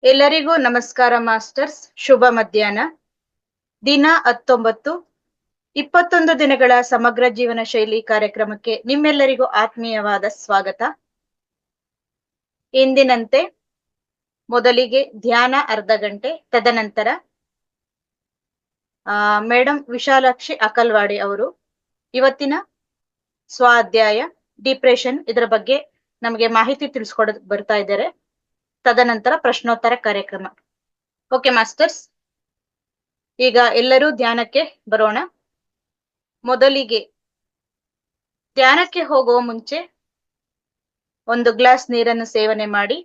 ಎಲ್ಲರಿಗೂ ನಮಸ್ಕಾರ ಮಾಸ್ಟರ್ಸ್. ಶುಭ ಮಧ್ಯಾಹ್ನ. ದಿನ 19 21 ದಿನಗಳ ಸಮಗ್ರ ಜೀವನ ಶೈಲಿ ಕಾರ್ಯಕ್ರಮಕ್ಕೆ ನಿಮ್ಮೆಲ್ಲರಿಗೂ ಆತ್ಮೀಯವಾದ ಸ್ವಾಗತ. ಎಂದಿನಂತೆ ಮೊದಲಿಗೆ ಧ್ಯಾನ ಅರ್ಧ ಗಂಟೆ, ತದನಂತರ ಮೇಡಮ್ ವಿಶಾಲಾಕ್ಷಿ ಅಕಲ್ವಾಡಿ ಅವರು ಇವತ್ತಿನ ಸ್ವಾಧ್ಯಾಯ ಡಿಪ್ರೆಷನ್ ಇದರ ಬಗ್ಗೆ ನಮಗೆ ಮಾಹಿತಿ ತಿಳಿಸ್ಕೊಡ ಬರ್ತಾ ಇದ್ದಾರೆ. ತದನಂತರ ಪ್ರಶ್ನೋತ್ತರ ಕಾರ್ಯಕ್ರಮ. ಓಕೆ ಮಾಸ್ಟರ್ಸ್, ಈಗ ಎಲ್ಲರೂ ಧ್ಯಾನಕ್ಕೆ ಬರೋಣ. ಮೊದಲಿಗೆ ಧ್ಯಾನಕ್ಕೆ ಹೋಗುವ ಮುಂಚೆ 1 ಗ್ಲಾಸ್ ನೀರನ್ನು ಸೇವನೆ ಮಾಡಿ.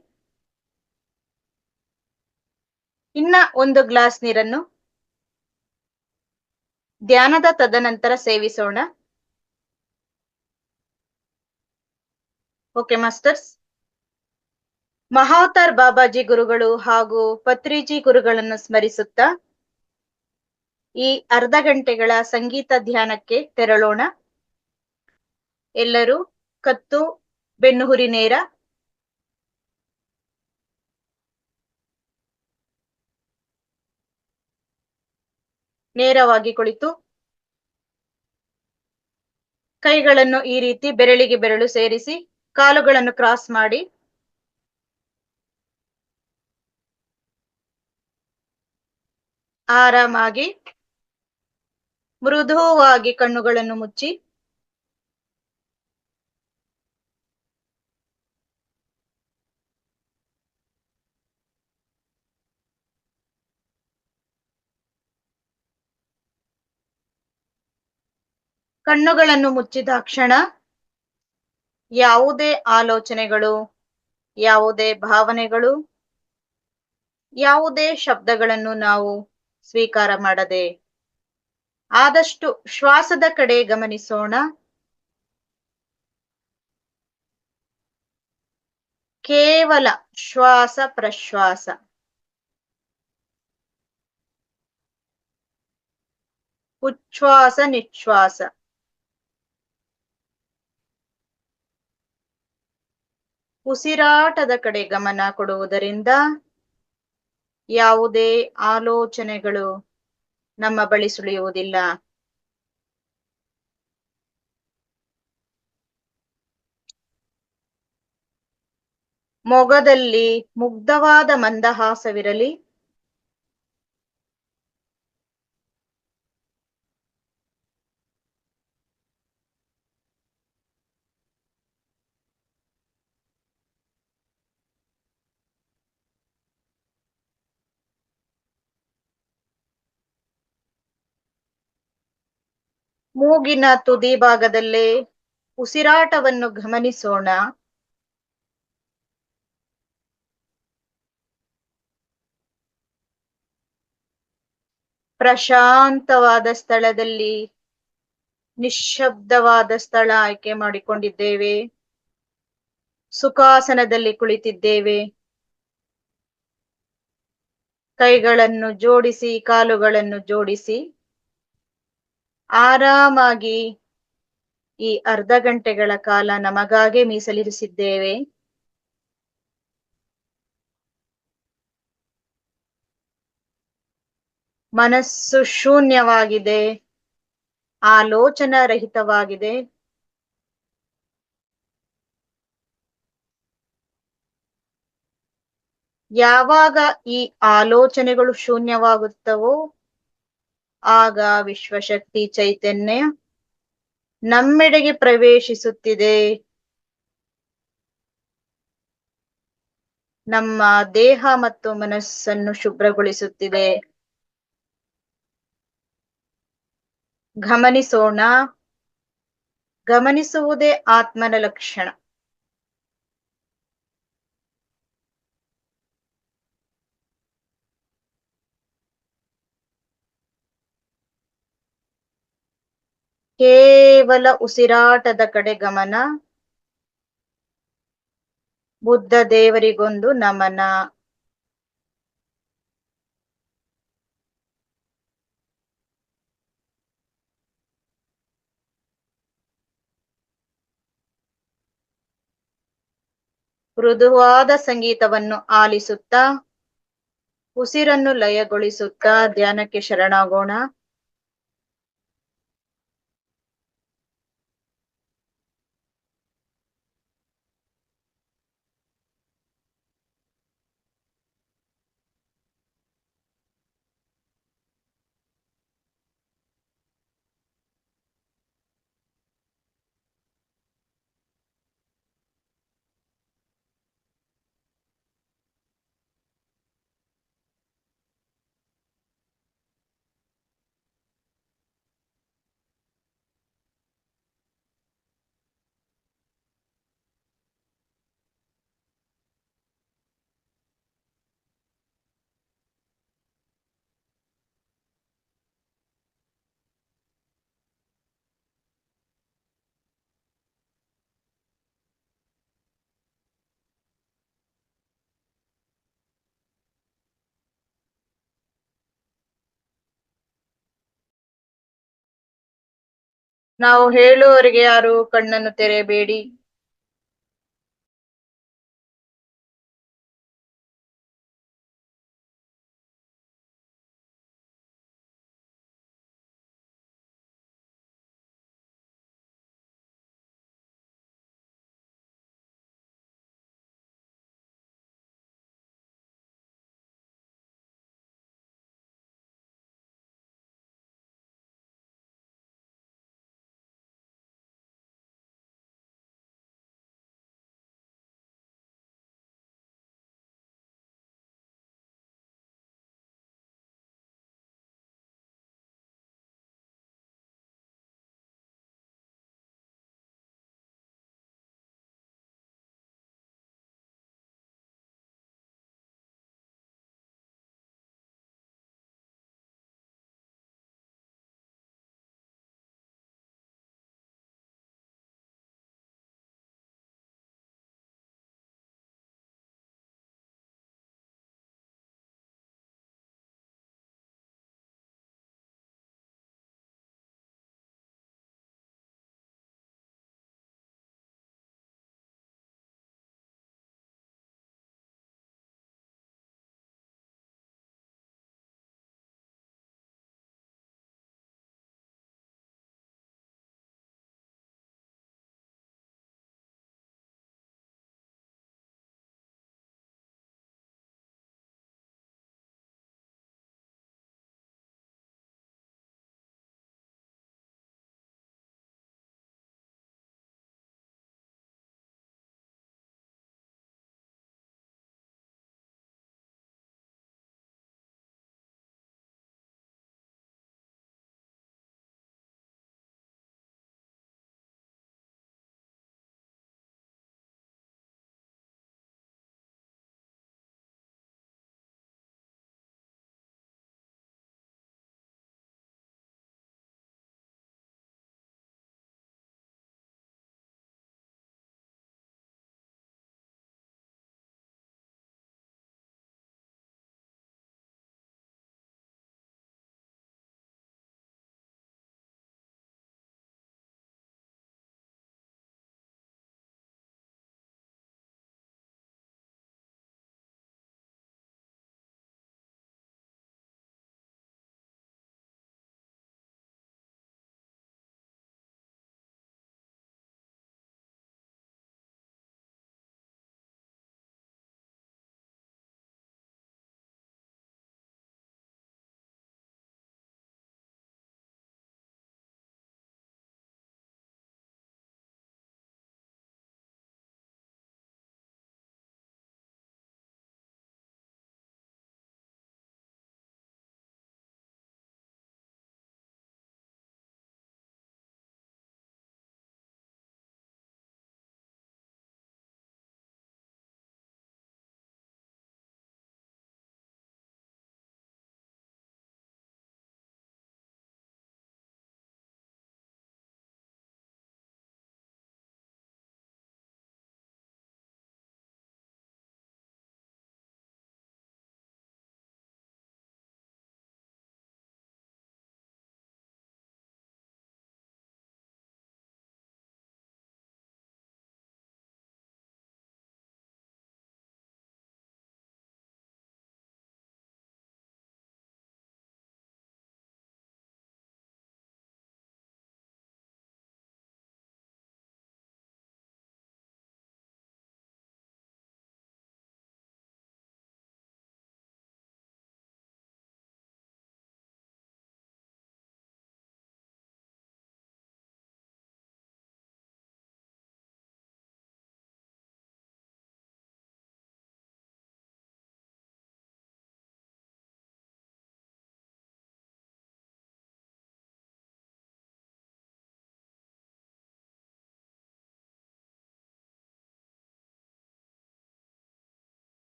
ಇನ್ನ 1 ಗ್ಲಾಸ್ ನೀರನ್ನು ಧ್ಯಾನದ ತದನಂತರ ಸೇವಿಸೋಣ. ಓಕೆ ಮಾಸ್ಟರ್ಸ್, ಮಹಾವತಾರ್ ಬಾಬಾಜಿ ಗುರುಗಳು ಹಾಗೂ ಪತ್ರಿಜಿ ಗುರುಗಳನ್ನು ಸ್ಮರಿಸುತ್ತಾ ಈ ಅರ್ಧ ಗಂಟೆಗಳ ಸಂಗೀತ ಧ್ಯಾನಕ್ಕೆ ತೆರಳೋಣ. ಎಲ್ಲರೂ ಕತ್ತು ಬೆನ್ನುಹುರಿ ನೇರ, ನೇರವಾಗಿ ಕುಳಿತು ಕೈಗಳನ್ನು ಈ ರೀತಿ ಬೆರಳಿಗೆ ಬೆರಳು ಸೇರಿಸಿ ಕಾಲುಗಳನ್ನು ಕ್ರಾಸ್ ಮಾಡಿ ಆರಾಮಾಗಿ ಮೃದುವಾಗಿ ಕಣ್ಣುಗಳನ್ನು ಮುಚ್ಚಿ ಕಣ್ಣುಗಳನ್ನು ಮುಚ್ಚಿದ ಕ್ಷಣ ಯಾವುದೇ ಆಲೋಚನೆಗಳು, ಯಾವುದೇ ಭಾವನೆಗಳು, ಯಾವುದೇ ಶಬ್ದಗಳನ್ನು ನಾವು ಸ್ವೀಕಾರ ಮಾಡದೆ ಆದಷ್ಟು ಶ್ವಾಸದ ಕಡೆ ಗಮನಿಸೋಣ. ಕೇವಲ ಶ್ವಾಸ ಪ್ರಶ್ವಾಸ, ಉಚ್ಛ್ವಾಸ ನಿಶ್ವಾಸ, ಉಸಿರಾಟದ ಕಡೆ ಗಮನ ಕೊಡುವುದರಿಂದ ಯಾವುದೇ ಆಲೋಚನೆಗಳು ನಮ್ಮ ಬಳಿ ಸುಳಿಯುವುದಿಲ್ಲ. ಮೊಗದಲ್ಲಿ ಮುಗ್ಧವಾದ ಮಂದಹಾಸವಿರಲಿ. ಮೂಗಿನ ತುದಿ ಭಾಗದಲ್ಲೇ ಉಸಿರಾಟವನ್ನು ಗಮನಿಸೋಣ. ಪ್ರಶಾಂತವಾದ ಸ್ಥಳದಲ್ಲಿ ನಿಶ್ಶಬ್ದವಾದ ಸ್ಥಳ ಆಯ್ಕೆ ಮಾಡಿಕೊಂಡಿದ್ದೇವೆ. ಸುಖಾಸನದಲ್ಲಿ ಕುಳಿತಿದ್ದೇವೆ. ಕೈಗಳನ್ನು ಜೋಡಿಸಿ, ಕಾಲುಗಳನ್ನು ಜೋಡಿಸಿ ಆರಾಮಾಗಿ ಈ ಅರ್ಧ ಗಂಟೆಗಳ ಕಾಲ ನಮಗಾಗೆ ಮೀಸಲಿರಿಸಿದ್ದೇವೆ. ಮನಸ್ಸು ಶೂನ್ಯವಾಗಿದೆ, ಆಲೋಚನಾ ರಹಿತವಾಗಿದೆ. ಯಾವಾಗ ಈ ಆಲೋಚನೆಗಳು ಶೂನ್ಯವಾಗುತ್ತವೋ ಆಗ ವಿಶ್ವಶಕ್ತಿ ಚೈತನ್ಯ ನಮ್ಮೆಡೆಗೆ ಪ್ರವೇಶಿಸುತ್ತಿದೆ. ನಮ್ಮ ದೇಹ ಮತ್ತು ಮನಸ್ಸನ್ನು ಶುಭ್ರಗೊಳಿಸುತ್ತಿದೆ. ಗಮನಿಸೋಣ. ಗಮನಿಸುವುದೇ ಆತ್ಮನ ಲಕ್ಷಣ. ಕೇವಲ ಉಸಿರಾಟದ ಕಡೆ ಗಮನ. ಬುದ್ಧ ದೇವರಿಗೊಂದು ನಮನ. ಮೃದುವಾದ ಸಂಗೀತವನ್ನು ಆಲಿಸುತ್ತಾ ಉಸಿರನ್ನು ಲಯಗೊಳಿಸುತ್ತಾ ಧ್ಯಾನಕ್ಕೆ ಶರಣಾಗೋಣ. ನಾವು ಹೇಳುವವರೆಗೆ ಯಾರು ಕಣ್ಣನ್ನು ತೆರೆಯಬೇಡಿ.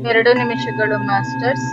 2 ನಿಮಿಷಗಳು ಮಾಸ್ಟರ್ಸ್.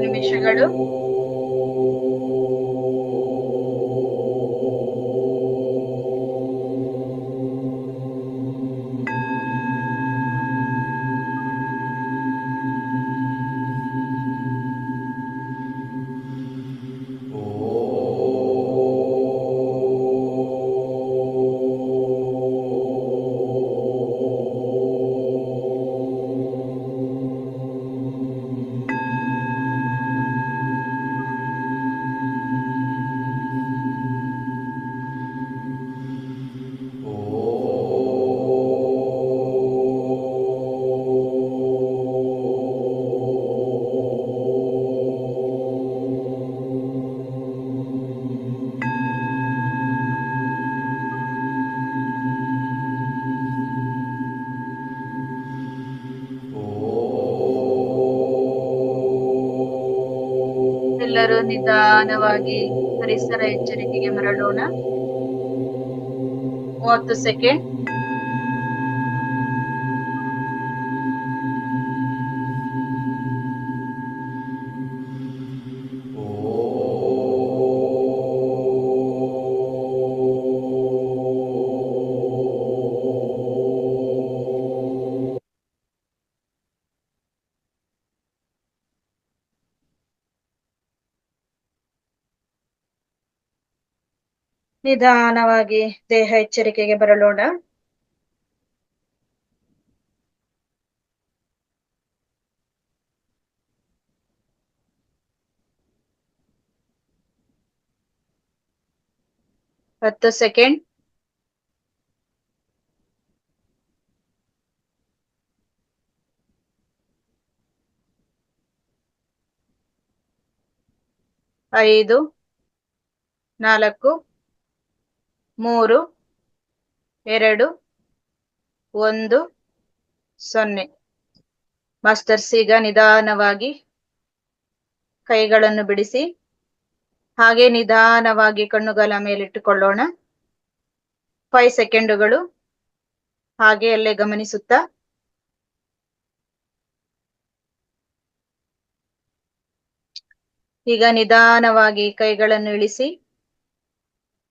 ನಿಮಿಷಗಳು. ಎಲ್ಲರೂ ನಿಧಾನವಾಗಿ ಪರಿಸರ ಎಚ್ಚರಿಕೆಗೆ ಮರಳೋಣ. 30 ಸೆಕೆಂಡ್. ನಿಧಾನವಾಗಿ ದೇಹ ಎಚ್ಚರಿಕೆಗೆ ಬರಲೋಣ. ಹತ್ತು ಸೆಕೆಂಡ್. ಐದು, 4, 3, 2, 1, 0. ಮಾಸ್ಟರ್ಸ್ ಈಗ ನಿಧಾನವಾಗಿ ಕೈಗಳನ್ನು ಬಿಡಿಸಿ ಹಾಗೆ ನಿಧಾನವಾಗಿ ಕಣ್ಣುಗಳ ಮೇಲಿಟ್ಟುಕೊಳ್ಳೋಣ. 5 ಸೆಕೆಂಡುಗಳು ಹಾಗೆ ಅಲ್ಲೇ ಗಮನಿಸುತ್ತಾ ಈಗ ನಿಧಾನವಾಗಿ ಕೈಗಳನ್ನು ಇಳಿಸಿ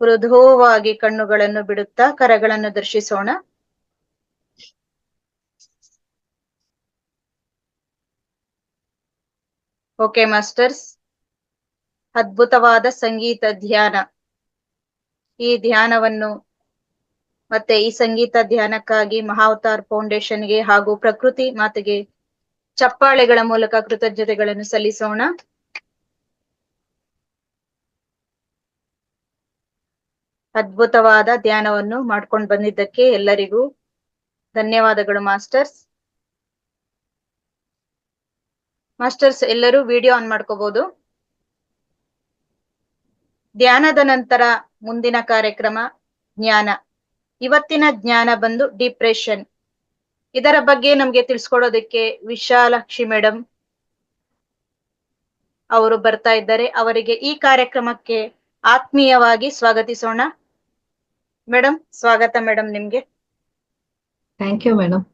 ಮೃದುವಾಗಿ ಕಣ್ಣುಗಳನ್ನು ಬಿಡುತ್ತಾ ಕರಗಳನ್ನು ದರ್ಶಿಸೋಣ. ಓಕೆ ಮಾಸ್ಟರ್ಸ್, ಅದ್ಭುತವಾದ ಸಂಗೀತ ಧ್ಯಾನ. ಈ ಧ್ಯಾನವನ್ನು ಮತ್ತೆ ಈ ಸಂಗೀತ ಧ್ಯಾನಕ್ಕಾಗಿ ಮಹಾವತಾರ್ ಫೌಂಡೇಶನ್ಗೆ ಹಾಗೂ ಪ್ರಕೃತಿ ಮಾತೆಗೆ ಚಪ್ಪಾಳೆಗಳ ಮೂಲಕ ಕೃತಜ್ಞತೆಗಳನ್ನು ಸಲ್ಲಿಸೋಣ. ಅದ್ಭುತವಾದ ಧ್ಯಾನವನ್ನು ಮಾಡ್ಕೊಂಡು ಬಂದಿದ್ದಕ್ಕೆ ಎಲ್ಲರಿಗೂ ಧನ್ಯವಾದಗಳು ಮಾಸ್ಟರ್ಸ್. ಎಲ್ಲರೂ ವಿಡಿಯೋ ಆನ್ ಮಾಡ್ಕೋಬಹುದು. ಧ್ಯಾನದ ನಂತರ ಮುಂದಿನ ಕಾರ್ಯಕ್ರಮ ಜ್ಞಾನ. ಇವತ್ತಿನ ಜ್ಞಾನ ಬಂದು ಡಿಪ್ರೆಷನ್. ಇದರ ಬಗ್ಗೆ ನಮ್ಗೆ ತಿಳಿಸ್ಕೊಡೋದಕ್ಕೆ ವಿಶಾಲಾಕ್ಷಿ ಮೇಡಮ್ ಅವರು ಬರ್ತಾ ಇದ್ದಾರೆ. ಅವರಿಗೆ ಈ ಕಾರ್ಯಕ್ರಮಕ್ಕೆ ಆತ್ಮೀಯವಾಗಿ ಸ್ವಾಗತಿಸೋಣ. ಮೇಡಮ್ ಸ್ವಾಗತ ಮೇಡಮ್ ನಿಮ್ಗೆ. Thank you madam.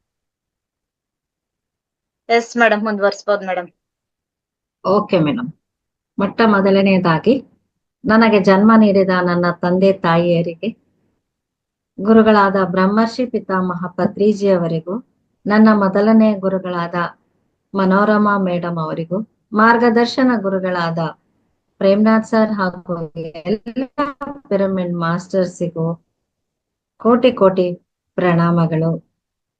Yes madam, ಮುಂದುವರಿಸಬಹುದು ಮೇಡಮ್. Okay madam. ಮೊಟ್ಟ ಮೊದಲನೆಯದಾಗಿ ನನಗೆ ಜನ್ಮ ನೀಡಿದ ನನ್ನ ತಂದೆ ತಾಯಿಯರಿಗೆ, ಗುರುಗಳಾದ ಬ್ರಹ್ಮರ್ಷಿ ಪಿತಾಮಹ ಪತ್ರಿಜಿಯವರಿಗೂ, ನನ್ನ ಮೊದಲನೇ ಗುರುಗಳಾದ ಮನೋರಮಾ ಮೇಡಮ್ ಅವರಿಗೂ, ಮಾರ್ಗದರ್ಶನ ಗುರುಗಳಾದ ಪ್ರೇಮ್ನಾಥ್ ಸರ್ ಹಾಗೂ ಎಲ್ಲ ಪಿರಮಿಡ್ ಮಾಸ್ಟರ್ಸಿಗೂ ಕೋಟಿ ಕೋಟಿ ಪ್ರಣಾಮಗಳು.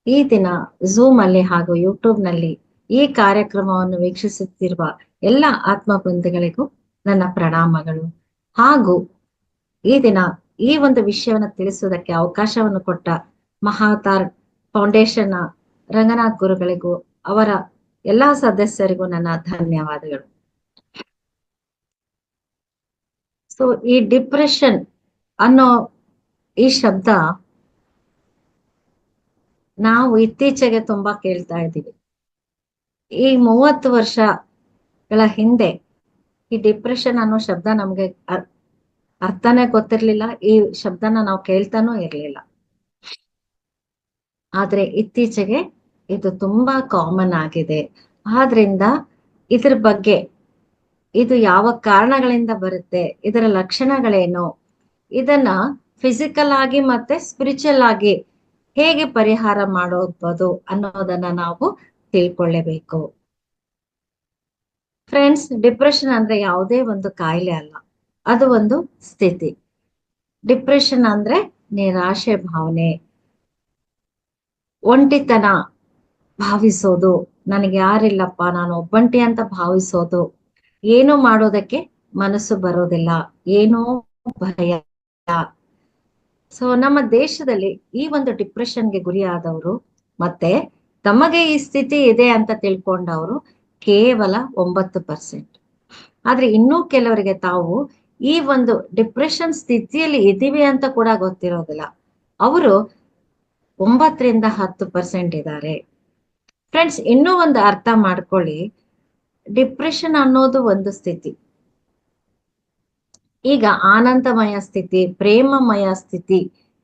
ಈ ದಿನ ಝೂಮ್ ಅಲ್ಲಿ ಹಾಗೂ ಯೂಟ್ಯೂಬ್ ನಲ್ಲಿ ಈ ಕಾರ್ಯಕ್ರಮವನ್ನು ವೀಕ್ಷಿಸುತ್ತಿರುವ ಎಲ್ಲ ಆತ್ಮ ಬಂಧುಗಳಿಗೂ ನನ್ನ ಪ್ರಣಾಮಗಳು. ಹಾಗೂ ಈ ದಿನ ಈ ಒಂದು ವಿಷಯವನ್ನು ತಿಳಿಸುವುದಕ್ಕೆ ಅವಕಾಶವನ್ನು ಕೊಟ್ಟ ಮಹಾವತಾರ್ ಫೌಂಡೇಶನ್ ರಂಗನಾಥ್ ಗುರುಗಳಿಗೂ ಅವರ ಎಲ್ಲಾ ಸದಸ್ಯರಿಗೂ ನನ್ನ ಧನ್ಯವಾದಗಳು. ಸೊ ಈ ಡಿಪ್ರೆಷನ್ ಅನ್ನೋ ಈ ಶಬ್ದ ನಾವು ಇತ್ತೀಚೆಗೆ ತುಂಬಾ ಕೇಳ್ತಾ ಇದ್ದೀವಿ. ಈ 30 ವರ್ಷಗಳ ಹಿಂದೆ ಈ ಡಿಪ್ರೆಷನ್ ಅನ್ನೋ ಶಬ್ದ ನಮ್ಗೆ ಅರ್ಥನೇ ಗೊತ್ತಿರ್ಲಿಲ್ಲ. ಈ ಶಬ್ದನ ನಾವು ಕೇಳ್ತಾನೂ ಇರ್ಲಿಲ್ಲ. ಆದ್ರೆ ಇತ್ತೀಚೆಗೆ ಇದು ತುಂಬಾ ಕಾಮನ್ ಆಗಿದೆ. ಆದ್ರಿಂದ ಇದ್ರ ಬಗ್ಗೆ, ಇದು ಯಾವ ಕಾರಣಗಳಿಂದ ಬರುತ್ತೆ, ಇದರ ಲಕ್ಷಣಗಳೇನು, ಇದನ್ನ ಫಿಸಿಕಲ್ ಆಗಿ ಮತ್ತೆ ಸ್ಪಿರಿಚುವಲ್ ಆಗಿ ಹೇಗೆ ಪರಿಹಾರ ಮಾಡೋದು ಅನ್ನೋದನ್ನ ನಾವು ತಿಳ್ಕೊಳ್ಳೇಬೇಕು. ಫ್ರೆಂಡ್ಸ್, ಡಿಪ್ರೆಷನ್ ಅಂದ್ರೆ ಯಾವುದೇ ಒಂದು ಕಾಯಿಲೆ ಅಲ್ಲ, ಅದು ಒಂದು ಸ್ಥಿತಿ. ಡಿಪ್ರೆಷನ್ ಅಂದ್ರೆ ನಿರಾಶೆ ಭಾವನೆ, ಒಂಟಿತನ ಭಾವಿಸೋದು, ನನಗೆ ಯಾರಿಲ್ಲಪ್ಪ, ನಾನು ಒಬ್ಬಂಟಿ ಅಂತ ಭಾವಿಸೋದು, ಏನು ಮಾಡೋದಕ್ಕೆ ಮನಸ್ಸು ಬರೋದಿಲ್ಲ, ಏನೋ ಭಯ. ಸೊ ನಮ್ಮ ದೇಶದಲ್ಲಿ ಈ ಒಂದು ಡಿಪ್ರೆಷನ್ಗೆ ಗುರಿಯಾದವರು ಮತ್ತೆ ತಮಗೆ ಈ ಸ್ಥಿತಿ ಇದೆ ಅಂತ ತಿಳ್ಕೊಂಡವರು ಕೇವಲ 9%. ಆದ್ರೆ ಇನ್ನೂ ಕೆಲವರಿಗೆ ತಾವು ಈ ಒಂದು ಡಿಪ್ರೆಷನ್ ಸ್ಥಿತಿಯಲ್ಲಿ ಇದ್ದೀವಿ ಅಂತ ಕೂಡ ಗೊತ್ತಿರೋದಿಲ್ಲ. ಅವರು 9ರಿಂದ 10% ಇದ್ದಾರೆ. ಫ್ರೆಂಡ್ಸ್, ಇನ್ನೂ ಒಂದು ಅರ್ಥ ಮಾಡ್ಕೊಳ್ಳಿ, ಡಿಪ್ರೆಷನ್ ಅನ್ನೋದು ಒಂದು ಸ್ಥಿತಿ. ಈಗ ಆನಂದಮಯ ಸ್ಥಿತಿ, ಪ್ರೇಮಮಯ ಸ್ಥಿತಿ,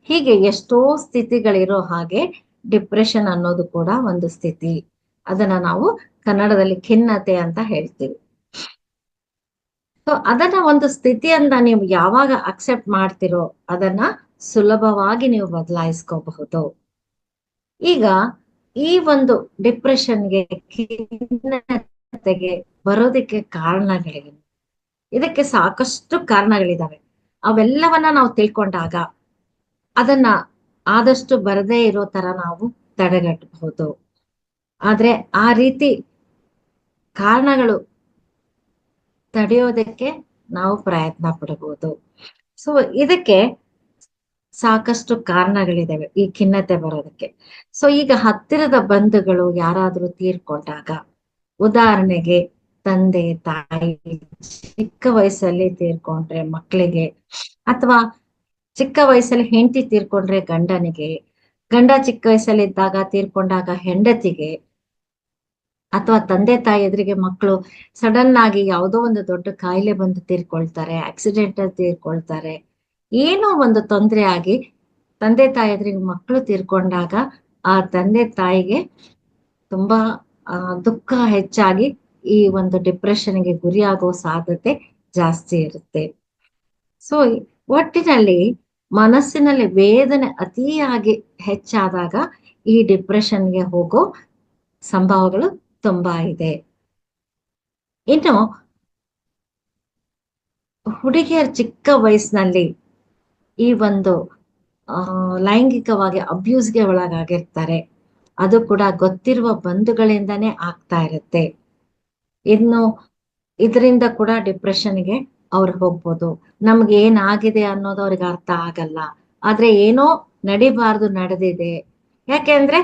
ಹೀಗೆ ಎಷ್ಟೋ ಸ್ಥಿತಿಗಳಿರೋ ಹಾಗೆ ಡಿಪ್ರೆಷನ್ ಅನ್ನೋದು ಕೂಡ ಒಂದು ಸ್ಥಿತಿ. ಅದನ್ನ ನಾವು ಕನ್ನಡದಲ್ಲಿ ಖಿನ್ನತೆ ಅಂತ ಹೇಳ್ತೀವಿ. ಸೊ ಅದನ್ನ ಒಂದು ಸ್ಥಿತಿಯನ್ನ ನೀವು ಯಾವಾಗ ಅಕ್ಸೆಪ್ಟ್ ಮಾಡ್ತಿರೋ ಅದನ್ನ ಸುಲಭವಾಗಿ ನೀವು ಬದಲಾಯಿಸ್ಕೋಬಹುದು. ಈಗ ಈ ಒಂದು ಡಿಪ್ರೆಷನ್ಗೆ, ಖಿನ್ನತೆಗೆ ಬರೋದಕ್ಕೆ ಕಾರಣಗಳೇನು? ಇದಕ್ಕೆ ಸಾಕಷ್ಟು ಕಾರಣಗಳಿದಾವೆ. ಅವೆಲ್ಲವನ್ನ ನಾವು ತಿಳ್ಕೊಂಡಾಗ ಅದನ್ನ ಆದಷ್ಟು ಬರದೇ ಇರೋ ತರ ನಾವು ತಡೆಗಟ್ಟಬಹುದು. ಆದ್ರೆ ಆ ರೀತಿ ಕಾರಣಗಳು ತಡೆಯೋದಕ್ಕೆ ನಾವು ಪ್ರಯತ್ನ ಪಡಬಹುದು. ಸೊ ಇದಕ್ಕೆ ಸಾಕಷ್ಟು ಕಾರಣಗಳಿದಾವೆ ಈ ಖಿನ್ನತೆ ಬರೋದಕ್ಕೆ. ಸೊ ಈಗ ಹತ್ತಿರದ ಬಂಧುಗಳು ಯಾರಾದ್ರೂ ತೀರ್ಕೊಂಡಾಗ, ಉದಾಹರಣೆಗೆ ತಂದೆ ತಾಯಿ ಚಿಕ್ಕ ವಯಸ್ಸಲ್ಲಿ ತೀರ್ಕೊಂಡ್ರೆ ಮಕ್ಕಳಿಗೆ, ಅಥವಾ ಚಿಕ್ಕ ವಯಸ್ಸಲ್ಲಿ ಹೆಂಡತಿ ತೀರ್ಕೊಂಡ್ರೆ ಗಂಡನಿಗೆ, ಗಂಡ ಚಿಕ್ಕ ವಯಸ್ಸಲ್ಲಿ ಇದ್ದಾಗ ತೀರ್ಕೊಂಡಾಗ ಹೆಂಡತಿಗೆ, ಅಥವಾ ತಂದೆ ತಾಯಿ ಎದುರಿಗೆ ಮಕ್ಕಳು ಸಡನ್ ಆಗಿ ಯಾವುದೋ ಒಂದು ದೊಡ್ಡ ಕಾಯಿಲೆ ಬಂದು ತೀರ್ಕೊಳ್ತಾರೆ, ಆಕ್ಸಿಡೆಂಟ್ ಅಲ್ಲಿ ತೀರ್ಕೊಳ್ತಾರೆ, ಏನೋ ಒಂದು ತೊಂದರೆ ಆಗಿ ತಂದೆ ತಾಯಿ ಎದುರಿಗೆ ಮಕ್ಕಳು ತೀರ್ಕೊಂಡಾಗ ಆ ತಂದೆ ತಾಯಿಗೆ ತುಂಬಾ ದುಃಖ ಹೆಚ್ಚಾಗಿ ಈ ಒಂದು ಡಿಪ್ರೆಷನ್ಗೆ ಗುರಿಯಾಗೋ ಸಾಧ್ಯತೆ ಜಾಸ್ತಿ ಇರುತ್ತೆ. ಸೊ ಒಟ್ಟಿನಲ್ಲಿ ಮನಸ್ಸಿನಲ್ಲಿ ವೇದನೆ ಅತಿಯಾಗಿ ಹೆಚ್ಚಾದಾಗ ಈ ಡಿಪ್ರೆಷನ್ಗೆ ಹೋಗೋ ಸಂಭವಗಳು ತುಂಬಾ ಇದೆ. ಇನ್ನು ಹುಡುಗಿಯರ್ ಚಿಕ್ಕ ವಯಸ್ಸಿನಲ್ಲಿ ಈ ಒಂದು ಲೈಂಗಿಕವಾಗಿ ಅಬ್ಯೂಸ್ಗೆ ಒಳಗಾಗಿರ್ತಾರೆ. ಅದು ಕೂಡ ಗೊತ್ತಿರುವ ಬಂಧುಗಳಿಂದಾನೇ ಆಗ್ತಾ ಇರುತ್ತೆ. ಇನ್ನು ಇದರಿಂದ ಕೂಡ ಡಿಪ್ರೆಷನ್ಗೆ ಅವ್ರು ಹೋಗ್ಬೋದು. ನಮ್ಗೆ ಏನಾಗಿದೆ ಅನ್ನೋದು ಅವ್ರಿಗೆ ಅರ್ಥ ಆಗಲ್ಲ. ಆದ್ರೆ ಏನೋ ನಡಿಬಾರ್ದು ನಡೆದಿದೆ. ಯಾಕೆಂದ್ರೆ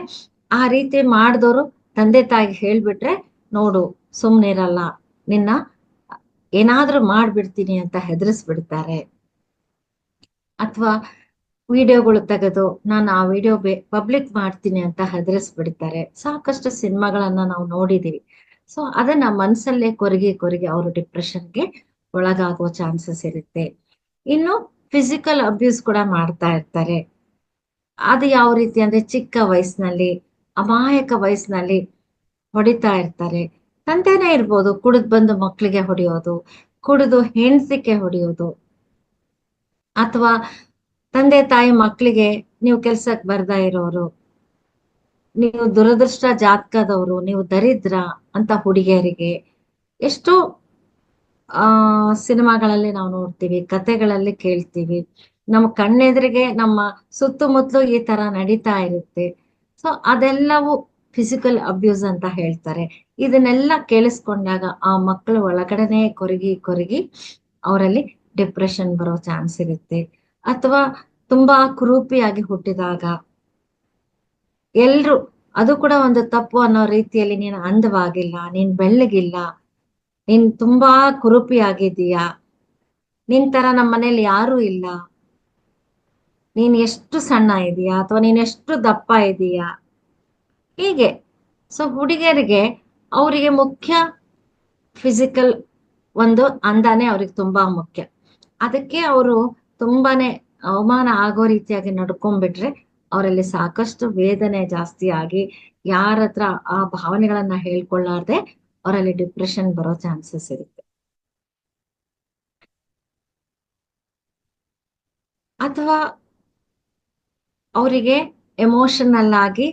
ಆ ರೀತಿ ಮಾಡಿದವರು ತಂದೆ ತಾಯಿಗೆ ಹೇಳ್ಬಿಟ್ರೆ, ನೋಡು ಸುಮ್ನಿರಲ್ಲ, ನಿನ್ನ ಏನಾದ್ರೂ ಮಾಡ್ಬಿಡ್ತೀನಿ ಅಂತ ಹೆದರಿಸ್ಬಿಡ್ತಾರೆ. ಅಥವಾ ವಿಡಿಯೋಗಳು ತೆಗೆದು ನಾನು ಆ ವಿಡಿಯೋ ಪಬ್ಲಿಕ್ ಮಾಡ್ತೀನಿ ಅಂತ ಹೆದರಿಸ್ಬಿಡ್ತಾರೆ. ಸಾಕಷ್ಟು ಸಿನಿಮಾಗಳನ್ನ ನಾವು ನೋಡಿದೀವಿ. ಸೊ ಅದನ್ನ ಮನ್ಸಲ್ಲೇ ಕೊರಗಿ ಕೊರಗಿ ಅವರು ಡಿಪ್ರೆಷನ್ಗೆ ಒಳಗಾಗುವ ಚಾನ್ಸಸ್ ಇರುತ್ತೆ. ಇನ್ನು ಫಿಸಿಕಲ್ ಅಬ್ಯೂಸ್ ಕೂಡ ಮಾಡ್ತಾ ಇರ್ತಾರೆ. ಅದು ಯಾವ ರೀತಿ ಅಂದ್ರೆ ಚಿಕ್ಕ ವಯಸ್ಸಿನಲ್ಲಿ, ಅಮಾಯಕ ವಯಸ್ಸಿನಲ್ಲಿ ಹೊಡಿತಾ ಇರ್ತಾರೆ. ತಂದೆನೇ ಇರ್ಬೋದು, ಕುಡಿದ್ ಬಂದು ಮಕ್ಕಳಿಗೆ ಹೊಡೆಯೋದು, ಕುಡಿದು ಹೆಂಡತಿಗೆ ಹೊಡೆಯೋದು, ಅಥವಾ ತಂದೆ ತಾಯಿ ಮಕ್ಕಳಿಗೆ ನೀವು ಕೆಲ್ಸಕ್ಕೆ ಬರ್ತಾ ಇರೋರು, ನೀವು ದುರದೃಷ್ಟ ಜಾತಕದವರು, ನೀವು ದರಿದ್ರ ಅಂತ ಹುಡುಗಿಯರಿಗೆ ಎಷ್ಟೋ ಸಿನಿಮಾಗಳಲ್ಲಿ ನಾವು ನೋಡ್ತೀವಿ, ಕತೆಗಳಲ್ಲಿ ಕೇಳ್ತೀವಿ. ನಮ್ಮ ಕಣ್ಣೆದುರಿಗೆ ನಮ್ಮ ಸುತ್ತಮುತ್ತಲು ಈ ತರ ನಡೀತಾ ಇರುತ್ತೆ. ಸೊ ಅದೆಲ್ಲವೂ ಫಿಸಿಕಲ್ ಅಬ್ಯೂಸ್ ಅಂತ ಹೇಳ್ತಾರೆ. ಇದನ್ನೆಲ್ಲ ಕೇಳಿಸ್ಕೊಂಡಾಗ ಆ ಮಕ್ಕಳು ಒಳಗಡೆನೆ ಕೊರಗಿ ಕೊರಗಿ ಅವರಲ್ಲಿ ಡಿಪ್ರೆಷನ್ ಬರೋ ಚಾನ್ಸ್ ಇರುತ್ತೆ. ಅಥವಾ ತುಂಬಾ ಕುರೂಪಿಯಾಗಿ ಹುಟ್ಟಿದಾಗ ಎಲ್ರು, ಅದು ಕೂಡ ಒಂದು ತಪ್ಪು ಅನ್ನೋ ರೀತಿಯಲ್ಲಿ, ನೀನು ಅಂದವಾಗಿಲ್ಲ, ನೀನ್ ಬೆಳ್ಳಗಿಲ್ಲ, ನೀನ್ ತುಂಬಾ ಕುರೂಪಿ ಆಗಿದ್ದೀಯಾ, ನಿನ್ ತರ ನಮ್ಮ ಮನೇಲಿ ಯಾರೂ ಇಲ್ಲ, ನೀನ್ ಎಷ್ಟು ಸಣ್ಣ ಇದೀಯಾ ಅಥವಾ ನೀನ್ ಎಷ್ಟು ದಪ್ಪ ಇದೀಯಾ, ಹೀಗೆ. ಸೊ ಹುಡುಗಿಯರಿಗೆ ಅವರಿಗೆ ಮುಖ್ಯ ಫಿಸಿಕಲ್ ಒಂದು ಅಂದಾನೆ ಅವ್ರಿಗೆ ತುಂಬಾ ಮುಖ್ಯ. ಅದಕ್ಕೆ ಅವರು ತುಂಬಾನೇ ಅವಮಾನ ಆಗೋ ರೀತಿಯಾಗಿ ನಡ್ಕೊಂಡ್ಬಿಟ್ರೆ ಅವರಲ್ಲಿ ಸಾಕಷ್ಟು ವೇದನೆ ಜಾಸ್ತಿ ಆಗಿ ಯಾರ ಹತ್ರ ಆ ಭಾವನೆಗಳನ್ನ ಹೇಳ್ಕೊಳ್ಳಾರ್ದೆ ಅವರಲ್ಲಿ ಡಿಪ್ರೆಷನ್ ಬರೋ ಚಾನ್ಸಸ್ ಇರುತ್ತೆ. ಅಥವಾ ಅವರಿಗೆ ಎಮೋಷನಲ್ ಆಗಿ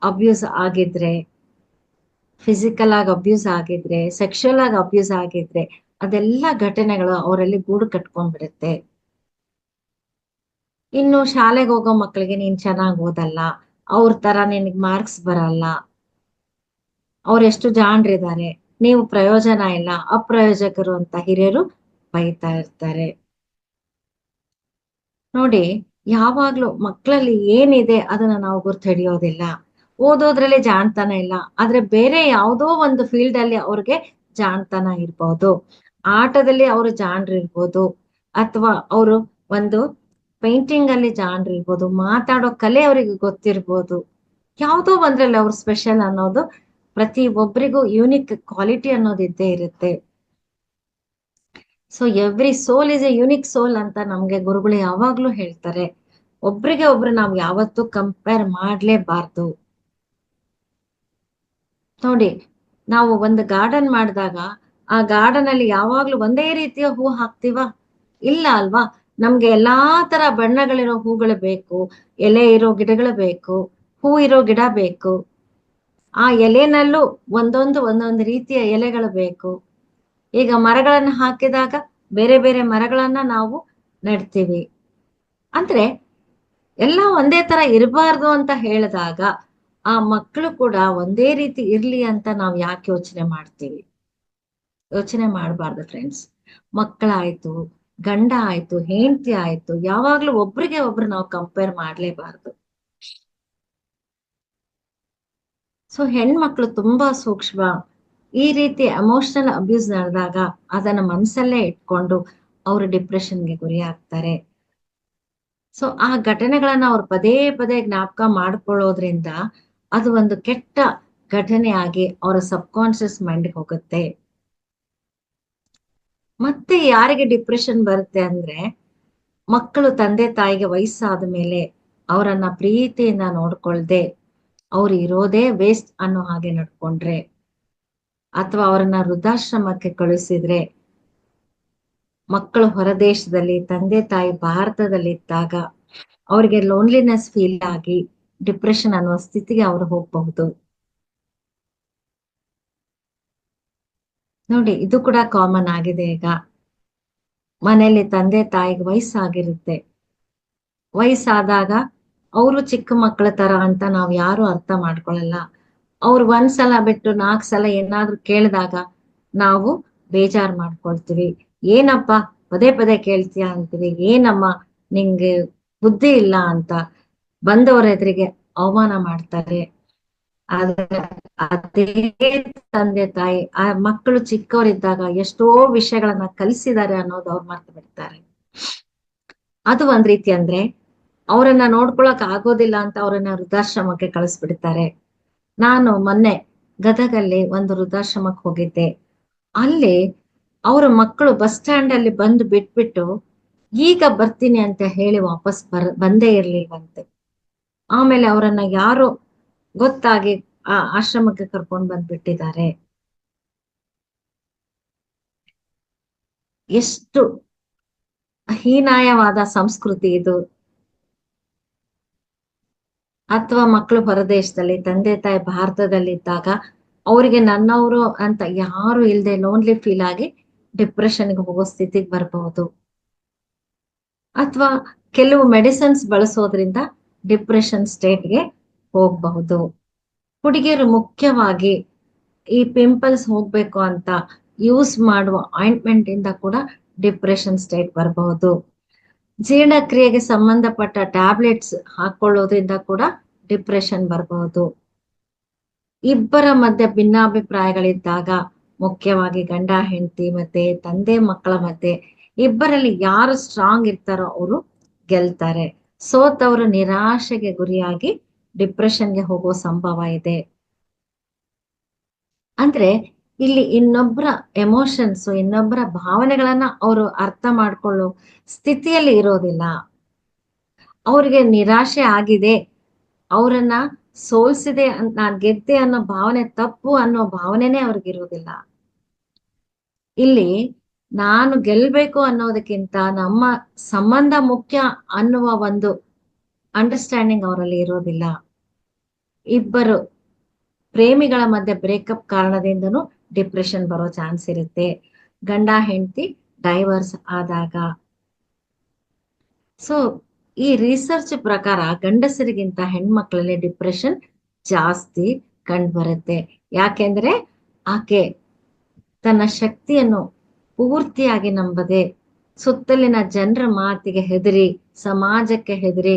ಅಬ್ಯೂಸ್ ಆಗಿದ್ರೆ, ಫಿಸಿಕಲ್ ಆಗಿ ಅಬ್ಯೂಸ್ ಆಗಿದ್ರೆ, ಸೆಕ್ಷುವಲ್ ಆಗಿ ಅಬ್ಯೂಸ್ ಆಗಿದ್ರೆ, ಅದೆಲ್ಲ ಘಟನೆಗಳು ಅವರಲ್ಲಿ ಗೂಡು ಕಟ್ಕೊಂಡ್ಬಿಡುತ್ತೆ. ಇನ್ನು ಶಾಲೆಗೆ ಹೋಗೋ ಮಕ್ಕಳಿಗೆ ನೀನ್ ಚೆನ್ನಾಗಿ ಓದಲ್ಲ, ಅವ್ರ ತರ ನಿನಗ್ ಮಾರ್ಕ್ಸ್ ಬರಲ್ಲ, ಅವ್ರೆಷ್ಟು ಜಾಣ್ರಿದ್ದಾರೆ, ನೀವು ಪ್ರಯೋಜನ ಇಲ್ಲ, ಅಪ್ರಯೋಜಕರು ಅಂತ ಹಿರಿಯರು ಬೈತಾ ಇರ್ತಾರೆ. ನೋಡಿ, ಯಾವಾಗ್ಲೂ ಮಕ್ಕಳಲ್ಲಿ ಏನಿದೆ ಅದನ್ನ ನಾವು ಗುರ್ತು ಹಿಡಿಯೋದಿಲ್ಲ. ಓದೋದ್ರಲ್ಲಿ ಜಾಣ್ತನ ಇಲ್ಲ, ಆದ್ರೆ ಬೇರೆ ಯಾವುದೋ ಒಂದು ಫೀಲ್ಡ್ ಅಲ್ಲಿ ಅವ್ರಿಗೆ ಜಾಣ್ತನ ಇರ್ಬೋದು, ಆಟದಲ್ಲಿ ಅವರು ಜಾಣ್ರಿರ್ಬೋದು, ಅಥವಾ ಅವರು ಒಂದು ಪೇಂಟಿಂಗ್ ಅಲ್ಲಿ ಜಾಣ್ರಿರ್ಬೋದು, ಮಾತಾಡೋ ಕಲೆ ಅವರಿಗೆ ಗೊತ್ತಿರ್ಬೋದು. ಯಾವುದೋ ಒಂದ್ರಲ್ಲಿ ಅವ್ರು ಸ್ಪೆಷಲ್ ಅನ್ನೋದು ಪ್ರತಿ ಒಬ್ಬರಿಗೂ ಯೂನಿಕ್ ಕ್ವಾಲಿಟಿ ಅನ್ನೋದು ಇದ್ದೇ ಇರುತ್ತೆ. So every soul is a unique soul ಅಂತ ನಮ್ಗೆ ಗುರುಗಳು ಯಾವಾಗ್ಲೂ ಹೇಳ್ತಾರೆ. ಒಬ್ರಿಗೆ ಒಬ್ರು ನಾವು ಯಾವತ್ತೂ ಕಂಪೇರ್ ಮಾಡ್ಲೇಬಾರ್ದು. ನೋಡಿ, ನಾವು ಒಂದು ಗಾರ್ಡನ್ ಮಾಡಿದಾಗ ಆ ಗಾರ್ಡನ್ ಅಲ್ಲಿ ಯಾವಾಗ್ಲೂ ಒಂದೇ ರೀತಿಯ ಹೂ ಹಾಕ್ತಿವ? ಇಲ್ಲ ಅಲ್ವಾ? ನಮ್ಗೆ ಎಲ್ಲಾ ತರ ಬಣ್ಣಗಳಿರೋ ಹೂಗಳು ಬೇಕು, ಎಲೆ ಇರೋ ಗಿಡಗಳು ಬೇಕು, ಹೂ ಇರೋ ಗಿಡ ಬೇಕು. ಆ ಎಲೆನಲ್ಲೂ ಒಂದೊಂದು ರೀತಿಯ ಎಲೆಗಳು ಬೇಕು. ಈಗ ಮರಗಳನ್ನ ಹಾಕಿದಾಗ ಬೇರೆ ಬೇರೆ ಮರಗಳನ್ನ ನಾವು ನೆಡ್ತೀವಿ. ಅಂದ್ರೆ ಎಲ್ಲ ಒಂದೇ ತರ ಇರಬಾರ್ದು ಅಂತ ಹೇಳಿದಾಗ ಆ ಮಕ್ಕಳು ಕೂಡ ಒಂದೇ ರೀತಿ ಇರ್ಲಿ ಅಂತ ನಾವು ಯಾಕೆ ಯೋಚನೆ ಮಾಡ್ತೀವಿ? ಯೋಚನೆ ಮಾಡಬಾರ್ದು ಫ್ರೆಂಡ್ಸ್. ಮಕ್ಕಳಾಯ್ತು, ಗಂಡ ಆಯ್ತು, ಹೆಂಡತಿ ಆಯ್ತು, ಯಾವಾಗ್ಲೂ ಒಬ್ರಿಗೆ ಒಬ್ರು ನಾವು ಕಂಪೇರ್ ಮಾಡ್ಲೇಬಾರ್ದು. ಸೊ ಹೆಣ್ಮಕ್ಳು ತುಂಬಾ ಸೂಕ್ಷ್ಮ. ಈ ರೀತಿ ಎಮೋಷನಲ್ ಅಬ್ಯೂಸ್ ನಡೆದಾಗ ಅದನ್ನ ಮನಸ್ಸಲ್ಲೇ ಇಟ್ಕೊಂಡು ಅವರು ಡಿಪ್ರೆಷನ್ಗೆ ಗುರಿ ಆಗ್ತಾರೆ. ಸೊ ಆ ಘಟನೆಗಳನ್ನ ಅವ್ರು ಪದೇ ಪದೇ ಜ್ಞಾಪಕ ಮಾಡ್ಕೊಳ್ಳೋದ್ರಿಂದ ಅದು ಒಂದು ಕೆಟ್ಟ ಘಟನೆ ಆಗಿ ಅವರ ಸಬ್ಕಾನ್ಶಿಯಸ್ ಮೈಂಡ್ಗೆ ಹೋಗುತ್ತೆ. ಮತ್ತೆ ಯಾರಿಗೆ ಡಿಪ್ರೆಷನ್ ಬರುತ್ತೆ ಅಂದ್ರೆ, ಮಕ್ಕಳು ತಂದೆ ತಾಯಿಗೆ ವಯಸ್ಸಾದ ಮೇಲೆ ಅವರನ್ನ ಪ್ರೀತಿಯಿಂದ ನೋಡ್ಕೊಳ್ದೆ ಅವ್ರು ಇರೋದೇ ವೇಸ್ಟ್ ಅನ್ನೋ ಹಾಗೆ ನಡ್ಕೊಂಡ್ರೆ, ಅಥವಾ ಅವರನ್ನ ವೃದ್ಧಾಶ್ರಮಕ್ಕೆ ಕಳಿಸಿದ್ರೆ, ಮಕ್ಕಳು ಹೊರದೇಶದಲ್ಲಿ, ತಂದೆ ತಾಯಿ ಭಾರತದಲ್ಲಿ ಇದ್ದಾಗ ಅವ್ರಿಗೆ ಲೋನ್ಲಿನೆಸ್ ಫೀಲ್ ಆಗಿ ಡಿಪ್ರೆಷನ್ ಅನ್ನುವ ಸ್ಥಿತಿಗೆ ಅವರು ಹೋಗಬಹುದು. ನೋಡಿ, ಇದು ಕೂಡ ಕಾಮನ್ ಆಗಿದೆ. ಈಗ ಮನೆಯಲ್ಲಿ ತಂದೆ ತಾಯಿಗೆ ವಯಸ್ಸಾಗಿರುತ್ತೆ, ವಯಸ್ಸಾದಾಗ ಅವರು ಚಿಕ್ಕ ಮಕ್ಕಳ ತರ ಅಂತ ನಾವ್ ಯಾರು ಅರ್ಥ ಮಾಡ್ಕೊಳಲ್ಲ. ಅವ್ರು ಒಂದ್ಸಲ ಬಿಟ್ಟು 4 ಸಲ ಏನಾದ್ರು ಕೇಳಿದಾಗ ನಾವು ಬೇಜಾರ್ ಮಾಡ್ಕೊಳ್ತೀವಿ. ಏನಪ್ಪ ಪದೇ ಪದೇ ಕೇಳ್ತೀಯ ಅಂತೀವಿ, ಏನಮ್ಮ ನಿಂಗೆ ಬುದ್ಧಿ ಇಲ್ಲ ಅಂತ ಬಂದವರ ಎದುರಿಗೆ ಅವಮಾನ ಮಾಡ್ತಾರೆ. ಆದ್ರೆ ಅದೇ ತಂದೆ ತಾಯಿ ಆ ಮಕ್ಕಳು ಚಿಕ್ಕವರಿದ್ದಾಗ ಎಷ್ಟೋ ವಿಷಯಗಳನ್ನ ಕಲಿಸಿದ್ದಾರೆ ಅನ್ನೋದು ಅವ್ರು ಮರ್ತು ಬಿಡ್ತಾರೆ. ಅದು ಒಂದ್ ರೀತಿ. ಅಂದ್ರೆ ಅವರನ್ನ ನೋಡ್ಕೊಳಕ್ ಆಗೋದಿಲ್ಲ ಅಂತ ಅವ್ರನ್ನ ವೃದ್ಧಾಶ್ರಮಕ್ಕೆ ಕಳಿಸ್ಬಿಡ್ತಾರೆ. ನಾನು ಮೊನ್ನೆ ಗದಗಲ್ಲಿ ಒಂದು ವೃದ್ಧಾಶ್ರಮಕ್ಕೆ ಹೋಗಿದ್ದೆ. ಅಲ್ಲಿ ಅವ್ರ ಮಕ್ಕಳು ಬಸ್ ಸ್ಟ್ಯಾಂಡ್ ಅಲ್ಲಿ ಬಂದು ಬಿಟ್ಬಿಟ್ಟು ಈಗ ಬರ್ತೀನಿ ಅಂತ ಹೇಳಿ ವಾಪಸ್ ಬಂದೇ ಇರ್ಲಿಲ್ವಂತೆ. ಆಮೇಲೆ ಅವರನ್ನ ಯಾರೋ ಗೊತ್ತಾಗಿ ಆ ಆಶ್ರಮಕ್ಕೆ ಕರ್ಕೊಂಡ್ ಬಂದ್ಬಿಟ್ಟಿದ್ದಾರೆ. ಎಷ್ಟು ಹೀನಾಯವಾದ ಸಂಸ್ಕೃತಿ ಇದು. ಅಥವಾ ಮಕ್ಕಳು ಹೊರದೇಶದಲ್ಲಿ, ತಂದೆ ತಾಯಿ ಭಾರತದಲ್ಲಿ ಇದ್ದಾಗ ಅವರಿಗೆ ನನ್ನವರು ಅಂತ ಯಾರು ಇಲ್ಲದೆ ಲೋನ್ಲಿ ಫೀಲ್ ಆಗಿ ಡಿಪ್ರೆಷನ್ಗೆ ಹೋಗೋ ಸ್ಥಿತಿಗೆ ಬರಬಹುದು. ಅಥವಾ ಕೆಲವು ಮೆಡಿಸಿನ್ಸ್ ಬಳಸೋದ್ರಿಂದ ಡಿಪ್ರೆಷನ್ ಸ್ಟೇಟ್ಗೆ ಹೋಗಬಹುದು. ಹುಡುಗಿಯರು ಮುಖ್ಯವಾಗಿ ಈ ಪಿಂಪಲ್ಸ್ ಹೋಗ್ಬೇಕು ಅಂತ ಯೂಸ್ ಮಾಡುವ ಆಯಿಂಟ್ಮೆಂಟ್ ಇಂದ ಕೂಡ ಡಿಪ್ರೆಷನ್ ಸ್ಟೇಟ್ ಬರಬಹುದು. ಜೀರ್ಣಕ್ರಿಯೆಗೆ ಸಂಬಂಧಪಟ್ಟ ಟ್ಯಾಬ್ಲೆಟ್ಸ್ ಹಾಕೊಳ್ಳೋದ್ರಿಂದ ಕೂಡ ಡಿಪ್ರೆಷನ್ ಬರಬಹುದು. ಇಬ್ಬರ ಮಧ್ಯೆ ಭಿನ್ನಾಭಿಪ್ರಾಯಗಳಿದ್ದಾಗ, ಮುಖ್ಯವಾಗಿ ಗಂಡ ಹೆಂಡತಿ ಮತ್ತೆ ತಂದೆ ಮಕ್ಕಳ ಮಧ್ಯೆ ಇಬ್ಬರಲ್ಲಿ ಯಾರು ಸ್ಟ್ರಾಂಗ್ ಇರ್ತಾರೋ ಅವರು ಗೆಲ್ತಾರೆ. ಸೋತವರು ನಿರಾಶೆಗೆ ಗುರಿಯಾಗಿ ಡಿಪ್ರೆಷನ್ಗೆ ಹೋಗೋ ಸಂಭವ ಇದೆ. ಅಂದ್ರೆ ಇಲ್ಲಿ ಇನ್ನೊಬ್ಬರ ಎಮೋಷನ್ಸ್, ಇನ್ನೊಬ್ಬರ ಭಾವನೆಗಳನ್ನ ಅವರು ಅರ್ಥ ಮಾಡ್ಕೊಳ್ಳೋ ಸ್ಥಿತಿಯಲ್ಲಿ ಇರೋದಿಲ್ಲ. ಅವ್ರಿಗೆ ನಿರಾಶೆ ಆಗಿದೆ, ಅವರನ್ನ ಸೋಲ್ಸಿದೆ, ನಾನ್ ಗೆದ್ದೆ ಅನ್ನೋ ಭಾವನೆ ತಪ್ಪು ಅನ್ನೋ ಭಾವನೆನೇ ಅವ್ರಿಗಿರೋದಿಲ್ಲ. ಇಲ್ಲಿ ನಾನು ಗೆಲ್ಬೇಕು ಅನ್ನೋದಕ್ಕಿಂತ ನಮ್ಮ ಸಂಬಂಧ ಮುಖ್ಯ ಅನ್ನುವ ಒಂದು ಅಂಡರ್ಸ್ಟ್ಯಾಂಡಿಂಗ್ ಅವರಲ್ಲಿ ಇರೋದಿಲ್ಲ. ಇಬ್ಬರು ಪ್ರೇಮಿಗಳ ಮಧ್ಯೆ ಬ್ರೇಕಪ್ ಕಾರಣದಿಂದನೂ ಡಿಪ್ರೆಷನ್ ಬರೋ ಚಾನ್ಸ್ ಇರುತ್ತೆ. ಗಂಡ ಹೆಂಡತಿ ಡೈವರ್ಸ್ ಆದಾಗ. ಸೊ ಈ ರಿಸರ್ಚ್ ಪ್ರಕಾರ ಗಂಡಸರಿಗಿಂತ ಹೆಣ್ಮಕ್ಳಲ್ಲಿ ಡಿಪ್ರೆಷನ್ ಜಾಸ್ತಿ ಕಂಡು ಬರುತ್ತೆ. ಯಾಕೆಂದ್ರೆ ಆಕೆ ತನ್ನ ಶಕ್ತಿಯನ್ನು ಪೂರ್ತಿಯಾಗಿ ನಂಬದೆ, ಸುತ್ತಲಿನ ಜನರ ಮಾತಿಗೆ ಹೆದರಿ, ಸಮಾಜಕ್ಕೆ ಹೆದರಿ,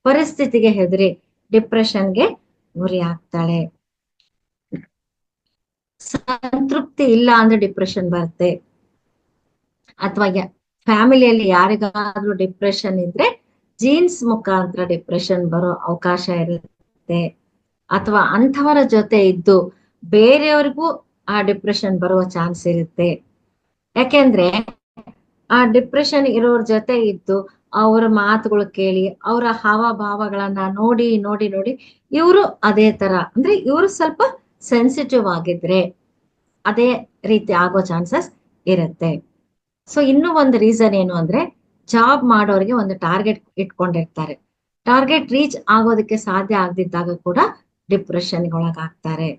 ಪರಿಸ್ಥಿತಿಗೆ ಹೆದರಿ ಡಿಪ್ರೆಷನ್ಗೆ ಗುರಿ ಆಗ್ತಾಳೆ. ಸಂತೃಪ್ತಿ ಇಲ್ಲ ಅಂದ್ರೆ ಡಿಪ್ರೆಷನ್ ಬರುತ್ತೆ. ಅಥವಾ ಫ್ಯಾಮಿಲಿಯಲ್ಲಿ ಯಾರಿಗಾದ್ರೂ ಡಿಪ್ರೆಷನ್ ಇದ್ರೆ ಜೀನ್ಸ್ ಮುಖಾಂತರ ಡಿಪ್ರೆಷನ್ ಬರೋ ಅವಕಾಶ ಇರುತ್ತೆ. ಅಥವಾ ಅಂಥವರ ಜೊತೆ ಇದ್ದು ಬೇರೆಯವ್ರಿಗೂ ಆ ಡಿಪ್ರೆಷನ್ ಬರುವ ಚಾನ್ಸ್ ಇರುತ್ತೆ. ಯಾಕೆಂದ್ರೆ ಆ ಡಿಪ್ರೆಷನ್ ಇರೋರ್ ಜೊತೆ ಇದ್ದು ಅವರ ಮಾತುಗಳು ಕೇಳಿ, ಅವರ ಹಾವಭಾವಗಳನ್ನ ನೋಡಿ ನೋಡಿ ನೋಡಿ ಇವರು ಅದೇ ತರ, ಅಂದ್ರೆ ಇವರು ಸ್ವಲ್ಪ ಸೆನ್ಸಿಟಿವ್ ಆಗಿದ್ರೆ ಅದೇ ರೀತಿ ಆಗೋ ಚಾನ್ಸಸ್ ಇರುತ್ತೆ. ಸೊ ಇನ್ನೂ ಒಂದು ರೀಸನ್ ಏನು ಅಂದ್ರೆ, ಜಾಬ್ ಮಾಡೋರಿಗೆ ಒಂದು ಟಾರ್ಗೆಟ್ ಇಟ್ಕೊಂಡಿರ್ತಾರೆ. ಟಾರ್ಗೆಟ್ ರೀಚ್ ಆಗೋದಕ್ಕೆ ಸಾಧ್ಯ ಆಗದಿದ್ದಾಗ ಕೂಡ ಡಿಪ್ರೆಷನ್ಗೆ ಒಳಗಾಗ್ತಾರೆ.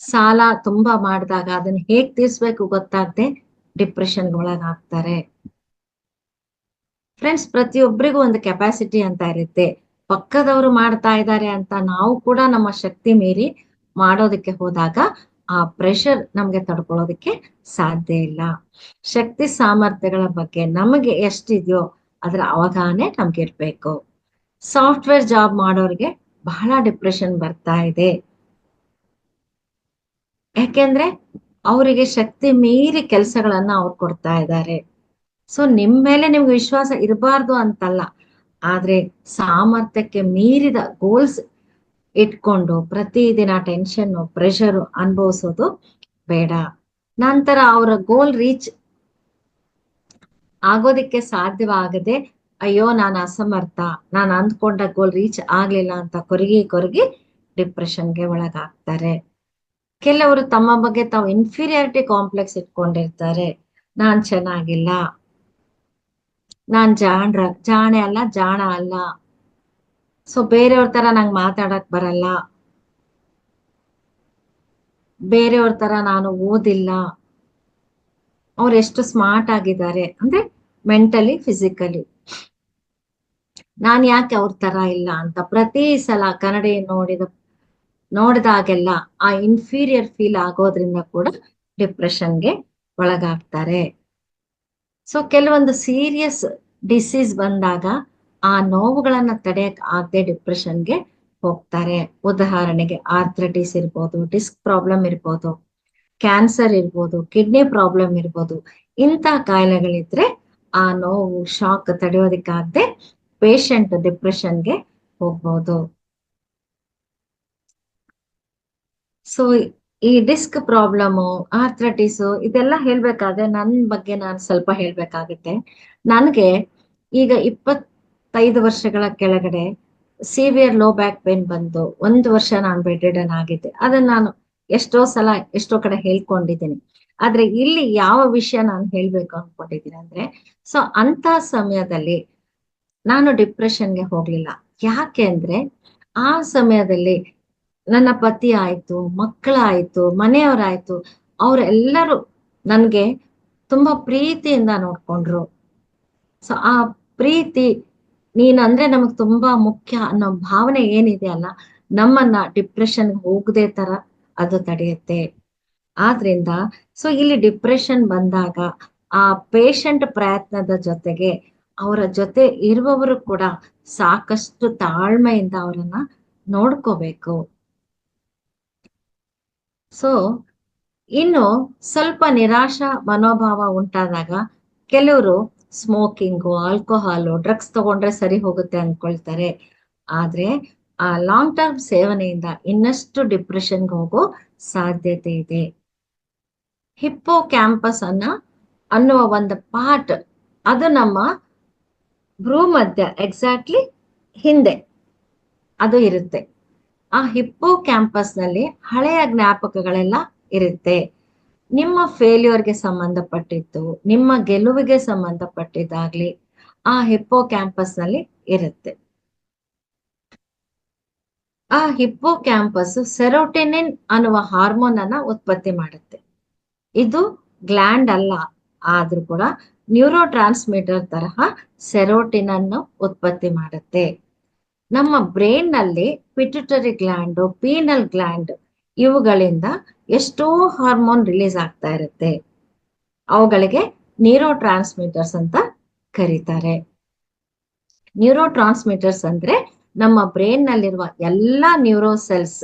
ಸಾಲ ತುಂಬಾ ಮಾಡಿದಾಗ ಅದನ್ನ ಹೇಗ್ ತೀರ್ಸ್ಬೇಕು ಗೊತ್ತಾಗದೆ ಡಿಪ್ರೆಷನ್ಗೆ ಒಳಗಾಗ್ತಾರೆ. ಫ್ರೆಂಡ್ಸ್, ಪ್ರತಿಯೊಬ್ಬರಿಗೂ ಒಂದು ಕೆಪಾಸಿಟಿ ಅಂತ ಇರುತ್ತೆ. ಪಕ್ಕದವರು ಮಾಡ್ತಾ ಇದ್ದಾರೆ ಅಂತ ನಾವು ಕೂಡ ನಮ್ಮ ಶಕ್ತಿ ಮೀರಿ ಮಾಡೋದಕ್ಕೆ ಹೋದಾಗ ಆ ಪ್ರೆಷರ್ ನಮ್ಗೆ ತಡ್ಕೊಳ್ಳೋದಕ್ಕೆ ಸಾಧ್ಯ ಇಲ್ಲ. ಶಕ್ತಿ ಸಾಮರ್ಥ್ಯಗಳ ಬಗ್ಗೆ ನಮಗೆ ಎಷ್ಟಿದೆಯೋ ಅದರ ಅವಗಾಹನೆ ನಮ್ಗೆ ಇರ್ಬೇಕು. ಸಾಫ್ಟ್ವೇರ್ ಜಾಬ್ ಮಾಡೋರಿಗೆ ಬಹಳ ಡಿಪ್ರೆಷನ್ ಬರ್ತಾ ಇದೆ. ಯಾಕೆಂದ್ರೆ ಅವರಿಗೆ ಶಕ್ತಿ ಮೀರಿ ಕೆಲಸಗಳನ್ನ ಅವ್ರು ಕೊಡ್ತಾ ಇದ್ದಾರೆ. ಸೊ ನಿಮ್ ಮೇಲೆ ನಿಮ್ಗೆ ವಿಶ್ವಾಸ ಇರಬಾರ್ದು ಅಂತಲ್ಲ, ಆದ್ರೆ ಸಾಮರ್ಥ್ಯಕ್ಕೆ ಮೀರಿದ ಗೋಲ್ಸ್ ಇಟ್ಕೊಂಡು ಪ್ರತಿದಿನ ಟೆನ್ಷನ್ ಪ್ರೆಷರ್ ಅನುಭವಿಸೋದು ಬೇಡ. ನಂತರ ಅವರ ಗೋಲ್ ರೀಚ್ ಆಗೋದಿಕ್ಕೆ ಸಾಧ್ಯವಾಗದೆ ಅಯ್ಯೋ ನಾನು ಅಸಮರ್ಥ, ನಾನು ಅಂದ್ಕೊಂಡ ಗೋಲ್ ರೀಚ್ ಆಗ್ಲಿಲ್ಲ ಅಂತ ಕೊರಗಿ ಡಿಪ್ರೆಷನ್ಗೆ ಒಳಗಾಗ್ತಾರೆ. ಕೆಲವರು ತಮ್ಮ ಬಗ್ಗೆ ತಾವು ಇನ್ಫೀರಿಯಾರಿಟಿ ಕಾಂಪ್ಲೆಕ್ಸ್ ಇಟ್ಕೊಂಡಿರ್ತಾರೆ. ನಾನ್ ಚೆನ್ನಾಗಿಲ್ಲ, ನಾನ್ ಜಾಣೆ ಅಲ್ಲ, ಜಾಣ ಅಲ್ಲ, ಸೊ ಬೇರೆಯವ್ರ ತರ ನಂಗೆ ಮಾತಾಡಕ್ ಬರಲ್ಲ, ಬೇರೆಯವ್ರ ತರ ನಾನು ಓದಿಲ್ಲ, ಅವ್ರು ಎಷ್ಟು ಸ್ಮಾರ್ಟ್ ಆಗಿದ್ದಾರೆ ಅಂದ್ರೆ ಮೆಂಟಲಿ ಫಿಸಿಕಲಿ. ನಾನ್ ಯಾಕೆ ಅವ್ರ ತರ ಇಲ್ಲ ಅಂತ ಪ್ರತಿ ಸಲ ಕನ್ನಡಿ ನೋಡಿದಾಗೆಲ್ಲ ಆ ಇನ್ಫೀರಿಯರ್ ಫೀಲ್ ಆಗೋದ್ರಿಂದ ಕೂಡ ಡಿಪ್ರೆಷನ್ಗೆ ಒಳಗಾಗ್ತಾರೆ. ಸೊ ಕೆಲವೊಂದು ಸೀರಿಯಸ್ ಡಿಸೀಸ್ ಬಂದಾಗ ಆ ನೋವುಗಳನ್ನ ತಡೆಯಕ್ ಆಗದೆ ಡಿಪ್ರೆಷನ್ಗೆ ಹೋಗ್ತಾರೆ. ಉದಾಹರಣೆಗೆ ಆರ್ಥ್ರೈಟಿಸ್ ಇರ್ಬೋದು, ಡಿಸ್ಕ್ ಪ್ರಾಬ್ಲಮ್ ಇರ್ಬೋದು, ಕ್ಯಾನ್ಸರ್ ಇರ್ಬೋದು, ಕಿಡ್ನಿ ಪ್ರಾಬ್ಲಮ್ ಇರ್ಬೋದು. ಇಂಥ ಕಾಯಿಲೆಗಳಿದ್ರೆ ಆ ನೋವು ಶಾಕ್ ತಡೆಯೋದಕ್ಕಾಗದೆ ಪೇಷಂಟ್ ಡಿಪ್ರೆಷನ್ಗೆ ಹೋಗ್ಬೋದು. ಸೊ ಈ ಡಿಸ್ಕ್ ಪ್ರಾಬ್ಲಮು, ಆರ್ಥ್ರೈಟಿಸ್ ಇದೆಲ್ಲ ಹೇಳ್ಬೇಕಾದ್ರೆ ನನ್ನ ಬಗ್ಗೆ ನಾನು ಸ್ವಲ್ಪ ಹೇಳ್ಬೇಕಾಗುತ್ತೆ. ನನಗೆ ಈಗ 25 ವರ್ಷಗಳ ಕೆಳಗಡೆ ಸಿವಿಯರ್ ಲೋ ಬ್ಯಾಕ್ ಪೇನ್ ಬಂದು 1 ವರ್ಷ ನಾನು ಬೆಡ್ ರಿಡನ್ ಆಗಿದ್ದೆ. ಅದನ್ನ ನಾನು ಎಷ್ಟೋ ಸಲ ಎಷ್ಟೋ ಕಡೆ ಹೇಳ್ಕೊಂಡಿದ್ದೀನಿ. ಆದ್ರೆ ಇಲ್ಲಿ ಯಾವ ವಿಷಯ ನಾನು ಹೇಳ್ಬೇಕು ಅನ್ಕೊಂಡಿದ್ದೀನಿ ಅಂದ್ರೆ, ಸೊ ಅಂತ ಸಮಯದಲ್ಲಿ ನಾನು ಡಿಪ್ರೆಷನ್ಗೆ ಹೋಗ್ಲಿಲ್ಲ. ಯಾಕೆ ಅಂದ್ರೆ ಆ ಸಮಯದಲ್ಲಿ ನನ್ನ ಪತಿ ಆಯ್ತು, ಮಕ್ಕಳಾಯ್ತು, ಮನೆಯವರಾಯ್ತು, ಅವರೆಲ್ಲರೂ ನನ್ಗೆ ತುಂಬಾ ಪ್ರೀತಿಯಿಂದ ನೋಡ್ಕೊಂಡ್ರು. ಸೊ ಆ ಪ್ರೀತಿ ನೀನಂದ್ರೆ ನಮಗ್ ತುಂಬಾ ಮುಖ್ಯ ಅನ್ನೋ ಭಾವನೆ ಏನಿದೆ ಅಲ್ಲ, ನಮ್ಮನ್ನ ಡಿಪ್ರೆಷನ್ ಹೋಗದೆ ತರ ಅದು ತಡೆಯುತ್ತೆ. ಆದ್ರಿಂದ ಸೊ ಇಲ್ಲಿ ಡಿಪ್ರೆಷನ್ ಬಂದಾಗ ಆ ಪೇಷಂಟ್ ಪ್ರಯತ್ನದ ಜೊತೆಗೆ ಅವರ ಜೊತೆ ಇರುವವರು ಕೂಡ ಸಾಕಷ್ಟು ತಾಳ್ಮೆಯಿಂದ ಅವರನ್ನ ನೋಡ್ಕೋಬೇಕು. ಸೊ ಇನ್ನು ಸ್ವಲ್ಪ ನಿರಾಶಾ ಮನೋಭಾವ ಉಂಟಾದಾಗ ಕೆಲವರು ಸ್ಮೋಕಿಂಗು, ಆಲ್ಕೋಹಾಲು, ಡ್ರಗ್ಸ್ ತಗೊಂಡ್ರೆ ಸರಿ ಹೋಗುತ್ತೆ ಅನ್ಕೊಳ್ತಾರೆ. ಆದ್ರೆ ಆ ಲಾಂಗ್ ಟರ್ಮ್ ಸೇವನೆಯಿಂದ ಇನ್ನಷ್ಟು ಡಿಪ್ರೆಷನ್ಗೆ ಹೋಗೋ ಸಾಧ್ಯತೆ ಇದೆ. ಹಿಪ್ಪೋ ಕ್ಯಾಂಪಸ್ ಅನ್ನುವ ಒಂದು ಪಾರ್ಟ್ ಅದು ನಮ್ಮ ಭ್ರೂ ಮಧ್ಯ ಎಕ್ಸಾಕ್ಟ್ಲಿ ಹಿಂದೆ ಅದು ಇರುತ್ತೆ. ಆ ಹಿಪ್ಪೋ ಕ್ಯಾಂಪಸ್ ನಲ್ಲಿ ಹಳೆಯ ಜ್ಞಾಪಕಗಳೆಲ್ಲ ಇರುತ್ತೆ. ನಿಮ್ಮ ಫೇಲ್ಯೂರ್ಗೆ ಸಂಬಂಧಪಟ್ಟಿದ್ದು, ನಿಮ್ಮ ಗೆಲುವಿಗೆ ಸಂಬಂಧಪಟ್ಟಿದ್ದಾಗ್ಲಿ ಆ ಹಿಪ್ಪೋ ಕ್ಯಾಂಪಸ್ ನಲ್ಲಿ ಇರುತ್ತೆ. ಆ ಹಿಪ್ಪೋ ಕ್ಯಾಂಪಸ್ ಸೆರೋಟೆನಿನ್ ಅನ್ನುವ ಹಾರ್ಮೋನ್ ಅನ್ನ ಉತ್ಪತ್ತಿ ಮಾಡುತ್ತೆ. ಇದು ಗ್ಲ್ಯಾಂಡ್ ಅಲ್ಲ, ಆದ್ರೂ ಕೂಡ ನ್ಯೂರೋ ಟ್ರಾನ್ಸ್ಮಿಟರ್ ತರಹ ಸೆರೋಟಿನ್ ಅನ್ನು ಉತ್ಪತ್ತಿ ಮಾಡುತ್ತೆ. ನಮ್ಮ ಬ್ರೈನ್ ನಲ್ಲಿ ಪಿಟ್ಯುಟರಿ ಗ್ಲ್ಯಾಂಡ್, ಪೀನಲ್ ಗ್ಲ್ಯಾಂಡ್ ಇವುಗಳಿಂದ ಎಷ್ಟೋ ಹಾರ್ಮೋನ್ ರಿಲೀಸ್ ಆಗ್ತಾ ಇರುತ್ತೆ. ಅವುಗಳಿಗೆ ನ್ಯೂರೋ ಟ್ರಾನ್ಸ್ಮಿಟರ್ಸ್ ಅಂತ ಕರೀತಾರೆ. ನ್ಯೂರೋ ಟ್ರಾನ್ಸ್ಮಿಟರ್ಸ್ ಅಂದ್ರೆ ನಮ್ಮ ಬ್ರೈನ್ ನಲ್ಲಿರುವ ಎಲ್ಲಾ ನ್ಯೂರೋ ಸೆಲ್ಸ್,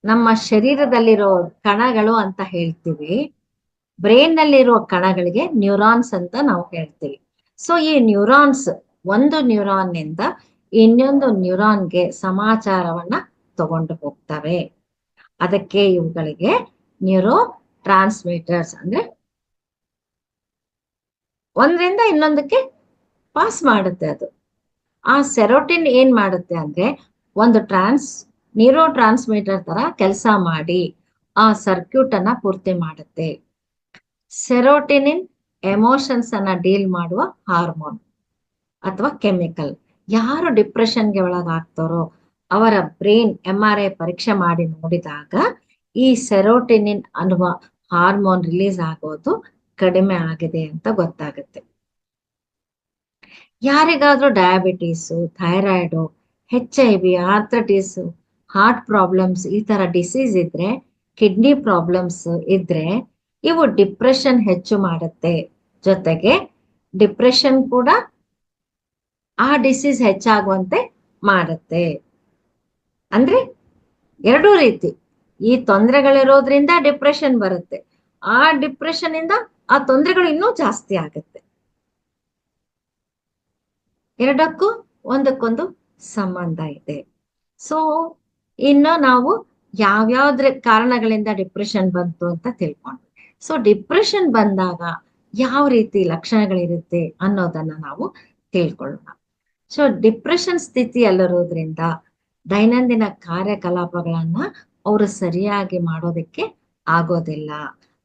ನಮ್ಮ ಶರೀರದಲ್ಲಿರೋ ಕಣಗಳು ಅಂತ ಹೇಳ್ತೀವಿ. ಬ್ರೈನ್ ನಲ್ಲಿರುವ ಕಣಗಳಿಗೆ ನ್ಯೂರಾನ್ಸ್ ಅಂತ ನಾವು ಹೇಳ್ತೀವಿ. ಸೊ ಈ ನ್ಯೂರಾನ್ಸ್ ಒಂದು ನ್ಯೂರಾನ್ ನಿಂದ ಇನ್ನೊಂದು ನ್ಯೂರಾನ್ಗೆ ಸಮಾಚಾರವನ್ನ ತಗೊಂಡು ಹೋಗ್ತವೆ. ಅದಕ್ಕೆ ಇವುಗಳಿಗೆ ನ್ಯೂರೋ ಟ್ರಾನ್ಸ್ಮಿಟರ್ಸ್ ಅಂದ್ರೆ ಒಂದ್ರಿಂದ ಇನ್ನೊಂದಕ್ಕೆ ಪಾಸ್ ಮಾಡುತ್ತೆ. ಅದು ಆ ಸೆರೋಟಿನ್ ಏನ್ ಮಾಡುತ್ತೆ ಅಂದ್ರೆ ಒಂದು ನ್ಯೂರೋ ಟ್ರಾನ್ಸ್ಮಿಟರ್ ತರ ಕೆಲಸ ಮಾಡಿ ಆ ಸರ್ಕ್ಯೂಟ್ ಅನ್ನ ಪೂರ್ತಿ ಮಾಡುತ್ತೆ. ಸೆರೋಟಿನಿನ್ ಎಮೋಷನ್ಸ್ ಅನ್ನ ಡೀಲ್ ಮಾಡುವ ಹಾರ್ಮೋನ್ ಅಥವಾ ಕೆಮಿಕಲ್. ಯಾರು ಡಿಪ್ರೆಷನ್ಗೆ ಒಳಗಾಗ್ತಾರೋ ಅವರ ಬ್ರೈನ್ MRI ಪರೀಕ್ಷೆ ಮಾಡಿ ನೋಡಿದಾಗ ಈ ಸೆರೋಟಿನಿನ್ ಅನ್ನುವ ಹಾರ್ಮೋನ್ ರಿಲೀಸ್ ಆಗೋದು ಕಡಿಮೆ ಆಗಿದೆ ಅಂತ ಗೊತ್ತಾಗುತ್ತೆ. ಯಾರಿಗಾದ್ರೂ diabetes, thyroid, HIV, arthritis, heart problems ಈ ತರ ಡಿಸೀಸ್ ಇದ್ರೆ, ಕಿಡ್ನಿ ಪ್ರಾಬ್ಲಮ್ಸ್ ಇದ್ರೆ ಇವು ಡಿಪ್ರೆಷನ್ ಹೆಚ್ಚು ಮಾಡುತ್ತೆ. ಜೊತೆಗೆ ಡಿಪ್ರೆಷನ್ ಕೂಡ ಆ ಡಿಸೀಸ್ ಹೆಚ್ಚಾಗುವಂತೆ ಮಾಡುತ್ತೆ. ಅಂದ್ರೆ ಎರಡೂ ರೀತಿ ಈ ತೊಂದರೆಗಳಿರೋದ್ರಿಂದ ಡಿಪ್ರೆಷನ್ ಬರುತ್ತೆ, ಆ ಡಿಪ್ರೆಷನ್ ಇಂದ ಆ ತೊಂದರೆಗಳು ಇನ್ನೂ ಜಾಸ್ತಿ ಆಗುತ್ತೆ. ಎರಡಕ್ಕೂ ಒಂದಕ್ಕೊಂದು ಸಂಬಂಧ ಇದೆ. ಸೊ ಇನ್ನು ನಾವು ಯಾವ್ಯಾವ್ದ್ರ ಕಾರಣಗಳಿಂದ ಡಿಪ್ರೆಷನ್ ಬಂತು ಅಂತ ತಿಳ್ಕೊಂಡ್ವಿ. ಸೊ ಡಿಪ್ರೆಷನ್ ಬಂದಾಗ ಯಾವ ರೀತಿ ಲಕ್ಷಣಗಳಿರುತ್ತೆ ಅನ್ನೋದನ್ನ ನಾವು ತಿಳ್ಕೊಳ್ಳೋಣ. ಸೊ ಡಿಪ್ರೆಷನ್ ಸ್ಥಿತಿಯಲ್ಲಿರೋದ್ರಿಂದ ದೈನಂದಿನ ಕಾರ್ಯಕಲಾಪಗಳನ್ನ ಅವರು ಸರಿಯಾಗಿ ಮಾಡೋದಕ್ಕೆ ಆಗೋದಿಲ್ಲ.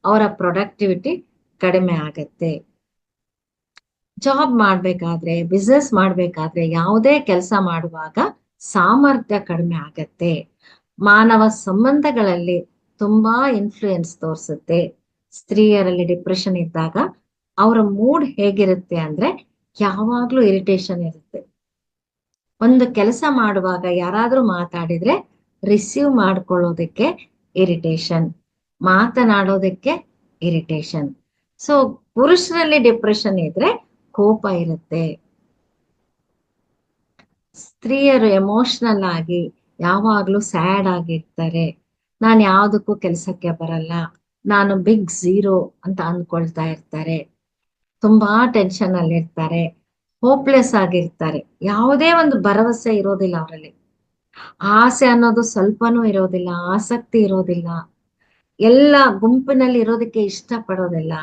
ಅವರ ಪ್ರೊಡಕ್ಟಿವಿಟಿ ಕಡಿಮೆ ಆಗತ್ತೆ. ಜಾಬ್ ಮಾಡ್ಬೇಕಾದ್ರೆ, ಬಿಸ್ನೆಸ್ ಮಾಡ್ಬೇಕಾದ್ರೆ, ಯಾವುದೇ ಕೆಲಸ ಮಾಡುವಾಗ ಸಾಮರ್ಥ್ಯ ಕಡಿಮೆ ಆಗತ್ತೆ. ಮಾನವ ಸಂಬಂಧಗಳಲ್ಲಿ ತುಂಬಾ ಇನ್ಫ್ಲೂಯೆನ್ಸ್ ತೋರಿಸುತ್ತೆ. ಸ್ತ್ರೀಯರಲ್ಲಿ ಡಿಪ್ರೆಷನ್ ಇದ್ದಾಗ ಅವರ ಮೂಡ್ ಹೇಗಿರುತ್ತೆ ಅಂದ್ರೆ ಯಾವಾಗ್ಲೂ ಇರಿಟೇಷನ್ ಇರುತ್ತೆ. ಒಂದು ಕೆಲಸ ಮಾಡುವಾಗ ಯಾರಾದ್ರೂ ಮಾತಾಡಿದ್ರೆ ರಿಸೀವ್ ಮಾಡ್ಕೊಳ್ಳೋದಕ್ಕೆ ಇರಿಟೇಷನ್, ಮಾತನಾಡೋದಕ್ಕೆ ಇರಿಟೇಷನ್. ಸೊ ಪುರುಷರಲ್ಲಿ ಡಿಪ್ರೆಷನ್ ಇದ್ರೆ ಕೋಪ ಇರುತ್ತೆ. ಸ್ತ್ರೀಯರು ಎಮೋಷನಲ್ ಆಗಿ ಯಾವಾಗ್ಲೂ ಸ್ಯಾಡ್ ಆಗಿರ್ತಾರೆ. ನಾನು ಯಾವ್ದಕ್ಕೂ ಕೆಲ್ಸಕ್ಕೆ ಬರಲ್ಲ, ನಾನು ಬಿಗ್ ಝೀರೋ ಅಂತ ಅಂದ್ಕೊಳ್ತಾ ಇರ್ತಾರೆ. ತುಂಬಾ ಟೆನ್ಷನ್ ಅಲ್ಲಿ ಇರ್ತಾರೆ, ಹೋಪ್ಲೆಸ್ ಆಗಿರ್ತಾರೆ. ಯಾವುದೇ ಒಂದು ಭರವಸೆ ಇರೋದಿಲ್ಲ ಅವರಲ್ಲಿ. ಆಸೆ ಅನ್ನೋದು ಸ್ವಲ್ಪನೂ ಇರೋದಿಲ್ಲ, ಆಸಕ್ತಿ ಇರೋದಿಲ್ಲ, ಎಲ್ಲ ಗುಂಪಿನಲ್ಲಿ ಇರೋದಕ್ಕೆ ಇಷ್ಟ ಪಡೋದಿಲ್ಲ.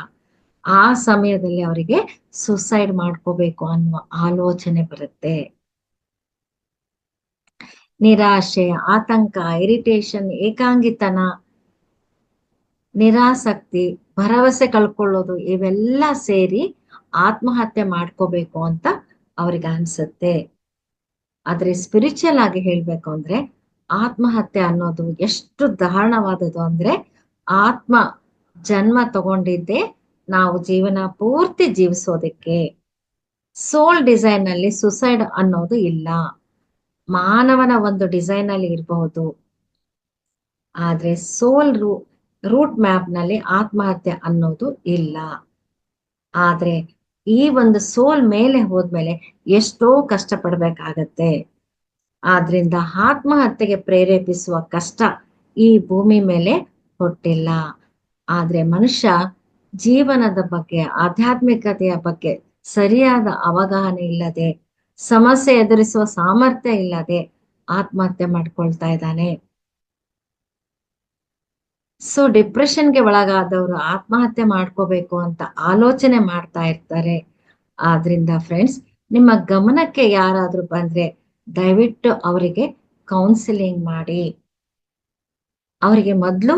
ಆ ಸಮಯದಲ್ಲಿ ಅವರಿಗೆ ಸುಸೈಡ್ ಮಾಡ್ಕೋಬೇಕು ಅನ್ನುವ ಆಲೋಚನೆ ಬರುತ್ತೆ. ನಿರಾಶೆ, ಆತಂಕ, ಇರಿಟೇಷನ್, ಏಕಾಂಗಿತನ, ನಿರಾಸಕ್ತಿ, ಭರವಸೆ ಕಳ್ಕೊಳ್ಳೋದು, ಇವೆಲ್ಲ ಸೇರಿ ಆತ್ಮಹತ್ಯೆ ಮಾಡ್ಕೋಬೇಕು ಅಂತ ಅವ್ರಿಗೆ ಅನ್ಸುತ್ತೆ. ಆದ್ರೆ ಸ್ಪಿರಿಚುವಲ್ ಆಗಿ ಹೇಳ್ಬೇಕು ಅಂದ್ರೆ ಆತ್ಮಹತ್ಯೆ ಅನ್ನೋದು ಎಷ್ಟು ದಾರುಣವಾದದ್ದು ಅಂದ್ರೆ, ಆತ್ಮ ಜನ್ಮ ತಗೊಂಡಿದ್ದೆ ನಾವು ಜೀವನ ಪೂರ್ತಿ ಜೀವಿಸೋದಕ್ಕೆ. ಸೋಲ್ ಡಿಸೈನ್ ನಲ್ಲಿ ಸುಸೈಡ್ ಅನ್ನೋದು ಇಲ್ಲ. ಮಾನವನ ಒಂದು ಡಿಸೈನ್ ಅಲ್ಲಿ ಇರಬಹುದು, ಆದ್ರೆ ಸೋಲ್ ರೂಟ್ ಮ್ಯಾಪ್ ನಲ್ಲಿ ಆತ್ಮಹತ್ಯೆ ಅನ್ನೋದು ಇಲ್ಲ. ಆದ್ರೆ ಈ ಒಂದು ಸೋಲ್ ಮೇಲೆ ಹೋದ್ಮೇಲೆ ಎಷ್ಟೋ ಕಷ್ಟ ಪಡ್ಬೇಕಾಗತ್ತೆ. ಆದ್ರಿಂದ ಆತ್ಮಹತ್ಯೆಗೆ ಪ್ರೇರೇಪಿಸುವ ಕಷ್ಟ ಈ ಭೂಮಿ ಮೇಲೆ ಹುಟ್ಟಿಲ್ಲ. ಆದ್ರೆ ಮನುಷ್ಯ ಜೀವನದ ಬಗ್ಗೆ, ಆಧ್ಯಾತ್ಮಿಕತೆಯ ಬಗ್ಗೆ ಸರಿಯಾದ ಅವಗಾಹನೆ ಇಲ್ಲದೆ, ಸಮಸ್ಯೆ ಎದುರಿಸುವ ಸಾಮರ್ಥ್ಯ ಇಲ್ಲದೆ ಆತ್ಮಹತ್ಯೆ ಮಾಡ್ಕೊಳ್ತಾ ಇದ್ದಾನೆ. ಸೊ ಡಿಪ್ರೆಷನ್ಗೆ ಒಳಗಾದವರು ಆತ್ಮಹತ್ಯೆ ಮಾಡ್ಕೋಬೇಕು ಅಂತ ಆಲೋಚನೆ ಮಾಡ್ತಾ ಇರ್ತಾರೆ. ಆದ್ರಿಂದ ಫ್ರೆಂಡ್ಸ್, ನಿಮ್ಮ ಗಮನಕ್ಕೆ ಯಾರಾದ್ರೂ ಬಂದ್ರೆ ದಯವಿಟ್ಟು ಅವರಿಗೆ ಕೌನ್ಸಿಲಿಂಗ್ ಮಾಡಿ. ಅವರಿಗೆ ಮೊದಲು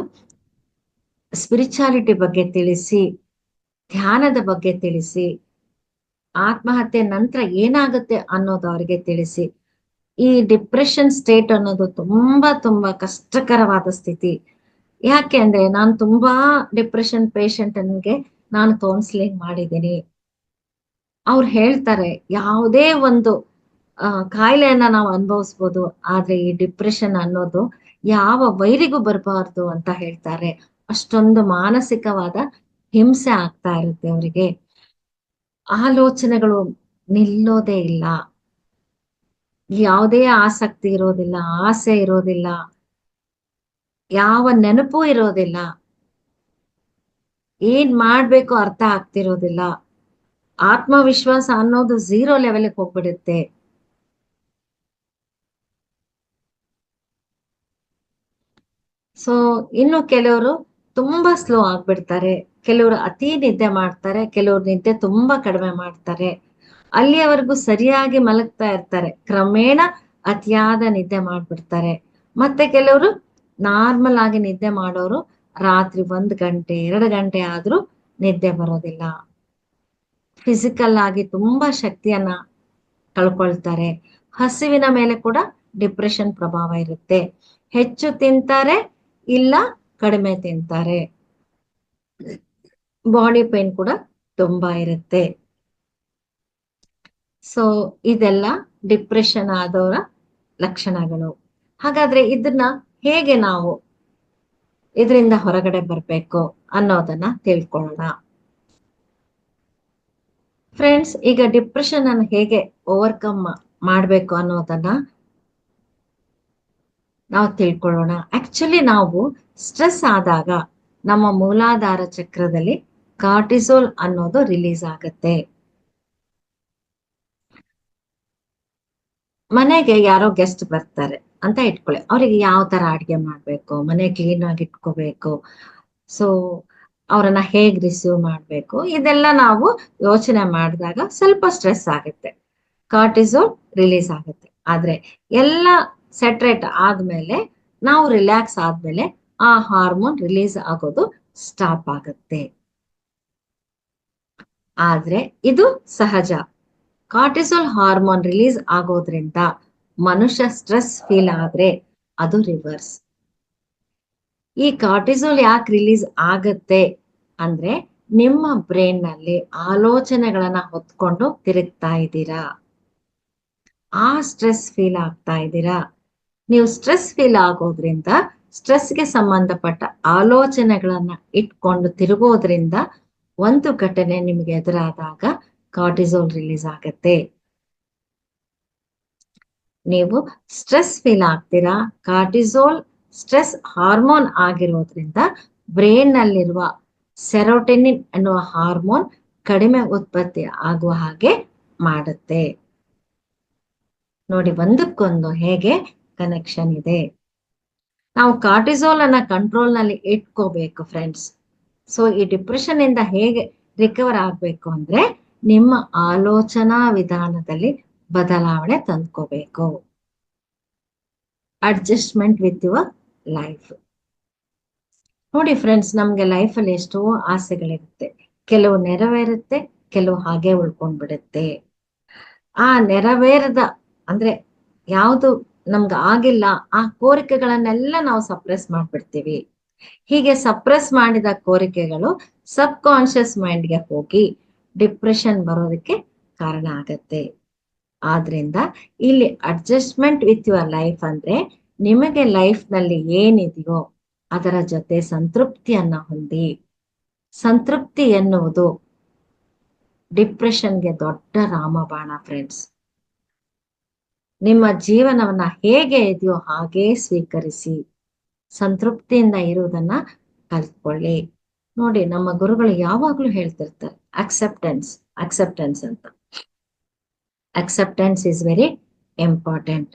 ಸ್ಪಿರಿಚುಯಾಲಿಟಿ ಬಗ್ಗೆ ತಿಳಿಸಿ, ಧ್ಯಾನದ ಬಗ್ಗೆ ತಿಳಿಸಿ, ಆತ್ಮಹತ್ಯೆ ನಂತರ ಏನಾಗುತ್ತೆ ಅನ್ನೋದು ಅವರಿಗೆ ತಿಳಿಸಿ. ಈ ಡಿಪ್ರೆಷನ್ ಸ್ಟೇಟ್ ಅನ್ನೋದು ತುಂಬಾ ತುಂಬಾ ಕಷ್ಟಕರವಾದ ಸ್ಥಿತಿ. ಯಾಕೆ ಅಂದ್ರೆ ನಾನು ತುಂಬಾ ಡಿಪ್ರೆಷನ್ ಪೇಷಂಟ್ಗೆ ನಾನು ಕೌನ್ಸಿಲಿಂಗ್ ಮಾಡಿದ್ದೀನಿ. ಅವ್ರು ಹೇಳ್ತಾರೆ ಯಾವುದೇ ಒಂದು ಕಾಯಿಲೆಯನ್ನ ನಾವು ಅನುಭವಿಸ್ಬೋದು, ಆದ್ರೆ ಈ ಡಿಪ್ರೆಷನ್ ಅನ್ನೋದು ಯಾವ ವೈರಿಗೂ ಬರಬಾರ್ದು ಅಂತ ಹೇಳ್ತಾರೆ. ಅಷ್ಟೊಂದು ಮಾನಸಿಕವಾದ ಹಿಂಸೆ ಆಗ್ತಾ ಇರುತ್ತೆ ಅವರಿಗೆ. ಆಲೋಚನೆಗಳು ನಿಲ್ಲೋದೇ ಇಲ್ಲ, ಯಾವುದೇ ಆಸಕ್ತಿ ಇರೋದಿಲ್ಲ, ಆಸೆ ಇರೋದಿಲ್ಲ, ಯಾವ ನೆನಪು ಇರೋದಿಲ್ಲ, ಏನ್ ಮಾಡ್ಬೇಕು ಅರ್ಥ ಆಗ್ತಿರೋದಿಲ್ಲ, ಆತ್ಮವಿಶ್ವಾಸ ಅನ್ನೋದು ಝೀರೋ ಲೆವೆಲ್ಗೆ ಹೋಗ್ಬಿಡುತ್ತೆ. ಸೊ ಇನ್ನು ಕೆಲವರು ತುಂಬಾ ಸ್ಲೋ ಆಗ್ಬಿಡ್ತಾರೆ, ಕೆಲವರು ಅತಿ ನಿದ್ದೆ ಮಾಡ್ತಾರೆ, ಕೆಲವರು ನಿದ್ದೆ ತುಂಬಾ ಕಡಿಮೆ ಮಾಡ್ತಾರೆ. ಅಲ್ಲಿಯವರೆಗೂ ಸರಿಯಾಗಿ ಮಲಗ್ತಾ ಇರ್ತಾರೆ, ಕ್ರಮೇಣ ಅತಿಯಾದ ನಿದ್ದೆ ಮಾಡ್ಬಿಡ್ತಾರೆ. ಮತ್ತೆ ಕೆಲವರು ನಾರ್ಮಲ್ ಆಗಿ ನಿದ್ದೆ ಮಾಡೋರು ರಾತ್ರಿ 1 ಗಂಟೆ 2 ಗಂಟೆ ಆದ್ರೂ ನಿದ್ದೆ ಬರೋದಿಲ್ಲ. ಫಿಸಿಕಲ್ ಆಗಿ ತುಂಬಾ ಶಕ್ತಿಯನ್ನ ಕಳ್ಕೊಳ್ತಾರೆ. ಹಸಿವಿನ ಮೇಲೆ ಕೂಡ ಡಿಪ್ರೆಷನ್ ಪ್ರಭಾವ ಇರುತ್ತೆ. ಹೆಚ್ಚು ತಿಂತಾರೆ, ಇಲ್ಲ ಕಡಿಮೆ ತಿಂತಾರೆ. ಬಾಡಿ ಪೇನ್ ಕೂಡ ತುಂಬಾ ಇರುತ್ತೆ. ಸೊ ಇದೆಲ್ಲ ಡಿಪ್ರೆಷನ್ ಆದವರ ಲಕ್ಷಣಗಳು. ಹಾಗಾದ್ರೆ ಇದನ್ನ ಹೇಗೆ ನಾವು ಇದರಿಂದ ಹೊರಗಡೆ ಬರ್ಬೇಕು ಅನ್ನೋದನ್ನ ತಿಳ್ಕೊಳ್ಳೋಣ. ಫ್ರೆಂಡ್ಸ್, ಈಗ ಡಿಪ್ರೆಷನ್ ಅನ್ನು ಹೇಗೆ ಓವರ್ಕಮ್ ಮಾಡ್ಬೇಕು ಅನ್ನೋದನ್ನ ನಾವು ತಿಳ್ಕೊಳ್ಳೋಣ. ಆಕ್ಚುಲಿ ನಾವು ಸ್ಟ್ರೆಸ್ ಆದಾಗ ನಮ್ಮ ಮೂಲಾಧಾರ ಚಕ್ರದಲ್ಲಿ ಕಾರ್ಟಿಸೋಲ್ ಅನ್ನೋದು ರಿಲೀಸ್ ಆಗುತ್ತೆ. ಮನೆಗೆ ಯಾರೋ ಗೆಸ್ಟ್ ಬರ್ತಾರೆ ಅಂತ ಇಟ್ಕೊಳ್ಳಿ, ಅವ್ರಿಗೆ ಯಾವ ತರ ಅಡ್ಗೆ ಮಾಡ್ಬೇಕು, ಮನೆ ಕ್ಲೀನ್ ಆಗಿ ಇಟ್ಕೋಬೇಕು, ಸೊ ಅವರನ್ನ ಹೇಗ್ ರಿಸೀವ್ ಮಾಡ್ಬೇಕು, ಇದೆಲ್ಲ ನಾವು ಯೋಚನೆ ಮಾಡಿದಾಗ ಸ್ವಲ್ಪ ಸ್ಟ್ರೆಸ್ ಆಗುತ್ತೆ, ಕಾರ್ಟಿಸೋಲ್ ರಿಲೀಸ್ ಆಗುತ್ತೆ. ಆದ್ರೆ ಎಲ್ಲ ಸೆಟ್ರೇಟ್ ಆದ್ಮೇಲೆ, ನಾವು ರಿಲ್ಯಾಕ್ಸ್ ಆದ್ಮೇಲೆ ಆ ಹಾರ್ಮೋನ್ ರಿಲೀಸ್ ಆಗೋದು ಸ್ಟಾಪ್ ಆಗುತ್ತೆ. ಆದ್ರೆ ಇದು ಸಹಜ. ಕಾರ್ಟಿಸೋಲ್ ಹಾರ್ಮೋನ್ ರಿಲೀಸ್ ಆಗೋದ್ರಿಂದ ಮನುಷ್ಯ ಸ್ಟ್ರೆಸ್ ಫೀಲ್ ಆದ್ರೆ ಅದು ರಿವರ್ಸ್. ಈ ಕಾರ್ಟಿಸೋಲ್ ಯಾಕೆ ರಿಲೀಸ್ ಆಗತ್ತೆ ಅಂದ್ರೆ, ನಿಮ್ಮ ಬ್ರೈನ್ ನಲ್ಲಿ ಆಲೋಚನೆಗಳನ್ನ ಹೊತ್ಕೊಂಡು ತಿರುಗ್ತಾ ಇದ್ದೀರಾ, ಆ ಸ್ಟ್ರೆಸ್ ಫೀಲ್ ಆಗ್ತಾ ಇದ್ದೀರಾ. ನೀವು ಸ್ಟ್ರೆಸ್ ಫೀಲ್ ಆಗೋದ್ರಿಂದ, ಸ್ಟ್ರೆಸ್ಗೆ ಸಂಬಂಧಪಟ್ಟ ಆಲೋಚನೆಗಳನ್ನ ಇಟ್ಕೊಂಡು ತಿರುಗೋದ್ರಿಂದ ಒಂದು ಘಟನೆ ನಿಮಗೆ ಎದುರಾದಾಗ ಕಾರ್ಟಿಸೋಲ್ ರಿಲೀಸ್ ಆಗತ್ತೆ. ನೀವು ಸ್ಟ್ರೆಸ್ ಫೀಲ್ ಆಗ್ತೀರಾ, ಕಾರ್ಟಿಸೋಲ್ ಸ್ಟ್ರೆಸ್ ಹಾರ್ಮೋನ್ ಆಗಿರೋದ್ರಿಂದ ಬ್ರೈನ್ ನಲ್ಲಿರುವ ಸೆರೋಟೆನಿನ್ ಅನ್ನುವ ಹಾರ್ಮೋನ್ ಕಡಿಮೆ ಉತ್ಪತ್ತಿ ಆಗುವ ಹಾಗೆ ಮಾಡುತ್ತೆ. ನೋಡಿ, ಒಂದಕ್ಕೊಂದು ಹೇಗೆ ಕನೆಕ್ಷನ್ ಇದೆ. ನಾವು ಕಾರ್ಟಿಸೋಲ್ ಅನ್ನ ಕಂಟ್ರೋಲ್ ನಲ್ಲಿ ಇಟ್ಕೋಬೇಕು ಫ್ರೆಂಡ್ಸ್. ಸೊ ಈ ಡಿಪ್ರೆಷನ್ ಇಂದ ಹೇಗೆ ರಿಕವರ್ ಆಗ್ಬೇಕು ಅಂದ್ರೆ, ನಿಮ್ಮ ಆಲೋಚನಾ ವಿಧಾನದಲ್ಲಿ ಬದಲಾವಣೆ ತಂದ್ಕೋಬೇಕು. Adjustment with your life. ನೋಡಿ ಫ್ರೆಂಡ್ಸ್, ನಮ್ಗೆ ಲೈಫಲ್ಲಿ ಎಷ್ಟೋ ಆಸೆಗಳಿರುತ್ತೆ. ಕೆಲವು ನೆರವೇರುತ್ತೆ, ಕೆಲವು ಹಾಗೆ ಉಳ್ಕೊಂಡ್ಬಿಡುತ್ತೆ. ಆ ನೆರವೇರದ ಅಂದ್ರೆ ಯಾವುದು ನಮ್ಗೆ ಆಗಿಲ್ಲ, ಆ ಕೋರಿಕೆಗಳನ್ನೆಲ್ಲ ನಾವು ಸಪ್ರೆಸ್ ಮಾಡ್ಬಿಡ್ತೀವಿ. ಹೀಗೆ ಸಪ್ರೆಸ್ ಮಾಡಿದ ಕೋರಿಕೆಗಳು ಸಬ್ ಕಾನ್ಶಿಯಸ್ ಮೈಂಡ್ಗೆ ಹೋಗಿ ಡಿಪ್ರೆಷನ್ ಬರೋದಕ್ಕೆ ಕಾರಣ ಆಗತ್ತೆ. ಆದ್ರಿಂದ ಇಲ್ಲಿ ಅಡ್ಜಸ್ಟ್ಮೆಂಟ್ ವಿತ್ ಯುವರ್ ಲೈಫ್ ಅಂದ್ರೆ, ನಿಮಗೆ ಲೈಫ್ ನಲ್ಲಿ ಏನಿದೆಯೋ ಅದರ ಜೊತೆ ಸಂತೃಪ್ತಿಯನ್ನ ಹೊಂದಿ. ಸಂತೃಪ್ತಿ ಎನ್ನುವುದು ಡಿಪ್ರೆಷನ್ಗೆ ದೊಡ್ಡ ರಾಮಬಾಣ ಫ್ರೆಂಡ್ಸ್. ನಿಮ್ಮ ಜೀವನವನ್ನ ಹೇಗೆ ಇದೆಯೋ ಹಾಗೇ ಸ್ವೀಕರಿಸಿ ಸಂತೃಪ್ತಿಯಿಂದ ಇರುವುದನ್ನ ಕಲ್ತ್ಕೊಳ್ಳಿ. ನೋಡಿ, ನಮ್ಮ ಗುರುಗಳು ಯಾವಾಗ್ಲೂ ಹೇಳ್ತಿರ್ತಾರೆ ಅಕ್ಸೆಪ್ಟೆನ್ಸ್ ಅಕ್ಸೆಪ್ಟೆನ್ಸ್ ಅಂತ. Acceptance is very important.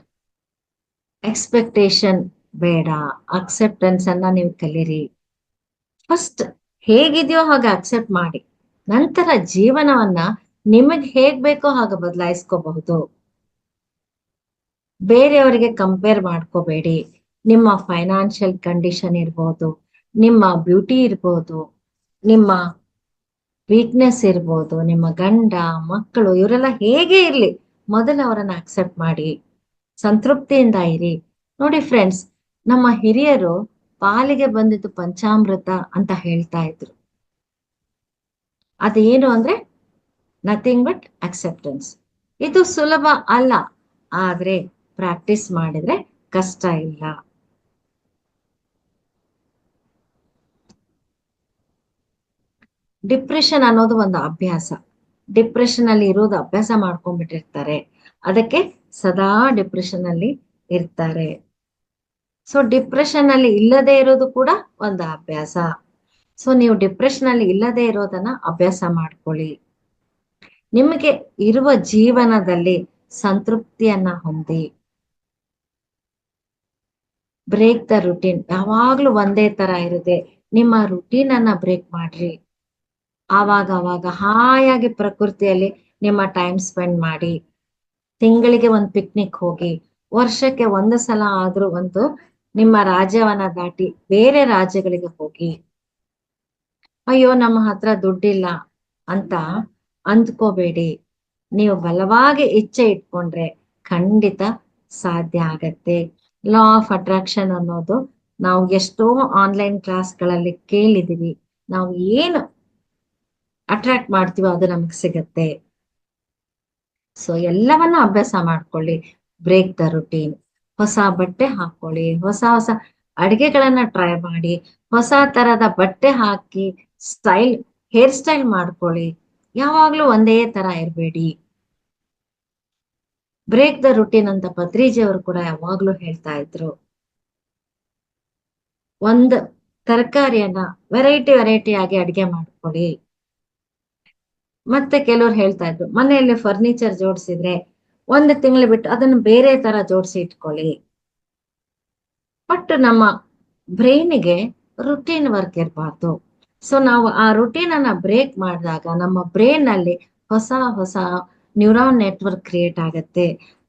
Expectation ಬೇಡ, ಅಕ್ಸೆಪ್ಟೆನ್ಸ್ ಅನ್ನ ನೀವು ಕಲೀರಿ. ಫಸ್ಟ್ ಹೇಗಿದೆಯೋ ಹಾಗೆ ಅಕ್ಸೆಪ್ಟ್ ಮಾಡಿ, ನಂತರ ಜೀವನವನ್ನ ನಿಮಗೆ ಹೇಗ್ ಬೇಕೋ ಹಾಗೆ ಬದಲಾಯಿಸ್ಕೋಬಹುದು. ಬೇರೆಯವರಿಗೆ ಕಂಪೇರ್ ಮಾಡ್ಕೋಬೇಡಿ. ನಿಮ್ಮ ಫೈನಾನ್ಷಿಯಲ್ ಕಂಡೀಷನ್ ಇರ್ಬೋದು, ನಿಮ್ಮ ಬ್ಯೂಟಿ ಇರ್ಬೋದು, ನಿಮ್ಮ ವೀಕ್ನೆಸ್ ಇರ್ಬೋದು, ನಿಮ್ಮ ಗಂಡ ಮಕ್ಕಳು ಇವರೆಲ್ಲ ಹೇಗೆ ಇರ್ಲಿ, ಮೊದಲು ಅವರನ್ನ ಅಕ್ಸೆಪ್ಟ್ ಮಾಡಿ, ಸಂತೃಪ್ತಿಯಿಂದ ಇರಿ. ನೋಡಿ ಫ್ರೆಂಡ್ಸ್, ನಮ್ಮ ಹಿರಿಯರು ಪಾಲಿಗೆ ಬಂದಿದ್ದು ಪಂಚಾಮೃತ ಅಂತ ಹೇಳ್ತಾ ಇದ್ರು. ಅದೇನು ಅಂದ್ರೆ ನಥಿಂಗ್ ಬಟ್ ಅಕ್ಸೆಪ್ಟೆನ್ಸ್. ಇದು ಸುಲಭ ಅಲ್ಲ, ಆದ್ರೆ ಪ್ರಾಕ್ಟೀಸ್ ಮಾಡಿದ್ರೆ ಕಷ್ಟ ಇಲ್ಲ. ಡಿಪ್ರೆಷನ್ ಅನ್ನೋದು ಒಂದು ಅಭ್ಯಾಸ. ಡಿಪ್ರೆಷನ್ ಅಲ್ಲಿ ಇರೋದು ಅಭ್ಯಾಸ ಮಾಡ್ಕೊಂಡ್ಬಿಟ್ಟಿರ್ತಾರೆ, ಅದಕ್ಕೆ ಸದಾ ಡಿಪ್ರೆಷನ್ ಅಲ್ಲಿ ಇರ್ತಾರೆ. ಸೊ ಡಿಪ್ರೆಷನ್ ಅಲ್ಲಿ ಇಲ್ಲದೆ ಇರೋದು ಕೂಡ ಒಂದು ಅಭ್ಯಾಸ. ಸೊ ನೀವು ಡಿಪ್ರೆಷನ್ ಅಲ್ಲಿ ಇಲ್ಲದೆ ಇರೋದನ್ನ ಅಭ್ಯಾಸ ಮಾಡ್ಕೊಳ್ಳಿ. ನಿಮಗೆ ಇರುವ ಜೀವನದಲ್ಲಿ ಸಂತೃಪ್ತಿಯನ್ನ ಹೊಂದಿ. Break the routine. ಯಾವಾಗ್ಲೂ ಒಂದೇ ತರ ಇರುತ್ತೆ, ನಿಮ್ಮ ರುಟೀನ್ ಅನ್ನ ಬ್ರೇಕ್ ಮಾಡ್ರಿ. ಆವಾಗ ಹಾಯಾಗಿ ಪ್ರಕೃತಿಯಲ್ಲಿ ನಿಮ್ಮ ಟೈಮ್ ಸ್ಪೆಂಡ್ ಮಾಡಿ. ತಿಂಗಳಿಗೆ ಒಂದು ಪಿಕ್ನಿಕ್ ಹೋಗಿ, ವರ್ಷಕ್ಕೆ ಒಂದು ಸಲ ಆದ್ರೂ ಒಂದು ನಿಮ್ಮ ರಾಜ್ಯವನ್ನ ದಾಟಿ ಬೇರೆ ರಾಜ್ಯಗಳಿಗೆ ಹೋಗಿ. ಅಯ್ಯೋ ನಮ್ಮ ಹತ್ರ ದುಡ್ಡಿಲ್ಲ ಅಂತ ಅಂದ್ಕೋಬೇಡಿ. ನೀವು ಬಲವಾಗಿ ಇಚ್ಛೆ ಇಟ್ಕೊಂಡ್ರೆ ಖಂಡಿತ ಸಾಧ್ಯ ಆಗತ್ತೆ. ಲಾ ಆಫ್ ಅಟ್ರಾಕ್ಷನ್ ಅನ್ನೋದು ನಾವು ಎಷ್ಟೋ ಆನ್ಲೈನ್ ಕ್ಲಾಸ್ಗಳಲ್ಲಿ ಕೇಳಿದೀವಿ. ನಾವು ಏನು ಅಟ್ರಾಕ್ಟ್ ಮಾಡ್ತೀವೋ ಅದು ನಮ್ಗೆ ಸಿಗತ್ತೆ. ಸೊ ಎಲ್ಲವನ್ನ ಅಭ್ಯಾಸ ಮಾಡ್ಕೊಳ್ಳಿ. Break the routine. ಹೊಸ ಬಟ್ಟೆ ಹಾಕೊಳ್ಳಿ, ಹೊಸ ಹೊಸ ಅಡಿಗೆಗಳನ್ನ ಟ್ರೈ ಮಾಡಿ, ಹೊಸ ತರದ ಬಟ್ಟೆ ಹಾಕಿ ಹೇರ್ ಸ್ಟೈಲ್ ಮಾಡ್ಕೊಳ್ಳಿ. ಯಾವಾಗ್ಲೂ ಒಂದೇ ತರ ಇರ್ಬೇಡಿ. ಬ್ರೇಕ್ ದ ರುಟೀನ್ ಅಂತ ಪತ್ರಿಜಿ ಅವರು ಕೂಡ ಯಾವಾಗ್ಲೂ ಹೇಳ್ತಾ ಇದ್ರು. ಒಂದು ತರಕಾರಿಯನ್ನ ವೆರೈಟಿ ಆಗಿ ಅಡಿಗೆ ಮಾಡ್ಕೊಳ್ಳಿ. ಮತ್ತೆ ಕೆಲವ್ರು ಹೇಳ್ತಾ ಇದ್ರು, ಮನೆಯಲ್ಲಿ ಫರ್ನಿಚರ್ ಜೋಡಿಸಿದ್ರೆ ಒಂದು ತಿಂಗಳು ಬಿಟ್ಟು ಅದನ್ನು ಬೇರೆ ತರ ಜೋಡಿಸಿ ಇಟ್ಕೊಳ್ಳಿ. ಬಟ್ ನಮ್ಮ ಬ್ರೈನಿಗೆ ರುಟೀನ್ ವರ್ಕ್ ಇರಬಾರ್ದು. ಸೊ ನಾವು ಆ ರುಟೀನ್ ಅನ್ನ ಬ್ರೇಕ್ ಮಾಡಿದಾಗ ನಮ್ಮ ಬ್ರೈನ್ ಅಲ್ಲಿ ಹೊಸ ಹೊಸ ನ್ಯೂರಾನ್ ನೆಟ್ವರ್ಕ್ ಕ್ರಿಯೇಟ್ ಆಗತ್ತೆ.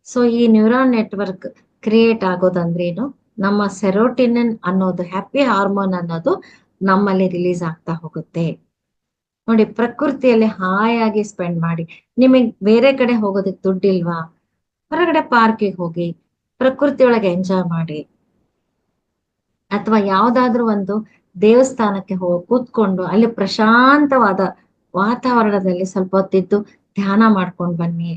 ಸೊ ಈ ನ್ಯೂರಾನ್ ನೆಟ್ವರ್ಕ್ ಕ್ರಿಯೇಟ್ ಆಗೋದಂದ್ರೇನು, ನಮ್ಮ ಸೆರೋಟಿನಿನ್ ಅನ್ನೋದು ಹ್ಯಾಪಿ ಹಾರ್ಮೋನ್ ಅನ್ನೋದು ನಮ್ಮಲ್ಲಿ ರಿಲೀಸ್ ಆಗ್ತಾ ಹೋಗುತ್ತೆ. ನೋಡಿ, ಪ್ರಕೃತಿಯಲ್ಲಿ ಹಾಯಾಗಿ ಸ್ಪೆಂಡ್ ಮಾಡಿ. ನಿಮಗೆ ಬೇರೆ ಕಡೆ ಹೋಗೋದಕ್ಕೆ ದುಡ್ಡಿಲ್ವಾ, ಹೊರಗಡೆ ಪಾರ್ಕಿಗೆ ಹೋಗಿ ಪ್ರಕೃತಿ ಒಳಗೆ ಎಂಜಾಯ್ ಮಾಡಿ. ಅಥವಾ ಯಾವ್ದಾದ್ರು ಒಂದು ದೇವಸ್ಥಾನಕ್ಕೆ ಹೋಗಿ ಕೂತ್ಕೊಂಡು ಅಲ್ಲಿ ಪ್ರಶಾಂತವಾದ ವಾತಾವರಣದಲ್ಲಿ ಸ್ವಲ್ಪ ಹೊತ್ತಿದ್ದು ಧ್ಯಾನ ಮಾಡ್ಕೊಂಡು ಬನ್ನಿ.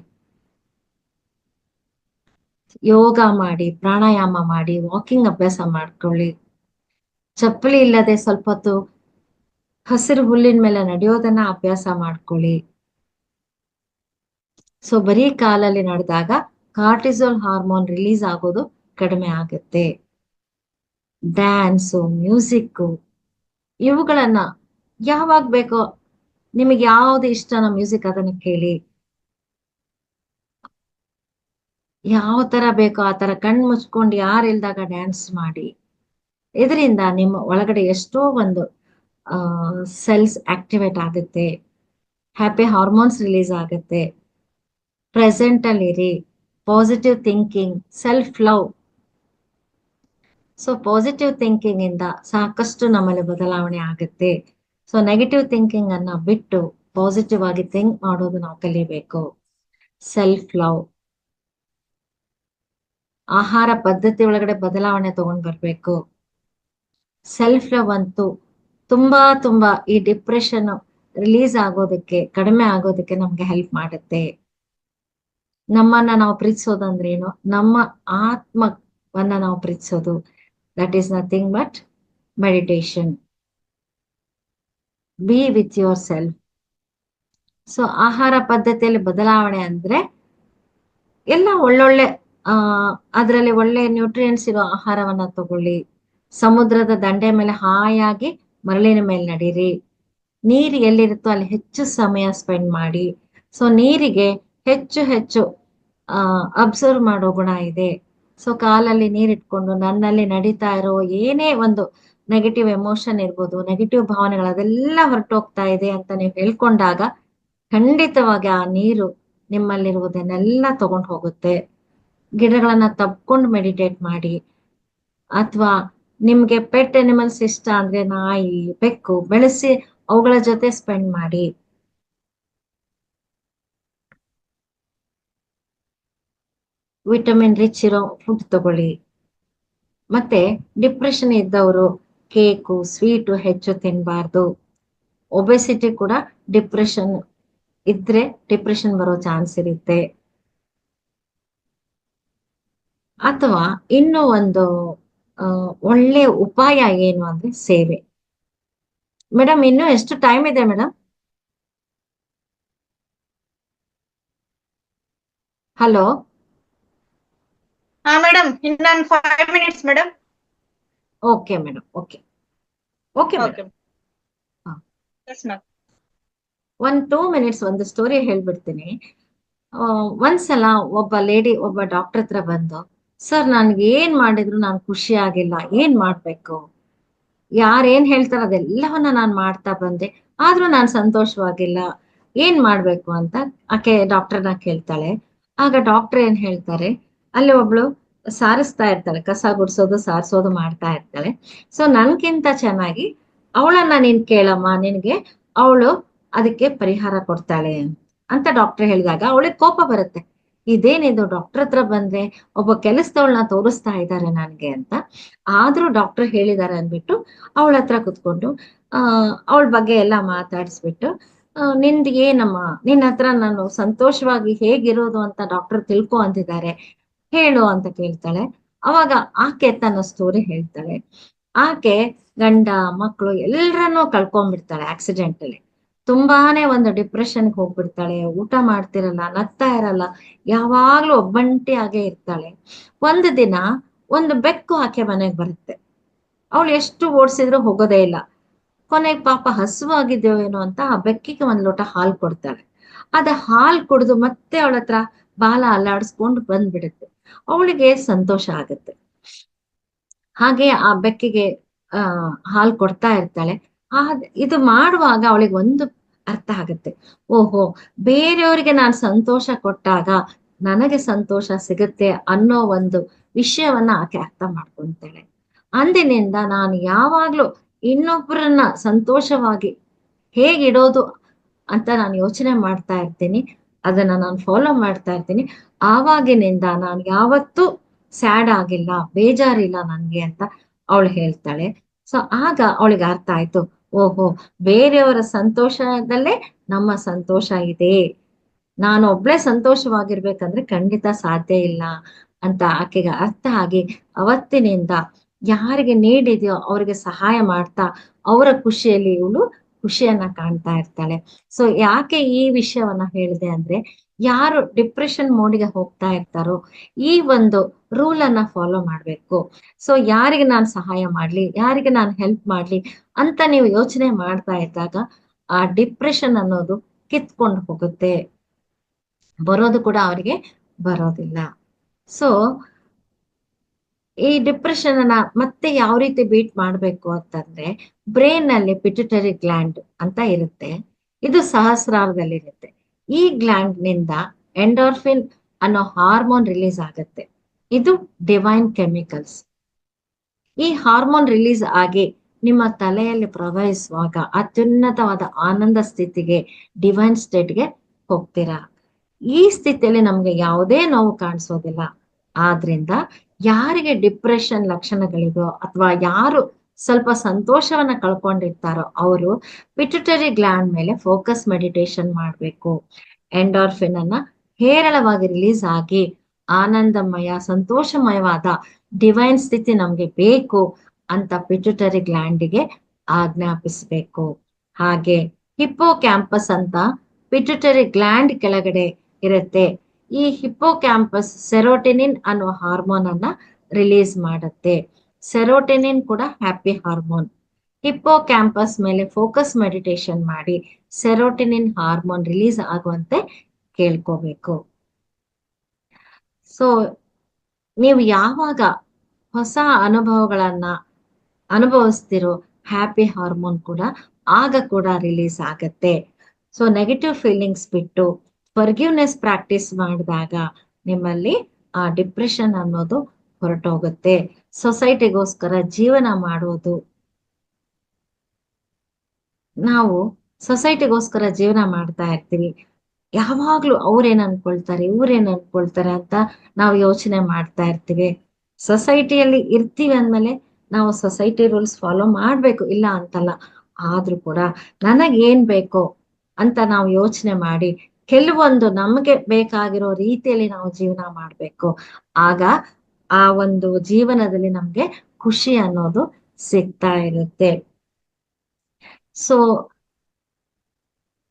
ಯೋಗ ಮಾಡಿ, ಪ್ರಾಣಾಯಾಮ ಮಾಡಿ, ವಾಕಿಂಗ್ ಅಭ್ಯಾಸ ಮಾಡ್ಕೊಳ್ಳಿ. ಚಪ್ಪಲಿ ಇಲ್ಲದೆ ಸ್ವಲ್ಪ ಹೊತ್ತು ಹಸಿರು ಹುಲ್ಲಿನ ಮೇಲೆ ನಡೆಯೋದನ್ನ ಅಭ್ಯಾಸ ಮಾಡ್ಕೊಳ್ಳಿ. ಸೊ ಬರೀ ಕಾಲಲ್ಲಿ ನಡೆದಾಗ ಕಾರ್ಟಿಸೋಲ್ ಹಾರ್ಮೋನ್ ರಿಲೀಸ್ ಆಗೋದು ಕಡಿಮೆ ಆಗುತ್ತೆ. ಡ್ಯಾನ್ಸು, ಮ್ಯೂಸಿಕ್ಕು ಇವುಗಳನ್ನ ಯಾವಾಗ ಬೇಕೋ ನಿಮಗೆ ಯಾವ್ದು ಇಷ್ಟನೋ ಮ್ಯೂಸಿಕ್ ಅದನ್ನ ಕೇಳಿ. ಯಾವ ತರ ಬೇಕೋ ಆ ತರ ಕಣ್ ಮುಚ್ಕೊಂಡು ಯಾರಿಲ್ದಾಗ ಡ್ಯಾನ್ಸ್ ಮಾಡಿ. ಇದರಿಂದ ನಿಮ್ಮ ಒಳಗಡೆ ಎಷ್ಟೋ ಒಂದು ಸೆಲ್ಸ್ ಆಕ್ಟಿವೇಟ್ ಆಗುತ್ತೆ, ಹ್ಯಾಪಿ ಹಾರ್ಮೋನ್ಸ್ ರಿಲೀಸ್ ಆಗುತ್ತೆ. ಪ್ರೆಸೆಂಟ್ ಅಲ್ಲಿ ಇರಿ, positive thinking, self love. So positive thinking ಇಂದ ಸಾಕಷ್ಟು ನಮ್ಮಲ್ಲಿ ಬದಲಾವಣೆ ಆಗುತ್ತೆ. ಸೊ ನೆಗೆಟಿವ್ ಥಿಂಕಿಂಗ್ ಅನ್ನ ಬಿಟ್ಟು ಪಾಸಿಟಿವ್ ಆಗಿ ಥಿಂಕ್ ಮಾಡೋದು ನಾವು ಕಲಿಬೇಕು. ಸೆಲ್ಫ್ ಲವ್, ಆಹಾರ ಪದ್ಧತಿ ಒಳಗಡೆ ಬದಲಾವಣೆ ತಗೊಂಡ್ ಬರ್ಬೇಕು. ಸೆಲ್ಫ್ ಲವ್ ಅಂತೂ ತುಂಬಾ ತುಂಬಾ ಈ ಡಿಪ್ರೆಷನ್ ರಿಲೀಸ್ ಆಗೋದಕ್ಕೆ, ಕಡಿಮೆ ಆಗೋದಕ್ಕೆ ನಮ್ಗೆ ಹೆಲ್ಪ್ ಮಾಡುತ್ತೆ. ನಮ್ಮನ್ನ ನಾವು ಪ್ರೀತಿಸೋದಂದ್ರೇನು? ನಮ್ಮ ಆತ್ಮವನ್ನ ನಾವು ಪ್ರೀತಿಸೋದು. That is nothing but meditation. Be with yourself. So ಆಹಾರ ಪದ್ಧತಿಯಲ್ಲಿ ಬದಲಾವಣೆ ಅಂದ್ರೆ ಎಲ್ಲ ಒಳ್ಳೊಳ್ಳೆ ಅದರಲ್ಲಿ ಒಳ್ಳೆ ನ್ಯೂಟ್ರಿಯೆಂಟ್ಸ್ ಇರೋ ಆಹಾರವನ್ನ ತಗೊಳ್ಳಿ. ಸಮುದ್ರದ ದಂಡೆ ಮೇಲೆ ಹಾಯಾಗಿ ಮರಳಿನ ಮೇಲೆ ನಡೀರಿ. ನೀರು ಎಲ್ಲಿರುತ್ತೋ ಅಲ್ಲಿ ಹೆಚ್ಚು ಸಮಯ ಸ್ಪೆಂಡ್ ಮಾಡಿ. ಸೊ ನೀರಿಗೆ ಹೆಚ್ಚು ಹೆಚ್ಚು ಅಬ್ಸರ್ವ್ ಮಾಡೋ ಗುಣ ಇದೆ. ಸೊ ಕಾಲಲ್ಲಿ ನೀರಿಟ್ಕೊಂಡು ನನ್ನಲ್ಲಿ ನಡೀತಾ ಇರೋ ಏನೇ ಒಂದು ನೆಗೆಟಿವ್ ಎಮೋಷನ್ ಇರ್ಬೋದು, ನೆಗೆಟಿವ್ ಭಾವನೆಗಳು ಅದೆಲ್ಲ ಹೊರಟೋಗ್ತಾ ಇದೆ ಅಂತ ನೀವು ಹೇಳ್ಕೊಂಡಾಗ ಖಂಡಿತವಾಗಿ ಆ ನೀರು ನಿಮ್ಮಲ್ಲಿರುವುದನ್ನೆಲ್ಲ ತಗೊಂಡು ಹೋಗುತ್ತೆ. ಗಿಡಗಳನ್ನ ತಪ್ಕೊಂಡು ಮೆಡಿಟೇಟ್ ಮಾಡಿ. ಅಥವಾ ನಿಮ್ಗೆ ಪೆಟ್ ಅನಿಮಲ್ಸ್ ಇಷ್ಟ ಅಂದ್ರೆ ನಾಯಿ, ಬೆಕ್ಕು ಬೆಳೆಸಿ ಅವುಗಳ ಜೊತೆ ಸ್ಪೆಂಡ್ ಮಾಡಿ. ವಿಟಮಿನ್ ರಿಚ್ ಇರೋ ಫುಡ್ ತಗೊಳ್ಳಿ. ಮತ್ತೆ ಡಿಪ್ರೆಷನ್ ಇದ್ದವರು ಕೇಕು, ಸ್ವೀಟು ಹೆಚ್ಚು ತಿನ್ಬಾರ್ದು. ಒಬೆಸಿಟಿ ಕೂಡ ಡಿಪ್ರೆಷನ್ ಇದ್ರೆ ಡಿಪ್ರೆಷನ್ ಬರೋ ಚಾನ್ಸ್ ಇರುತ್ತೆ. ಅಥವಾ ಇನ್ನು ಒಂದು ಒಳ್ಳೆ ಉಪಾಯ ಏನು ಅಂದ್ರೆ ಸೇವೆ. ಮೇಡಮ್ ಇನ್ನು ಎಷ್ಟು ಟೈಮ್ ಇದೆ ಮೇಡಮ್? ಹಲೋ. ಹಾ ಮೇಡಮ್, ಇನ್ನೊಂದು 5 minutes madam. Okay madam, okay okay madam. Yes ma'am. 2 minutes ಒಂದು ಸ್ಟೋರಿ ಹೇಳ್ಬಿಡ್ತೀನಿ. ಒಂದ್ಸಲ ಒಬ್ಬ ಲೇಡಿ ಒಬ್ಬ ಡಾಕ್ಟರ್ ಹತ್ರ ಬಂದು, ಸರ್ ನನ್ಗೆ ಏನ್ ಮಾಡಿದ್ರು ನಾನು ಖುಷಿ ಆಗಿಲ್ಲ, ಏನ್ ಮಾಡ್ಬೇಕು? ಯಾರೇನ್ ಹೇಳ್ತಾರ ಅದೆಲ್ಲವನ್ನ ನಾನ್ ಮಾಡ್ತಾ ಬಂದೆ, ಆದ್ರೂ ನಾನ್ ಸಂತೋಷವಾಗಿಲ್ಲ, ಏನ್ ಮಾಡ್ಬೇಕು ಅಂತ ಆಕೆ ಡಾಕ್ಟರ್ನ ಕೇಳ್ತಾಳೆ. ಆಗ ಡಾಕ್ಟರ್ ಏನ್ ಹೇಳ್ತಾರೆ, ಅಲ್ಲಿ ಒಬ್ಳು ಸಾರಿಸ್ತಾ ಇರ್ತಾಳೆ, ಕಸ ಗುಡ್ಸೋದು ಸಾರಿಸೋದು ಮಾಡ್ತಾ ಇರ್ತಾಳೆ. ಸೊ ನನ್ಗಿಂತ ಚೆನ್ನಾಗಿ ಅವಳನ್ನ ನೀನ್ ಕೇಳಮ್ಮ, ನಿನ್ಗೆ ಅವಳು ಅದಕ್ಕೆ ಪರಿಹಾರ ಕೊಡ್ತಾಳೆ ಅಂತ ಡಾಕ್ಟರ್ ಹೇಳಿದಾಗ ಅವಳಿಗೆ ಕೋಪ ಬರುತ್ತೆ. ಇದೇನಿದು ಡಾಕ್ಟರ್ ಹತ್ರ ಬಂದ್ರೆ ಒಬ್ಬ ಕೆಲಸದವಳನ್ನ ತೋರಿಸ್ತಾ ಇದ್ದಾರೆ ನನ್ಗೆ ಅಂತ. ಆದ್ರೂ ಡಾಕ್ಟರ್ ಹೇಳಿದ್ದಾರೆ ಅನ್ಬಿಟ್ಟು ಅವಳ ಹತ್ರ ಕುತ್ಕೊಂಡು ಅವಳ ಬಗ್ಗೆ ಎಲ್ಲ ಮಾತಾಡಿಸ್ಬಿಟ್ಟು, ನಿಂದ್ ಏನಮ್ಮ, ನಿನ್ನ ಹತ್ರ ನಾನು ಸಂತೋಷವಾಗಿ ಹೇಗಿರೋದು ಅಂತ ಡಾಕ್ಟರ್ ತಿಳ್ಕೊ ಅಂತಿದ್ದಾರೆ, ಹೇಳು ಅಂತ ಕೇಳ್ತಾಳೆ. ಅವಾಗ ಆಕೆ ತನ್ನ ಸ್ಟೋರಿ ಹೇಳ್ತಾಳೆ. ಆಕೆ ಗಂಡ ಮಕ್ಕಳು ಎಲ್ಲರನ್ನೂ ಕಳ್ಕೊಂಡ್ಬಿಡ್ತಾಳೆ ಆಕ್ಸಿಡೆಂಟ್ ಅಲ್ಲಿ. ತುಂಬಾನೇ ಒಂದು ಡಿಪ್ರೆಷನ್ಗೆ ಹೋಗ್ಬಿಡ್ತಾಳೆ. ಊಟ ಮಾಡ್ತಿರಲ್ಲ, ನಗ್ತಾ ಇರಲ್ಲ, ಯಾವಾಗ್ಲೂ ಒಬ್ಬಂಟಿಯಾಗೆ ಇರ್ತಾಳೆ. ಒಂದು ದಿನ ಒಂದು ಬೆಕ್ಕು ಆಕೆ ಮನೆಗೆ ಬರುತ್ತೆ. ಅವಳು ಎಷ್ಟು ಓಡಿಸಿದ್ರು ಹೋಗೋದೇ ಇಲ್ಲ. ಕೊನೆಗೆ ಪಾಪ ಹಸುವಾಗಿದ್ದೇವೋ ಏನೋ ಅಂತ ಆ ಬೆಕ್ಕಿಗೆ ಒಂದ್ ಲೋಟ ಹಾಲು ಕೊಡ್ತಾಳೆ. ಅದ ಹಾಲು ಕುಡಿದು ಮತ್ತೆ ಅವಳ ಹತ್ರ ಬಾಲ ಅಲ್ಲಾಡಿಸ್ಕೊಂಡು ಬಂದ್ಬಿಡುತ್ತೆ. ಅವಳಿಗೆ ಸಂತೋಷ ಆಗುತ್ತೆ. ಹಾಗೆ ಆ ಬೆಕ್ಕಿಗೆ ಹಾಲು ಕೊಡ್ತಾ ಇರ್ತಾಳೆ. ಇದು ಮಾಡುವಾಗ ಅವಳಿಗೆ ಒಂದು ಅರ್ಥ ಆಗುತ್ತೆ, ಓಹೋ, ಬೇರೆಯವರಿಗೆ ನಾನು ಸಂತೋಷ ಕೊಟ್ಟಾಗ ನನಗೆ ಸಂತೋಷ ಸಿಗುತ್ತೆ ಅನ್ನೋ ಒಂದು ವಿಷಯವನ್ನ ಆಕೆ ಅರ್ಥ ಮಾಡ್ಕೊಂತಾಳೆ. ಅಂದಿನಿಂದ ನಾನು ಯಾವಾಗ್ಲೂ ಇನ್ನೊಬ್ಬರನ್ನ ಸಂತೋಷವಾಗಿ ಹೇಗಿಡೋದು ಅಂತ ನಾನು ಯೋಚನೆ ಮಾಡ್ತಾ ಇರ್ತೀನಿ. ಅದನ್ನ ನಾನು ಫಾಲೋ ಮಾಡ್ತಾ ಇರ್ತೀನಿ. ಆವಾಗಿನಿಂದ ನಾನು ಯಾವತ್ತೂ ಸ್ಯಾಡ್ ಆಗಿಲ್ಲ, ಬೇಜಾರಿಲ್ಲ ನನ್ಗೆ ಅಂತ ಅವಳು ಹೇಳ್ತಾಳೆ. ಸೊ ಆಗ ಅವಳಿಗೆ ಅರ್ಥ ಆಯ್ತು, ಓಹೋ, ಬೇರೆಯವರ ಸಂತೋಷದಲ್ಲೇ ನಮ್ಮ ಸಂತೋಷ ಇದೆ, ನಾನು ಒಬ್ಳೆ ಸಂತೋಷವಾಗಿರ್ಬೇಕಂದ್ರೆ ಖಂಡಿತ ಸಾಧ್ಯ ಇಲ್ಲ ಅಂತ ಆಕೆಗೆ ಅರ್ಥ ಆಗಿ ಅವತ್ತಿನಿಂದ ಯಾರಿಗೆ ನೀಡಿದೆಯೋ ಅವ್ರಿಗೆ ಸಹಾಯ ಮಾಡ್ತಾ ಅವರ ಖುಷಿಯಲ್ಲಿ ಇವಳು ಖುಷಿಯನ್ನ ಕಾಣ್ತಾ ಇರ್ತಾಳೆ. ಸೊ ಯಾಕೆ ಈ ವಿಷಯವನ್ನ ಹೇಳಿದೆ ಅಂದ್ರೆ, ಯಾರು ಡಿಪ್ರೆಷನ್ ಮೋಡಿಗೆ ಹೋಗ್ತಾ ಇರ್ತಾರೋ ಈ ಒಂದು ರೂಲ್ ಅನ್ನ ಫಾಲೋ ಮಾಡ್ಬೇಕು. ಸೊ ಯಾರಿಗೆ ನಾನು ಸಹಾಯ ಮಾಡ್ಲಿ, ಯಾರಿಗೆ ನಾನು ಹೆಲ್ಪ್ ಮಾಡ್ಲಿ ಅಂತ ನೀವು ಯೋಚನೆ ಮಾಡ್ತಾ ಇದ್ದಾಗ ಆ ಡಿಪ್ರೆಷನ್ ಅನ್ನೋದು ಕಿತ್ಕೊಂಡು ಹೋಗುತ್ತೆ, ಬರೋದು ಕೂಡ ಅವರಿಗೆ ಬರೋದಿಲ್ಲ. ಸೊ ಈ ಡಿಪ್ರೆಷನ್ ಅನ್ನ ಮತ್ತೆ ಯಾವ ರೀತಿ ಬೀಟ್ ಮಾಡ್ಬೇಕು ಅಂತಂದ್ರೆ, ಬ್ರೈನ್ ನಲ್ಲಿ ಪಿಟ್ಯುಟರಿ ಗ್ಲ್ಯಾಂಡ್ ಅಂತ ಇರುತ್ತೆ, ಇದು ಸಹಸ್ರಾರದಲ್ಲಿರುತ್ತೆ. ಈ ಗ್ಲ್ಯಾಂಡ್ ನಿಂದ ಎಂಡೋರ್ಫಿನ್ ಅನ್ನೋ ಹಾರ್ಮೋನ್ ರಿಲೀಸ್ ಆಗುತ್ತೆ. ಇದು ಡಿವೈನ್ ಕೆಮಿಕಲ್ಸ್. ಈ ಹಾರ್ಮೋನ್ ರಿಲೀಸ್ ಆಗಿ ನಿಮ್ಮ ತಲೆಯಲ್ಲಿ ಪ್ರವಹಿಸುವಾಗ ಅತ್ಯುನ್ನತವಾದ ಆನಂದ ಸ್ಥಿತಿಗೆ, ಡಿವೈನ್ ಸ್ಟೇಟ್ಗೆ ಹೋಗ್ತೀರಾ. ಈ ಸ್ಥಿತಿಯಲ್ಲಿ ನಮ್ಗೆ ಯಾವುದೇ ನೋವು ಕಾಣಿಸೋದಿಲ್ಲ. ಆದ್ರಿಂದ ಯಾರಿಗೆ ಡಿಪ್ರೆಷನ್ ಲಕ್ಷಣಗಳಿದೋ ಅಥವಾ ಯಾರು ಸ್ವಲ್ಪ ಸಂತೋಷವನ್ನ ಕಳ್ಕೊಂಡಿರ್ತಾರೋ ಅವರು ಪಿಟ್ಯುಟರಿ ಗ್ಲ್ಯಾಂಡ್ ಮೇಲೆ ಫೋಕಸ್ ಮೆಡಿಟೇಷನ್ ಮಾಡ್ಬೇಕು. ಎಂಡೋರ್ಫಿನ್ ಅನ್ನ ಹೇರಳವಾಗಿ ರಿಲೀಸ್ ಆಗಿ ಆನಂದಮಯ ಸಂತೋಷಮಯವಾದ ಡಿವೈನ್ ಸ್ಥಿತಿ ನಮ್ಗೆ ಬೇಕು ಅಂತ ಪಿಟ್ಯುಟರಿ ಗ್ಲ್ಯಾಂಡಿಗೆ ಆಜ್ಞಾಪಿಸ್ಬೇಕು. ಹಾಗೆ ಹಿಪ್ಪೋ ಕ್ಯಾಂಪಸ್ ಅಂತ ಪಿಟ್ಯುಟರಿ ಗ್ಲ್ಯಾಂಡ್ ಕೆಳಗಡೆ ಇರುತ್ತೆ. ಈ ಹಿಪ್ಪೋ ಕ್ಯಾಂಪಸ್ ಸೆರೋಟಿನಿನ್ ಅನ್ನೋ ಹಾರ್ಮೋನ್ ಅನ್ನ ರಿಲೀಸ್ ಮಾಡುತ್ತೆ. ಸೆರೋಟಿನಿನ್ ಕೂಡ ಹ್ಯಾಪಿ ಹಾರ್ಮೋನ್. ಹಿಪ್ಪೋ ಕ್ಯಾಂಪಸ್ ಮೇಲೆ ಫೋಕಸ್ ಮೆಡಿಟೇಷನ್ ಮಾಡಿ ಸೆರೋಟಿನಿನ್ ಹಾರ್ಮೋನ್ ರಿಲೀಸ್ ಆಗುವಂತೆ ಕೇಳ್ಕೋಬೇಕು. ಸೊ ನೀವು ಯಾವಾಗ ಹೊಸ ಅನುಭವಗಳನ್ನ ಅನುಭವಿಸ್ತಿರೋ ಹ್ಯಾಪಿ ಹಾರ್ಮೋನ್ ಕೂಡ ಆಗ ಕೂಡ ರಿಲೀಸ್ ಆಗತ್ತೆ. ಸೊ ನೆಗೆಟಿವ್ ಫೀಲಿಂಗ್ಸ್ ಬಿಟ್ಟು ಫರ್ಗಿವ್ನೆಸ್ ಪ್ರಾಕ್ಟೀಸ್ ಮಾಡಿದಾಗ ನಿಮ್ಮಲ್ಲಿ ಆ ಡಿಪ್ರೆಷನ್ ಅನ್ನೋದು ಹೊರಟೋಗುತ್ತೆ. ಸೊಸೈಟಿಗೋಸ್ಕರ ಜೀವನ ಮಾಡೋದು, ನಾವು ಸೊಸೈಟಿಗೋಸ್ಕರ ಜೀವನ ಮಾಡ್ತಾ ಇರ್ತೀವಿ, ಯಾವಾಗ್ಲೂ ಅವ್ರೇನ್ ಅನ್ಕೊಳ್ತಾರೆ ಇವ್ರೇನ್ ಅನ್ಕೊಳ್ತಾರೆ ಅಂತ ನಾವು ಯೋಚನೆ ಮಾಡ್ತಾ ಇರ್ತೀವಿ. ಸೊಸೈಟಿಯಲ್ಲಿ ಇರ್ತೀವಿ ಅಂದ್ಮೇಲೆ ನಾವು ಸೊಸೈಟಿ ರೂಲ್ಸ್ ಫಾಲೋ ಮಾಡ್ಬೇಕು, ಇಲ್ಲ ಅಂತಲ್ಲ. ಆದ್ರೂ ಕೂಡ ನನಗೇನ್ ಬೇಕೋ ಅಂತ ನಾವು ಯೋಚನೆ ಮಾಡಿ ಕೆಲವೊಂದು ನಮಗೆ ಬೇಕಾಗಿರೋ ರೀತಿಯಲ್ಲಿ ನಾವು ಜೀವನ ಮಾಡ್ಬೇಕು. ಆಗ ಆ ಒಂದು ಜೀವನದಲ್ಲಿ ನಮ್ಗೆ ಖುಷಿ ಅನ್ನೋದು ಸಿಗ್ತಾ ಇರುತ್ತೆ. ಸೊ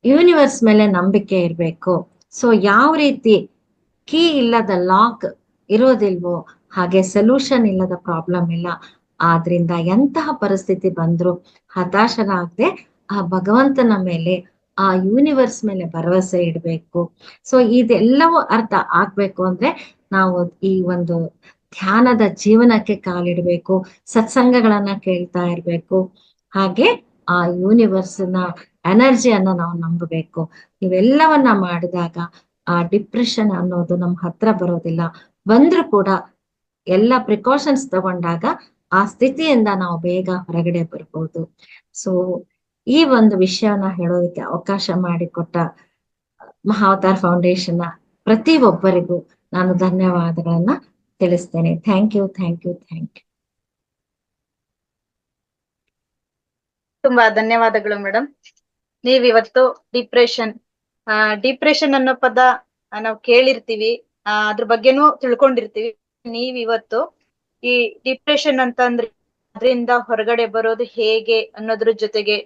ಯೂನಿವರ್ಸ್ ಮೇಲೆ ನಂಬಿಕೆ ಇರ್ಬೇಕು. ಸೊ ಯಾವ ರೀತಿ ಕೀ ಇಲ್ಲದ ಲಾಕ್ ಇರೋದಿಲ್ವೋ ಹಾಗೆ ಸೊಲ್ಯೂಷನ್ ಇಲ್ಲದ ಪ್ರಾಬ್ಲಮ್ ಇಲ್ಲ. ಆದ್ರಿಂದ ಎಂತಹ ಪರಿಸ್ಥಿತಿ ಬಂದ್ರು ಹತಾಶರಾಗದೆ ಆ ಭಗವಂತನ ಮೇಲೆ, ಆ ಯೂನಿವರ್ಸ್ ಮೇಲೆ ಭರವಸೆ ಇಡ್ಬೇಕು. ಸೊ ಇದೆಲ್ಲವೂ ಅರ್ಥ ಆಗ್ಬೇಕು ಅಂದ್ರೆ ನಾವು ಈ ಒಂದು ಧ್ಯಾನದ ಜೀವನಕ್ಕೆ ಕಾಲಿಡ್ಬೇಕು, ಸತ್ಸಂಗಗಳನ್ನ ಕೇಳ್ತಾ ಇರ್ಬೇಕು, ಹಾಗೆ ಆ ಯೂನಿವರ್ಸ್ನ ಎನರ್ಜಿಯನ್ನ ನಾವು ನಂಬಬೇಕು. ಇವೆಲ್ಲವನ್ನ ಮಾಡಿದಾಗ ಆ ಡಿಪ್ರೆಷನ್ ಅನ್ನೋದು ನಮ್ಮ ಹತ್ರ ಬರೋದಿಲ್ಲ. ಬಂದ್ರೂ ಕೂಡ ಎಲ್ಲ ಪ್ರಿಕಾಷನ್ಸ್ ತಗೊಂಡಾಗ ಆ ಸ್ಥಿತಿಯಿಂದ ನಾವು ಬೇಗ ಹೊರಗಡೆ ಬರ್ಬೋದು. ಸೊ ಈ ಒಂದು ವಿಷಯವನ್ನ ಹೇಳೋದಕ್ಕೆ ಅವಕಾಶ ಮಾಡಿಕೊಟ್ಟ ಮಹಾವತಾರ್ ಫೌಂಡೇಶನ್ ಪ್ರತಿ ಒಬ್ಬರಿಗೂ ನಾನು ಧನ್ಯವಾದಗಳನ್ನ ತಿಳಿಸ್ತೇನೆ. Thank you, thank you, thank you. ತುಂಬಾ ಧನ್ಯವಾದಗಳು ಮೇಡಮ್. ನೀವಿವತ್ತು ಡಿಪ್ರೆಷನ್ ಅನ್ನೋ ಪದ ನಾವು ಕೇಳಿರ್ತೀವಿ, ಅದ್ರ ಬಗ್ಗೆನೂ ತಿಳ್ಕೊಂಡಿರ್ತೀವಿ. ನೀವಿವತ್ತು ಈ ಡಿಪ್ರೆಷನ್ ಅಂತ ಅಂದ್ರೆ ಅದರಿಂದ ಹೊರಗಡೆ ಬರೋದು ಹೇಗೆ ಅನ್ನೋದ್ರ ಜೊತೆಗೆ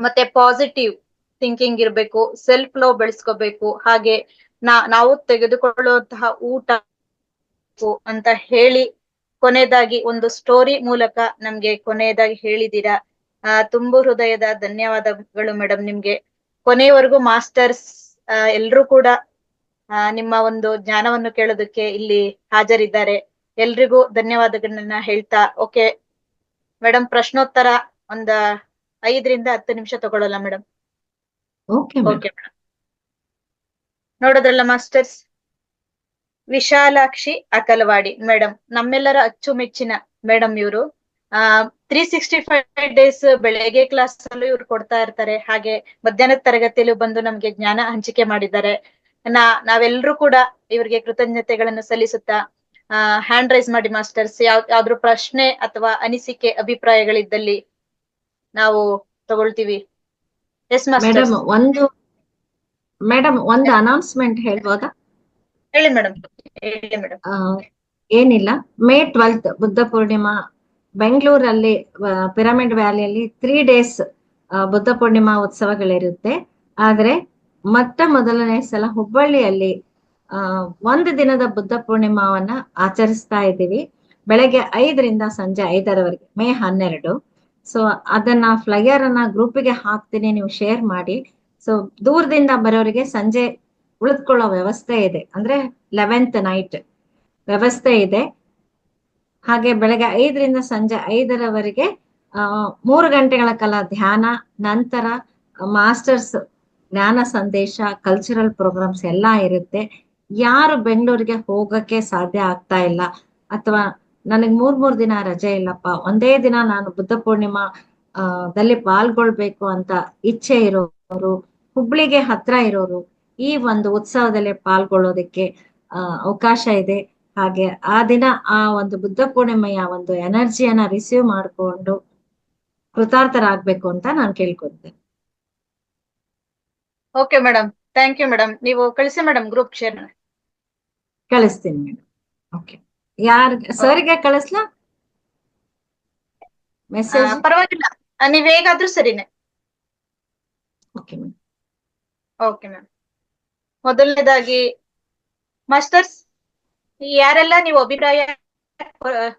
ಮತ್ತೆ ಪಾಸಿಟಿವ್ ಥಿಂಕಿಂಗ್ ಇರ್ಬೇಕು, ಸೆಲ್ಫ್ ಲವ್ ಬೆಳೆಸ್ಕೋಬೇಕು, ಹಾಗೆ ನಾವು ತೆಗೆದುಕೊಳ್ಳುವಂತಹ ಊಟ ಅಂತ ಹೇಳಿ ಕೊನೆಯದಾಗಿ ಒಂದು ಸ್ಟೋರಿ ಮೂಲಕ ನಮ್ಗೆ ಕೊನೆಯದಾಗಿ ಹೇಳಿದೀರಾ. ತುಂಬು ಹೃದಯದ ಧನ್ಯವಾದಗಳು ಮೇಡಮ್ ನಿಮ್ಗೆ. ಕೊನೆಯವರೆಗೂ ಮಾಸ್ಟರ್ಸ್ ಎಲ್ರೂ ಕೂಡ ನಿಮ್ಮ ಒಂದು ಜ್ಞಾನವನ್ನು ಕೇಳೋದಕ್ಕೆ ಇಲ್ಲಿ ಹಾಜರಿದ್ದಾರೆ. ಎಲ್ರಿಗೂ ಧನ್ಯವಾದಗಳನ್ನ ಹೇಳ್ತಾ, ಓಕೆ ಮೇಡಮ್, ಪ್ರಶ್ನೋತ್ತರ ಒಂದ 5 ರಿಂದ 10 ನಿಮಿಷ ತಗೊಳ್ಳಲ್ಲ ಮೇಡಮ್. Okay okay madam. ನೋಡೋದ್ರಲ್ಲ ಮಾಸ್ಟರ್ಸ್, ವಿಶಾಲಾಕ್ಷಿ ಅಕಲವಾಡಿ ಮೇಡಮ್, ನಮ್ಮೆಲ್ಲರ ಅಚ್ಚುಮೆಚ್ಚಿನ ಮೇಡಮ್ ಇವರು. 365 ಡೇಸ್ ಬೆಳಗ್ಗೆ ಕ್ಲಾಸ್ ಅಲ್ಲೂ ಇವ್ರು ಕೊಡ್ತಾ ಇರ್ತಾರೆ, ಹಾಗೆ ಮಧ್ಯಾಹ್ನದ ತರಗತಿಯಲ್ಲೂ ಬಂದು ನಮ್ಗೆ ಜ್ಞಾನ ಹಂಚಿಕೆ ಮಾಡಿದ್ದಾರೆ. ನಾವೆಲ್ಲರೂ ಕೂಡ ಇವ್ರಿಗೆ ಕೃತಜ್ಞತೆಗಳನ್ನು ಸಲ್ಲಿಸುತ್ತಾ ಹ್ಯಾಂಡ್ ರೈಸ್ ಮಾಡಿ ಮಾಸ್ಟರ್ಸ್. ಯಾವ್ದಾದ್ರು ಪ್ರಶ್ನೆ ಅಥವಾ ಅನಿಸಿಕೆ ಅಭಿಪ್ರಾಯಗಳಿದ್ದಲ್ಲಿ ನಾವು ತಗೊಳ್ತೀವಿ. Yes madam masters. ಒಂದು ಅನೌನ್ಸ್ಮೆಂಟ್ ಹೇಳ್ಬೋದಾ? ಹೇಳಿ ಮೇಡಮ್, ಹೇಳಿ ಮೇಡಮ್. ಏನಿಲ್ಲ, May 12th ಬುದ್ಧ ಪೂರ್ಣಿಮಾ ಬೆಂಗಳೂರಲ್ಲಿ ಪಿರಮಿಡ್ ವ್ಯಾಲಿಯಲ್ಲಿ 3 days ಬುದ್ಧ ಪೂರ್ಣಿಮಾ ಉತ್ಸವಗಳಿರುತ್ತೆ. ಆದ್ರೆ ಮೊದಲನೇ ಸಲ ಹುಬ್ಬಳ್ಳಿಯಲ್ಲಿ ಒಂದು ದಿನದ ಬುದ್ಧ ಪೂರ್ಣಿಮಾವನ್ನ ಆಚರಿಸ್ತಾ ಇದ್ದೀವಿ. ಬೆಳಗ್ಗೆ 5ರಿಂದ ಸಂಜೆ 5ರವರೆಗೆ, May 12. ಸೊ ಅದನ್ನ ಫ್ಲೈಯರ್ ಅನ್ನ ಗ್ರೂಪಿಗೆ ಹಾಕ್ತೀನಿ, ನೀವು ಶೇರ್ ಮಾಡಿ. ಸೊ ದೂರದಿಂದ ಬರೋರಿಗೆ ಸಂಜೆ ಉಳಿದುಕೊಳ್ಳೋ ವ್ಯವಸ್ಥೆ ಇದೆ, ಅಂದ್ರೆ 11th ನೈಟ್ ವ್ಯವಸ್ಥೆ ಇದೆ. ಹಾಗೆ ಬೆಳಗ್ಗೆ 5ರಿಂದ ಸಂಜೆ 5ರವರೆಗೆ 3 ಗಂಟೆಗಳ ಕಾಲ ಧ್ಯಾನ, ನಂತರ ಮಾಸ್ಟರ್ಸ್ ಜ್ಞಾನ ಸಂದೇಶ, ಕಲ್ಚರಲ್ ಪ್ರೋಗ್ರಾಮ್ಸ್ ಎಲ್ಲ ಇರುತ್ತೆ. ಯಾರು ಬೆಂಗಳೂರಿಗೆ ಹೋಗಕ್ಕೆ ಸಾಧ್ಯ ಆಗ್ತಾ ಇಲ್ಲ, ಅಥವಾ ನನಗೆ 3 ದಿನ ರಜೆ ಇಲ್ಲಪ್ಪ, ಒಂದೇ ದಿನ ನಾನು ಬುದ್ಧ ಪೂರ್ಣಿಮಾ ದಲ್ಲಿ ಪಾಲ್ಗೊಳ್ಬೇಕು ಅಂತ ಇಚ್ಛೆ ಇರೋರು, ಹುಬ್ಳಿಗೆ ಹತ್ರ ಇರೋರು ಈ ಒಂದು ಉತ್ಸವದಲ್ಲಿ ಪಾಲ್ಗೊಳ್ಳೋದಕ್ಕೆ ಅವಕಾಶ ಇದೆ. ಹಾಗೆ ಆ ದಿನ ಆ ಒಂದು ಬುದ್ಧ ಪೂರ್ಣಿಮೆಯ ಒಂದು ಎನರ್ಜಿಯನ್ನ ರಿಸೀವ್ ಮಾಡಿಕೊಂಡು ಕೃತಾರ್ಥರಾಗ್ಬೇಕು ಅಂತ ನಾನು ಕೇಳ್ಕೊತೇನೆ. Okay madam, thank you madam. ನೀವು ಕಳಿಸಿ ಮೇಡಮ್ ಗ್ರೂಪ್ ಶೇರ್. ಕಳಿಸ್ತೀನಿ ಮೇಡಮ್. ಓಕೆ, ಸರ್ಗೆ ಕಳಿಸ್ಲಾ ಮೆಸೇಜ್? ಪರವಾಗಿಲ್ಲ, ನೀವ್ ಹೇಗಾದ್ರೂ ಸರಿನೇ. Okay madam. Okay ma'am. ಮೊದಲನೇದಾಗಿ ಮಾಸ್ಟರ್ಸ್, ಯಾರೆಲ್ಲ ನೀವು ಅಭಿಪ್ರಾಯ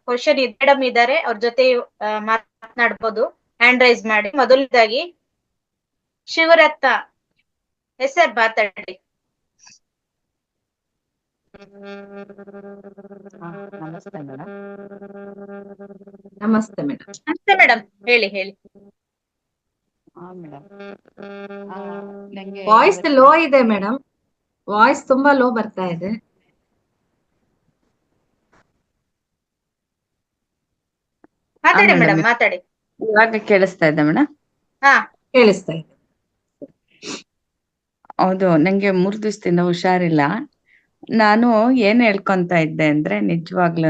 ಕ್ವಶನ್ ಮೇಡಮ್ ಇದ್ದಾರೆ ಅವ್ರ ಜೊತೆ ಮಾತನಾಡ್ಬೋದು, ಹ್ಯಾಂಡ್ ರೈಸ್ ಮಾಡಿ. ಮೊದಲನೇದಾಗಿ ಶಿವರತ್ನ ಎಸ್ ಸರ್, ಮಾತಾಡಿ. ನಮಸ್ತೆ ಮೇಡಮ್. ನಮಸ್ತೆ ಮೇಡಮ್. ನಮಸ್ತೆ ಮೇಡಮ್, ಹೇಳಿ ಹೇಳಿ. ವಾಯ್ಸ್ ಲೋ ಇದೆ ಮೇಡಮ್, ವಾಯ್ಸ್ ತುಂಬಾ ಲೋ ಬರ್ತಾ ಇದೆ. ಮಾತಾಡಿ ಮೇಡಮ್, ಮಾತಾಡಿ. ಇವಾಗ ಕೇಳಿಸ್ತಾ ಇದೆ ಮೇಡಮ್? ಹಾ, ಕೇಳಿಸ್ತಾ ಇದೆ. ಹೌದು, ನಂಗೆ 3 ದಿವಸದಿಂದ ಹುಷಾರಿಲ್ಲ. ನಾನು ಏನ್ ಹೇಳ್ಕೊಂತ ಇದ್ದೆ ಅಂದ್ರೆ, ನಿಜವಾಗ್ಲೂ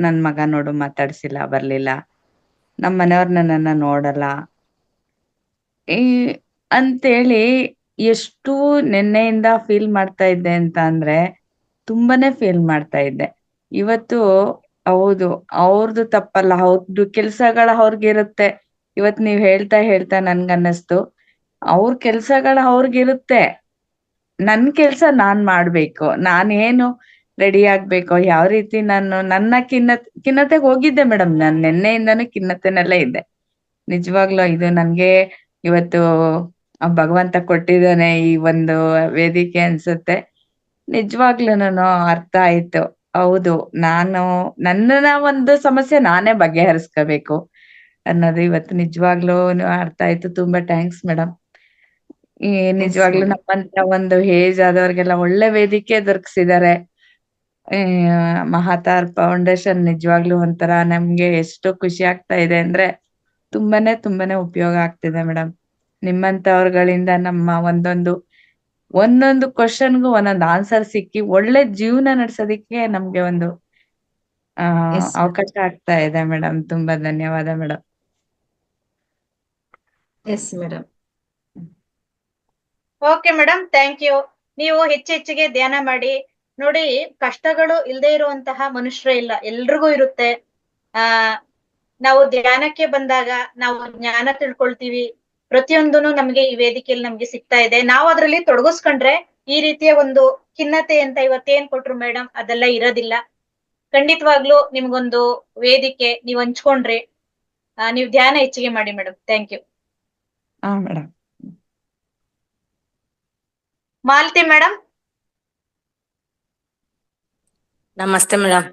ನನ್ ಮಗ ನೋಡು ಮಾತಾಡ್ಸಿಲ್ಲ, ಬರ್ಲಿಲ್ಲ, ನಮ್ಮ ಮನೆಯವ್ರ ನನ್ನನ್ನ ನೋಡಲ್ಲ ಅಂತೇಳಿ ಎಷ್ಟು ನಿನ್ನೆಯಿಂದ ಫೀಲ್ ಮಾಡ್ತಾ ಇದ್ದೆ ಅಂತ ಅಂದ್ರೆ ತುಂಬಾನೇ ಫೀಲ್ ಮಾಡ್ತಾ ಇದ್ದೆ. ಇವತ್ತು ಹೌದು, ಅವ್ರದ್ದು ತಪ್ಪಲ್ಲ, ಅವ್ರದ್ದು ಕೆಲ್ಸಗಳ ಅವ್ರಿಗಿರುತ್ತೆ. ಇವತ್ ನೀವ್ ಹೇಳ್ತಾ ನನ್ಗನ್ನಿಸ್ತು, ಅವ್ರ ಕೆಲ್ಸಗಳ ಅವ್ರಿಗಿರುತ್ತೆ, ನನ್ ಕೆಲ್ಸ ನಾನ್ ಮಾಡ್ಬೇಕು. ನಾನೇನು ರೆಡಿ ಆಗ್ಬೇಕು, ಯಾವ ರೀತಿ ನಾನು ನನ್ನ ಖಿನ್ನತೆಗೆ ಹೋಗಿದ್ದೆ ಮೇಡಮ್. ನಾನ್ ನಿನ್ನೆಯಿಂದಾನು ಖಿನ್ನತೆನಲ್ಲೇ ಇದ್ದೆ. ನಿಜವಾಗ್ಲೂ ಇದು ನನ್ಗೆ ಇವತ್ತು ಭಗವಂತ ಕೊಟ್ಟಿದ್ದಾನೆ ಈ ಒಂದು ವೇದಿಕೆ ಅನ್ಸುತ್ತೆ. ನಿಜವಾಗ್ಲೂ ನಾನು ಅರ್ಥ ಆಯ್ತು, ಹೌದು ನನ್ನ ಒಂದು ಸಮಸ್ಯೆ ನಾನೇ ಬಗೆಹರಿಸ್ಕೋಬೇಕು ಅನ್ನೋದು ಇವತ್ತು ನಿಜವಾಗ್ಲೂ ಅರ್ಥ ಆಯ್ತು. ತುಂಬಾ ಥ್ಯಾಂಕ್ಸ್ ಮೇಡಮ್. ನಿಜವಾಗ್ಲೂ ನಮ್ಮಂತ ಒಂದು ಏಜ್ ಆದವ್ರಿಗೆಲ್ಲ ಒಳ್ಳೆ ವೇದಿಕೆ ದೊರಕಿಸಿದ್ದಾರೆ ಮಹಾತಾರ್ ಫೌಂಡೇಶನ್. ನಿಜವಾಗ್ಲೂ ಒಂಥರ ನಮ್ಗೆ ಎಷ್ಟು ಖುಷಿ ಆಗ್ತಾ ಇದೆ ಅಂದ್ರೆ ತುಂಬಾನೇ ಉಪಯೋಗ ಆಗ್ತಿದೆ ಮೇಡಮ್. ನಿಮ್ಮಂತವ್ರಗಳಿಂದ ನಮ್ಮ ಒಂದೊಂದು ಕ್ವಶನ್ಗೂ ಒಂದೊಂದು ಆನ್ಸರ್ ಸಿಕ್ಕಿ ಒಳ್ಳೆ ಜೀವನ ನಡ್ಸೋದಿಕ್ಕೆ ನಮ್ಗೆ ಒಂದು ಅವಕಾಶ ಆಗ್ತಾ ಇದೆ ಮೇಡಮ್. ತುಂಬಾ ಧನ್ಯವಾದ madam. Yes madam. Okay madam, thank you. ನೀವು ಹೆಚ್ಚೆಚ್ಚಿಗೆ ಧ್ಯಾನ ಮಾಡಿ. ನೋಡಿ, ಕಷ್ಟಗಳು ಇಲ್ಲದೆ ಇರುವಂತಹ ಮನುಷ್ಯರೇ ಇಲ್ಲ, ಎಲ್ರಿಗೂ ಇರುತ್ತೆ. ನಾವು ಧ್ಯಾನಕ್ಕೆ ಬಂದಾಗ ನಾವು ಜ್ಞಾನ ತಿಳ್ಕೊಳ್ತೀವಿ. ಪ್ರತಿಯೊಂದನು ನಮ್ಗೆ ಈ ವೇದಿಕೆಯಲ್ಲಿ ನಮ್ಗೆ ಸಿಗ್ತಾ ಇದೆ. ನಾವು ಅದ್ರಲ್ಲಿ ತೊಡಗಿಸ್ಕೊಂಡ್ರೆ ಈ ರೀತಿಯ ಒಂದು ಖಿನ್ನತೆ ಅಂತ ಇವತ್ತೇನ್ ಕೊಟ್ರು ಮೇಡಮ್, ಅದೆಲ್ಲ ಇರೋದಿಲ್ಲ. ಖಂಡಿತವಾಗ್ಲೂ ನಿಮ್ಗೊಂದು ವೇದಿಕೆ ನೀವ್ ಹಂಚ್ಕೊಂಡ್ರಿ. ನೀವು ಧ್ಯಾನ ಹೆಚ್ಚಿಗೆ ಮಾಡಿ madam. Thank you. Madam. Malathi madam. ನಮಸ್ತೆ ಮೇಡಮ್.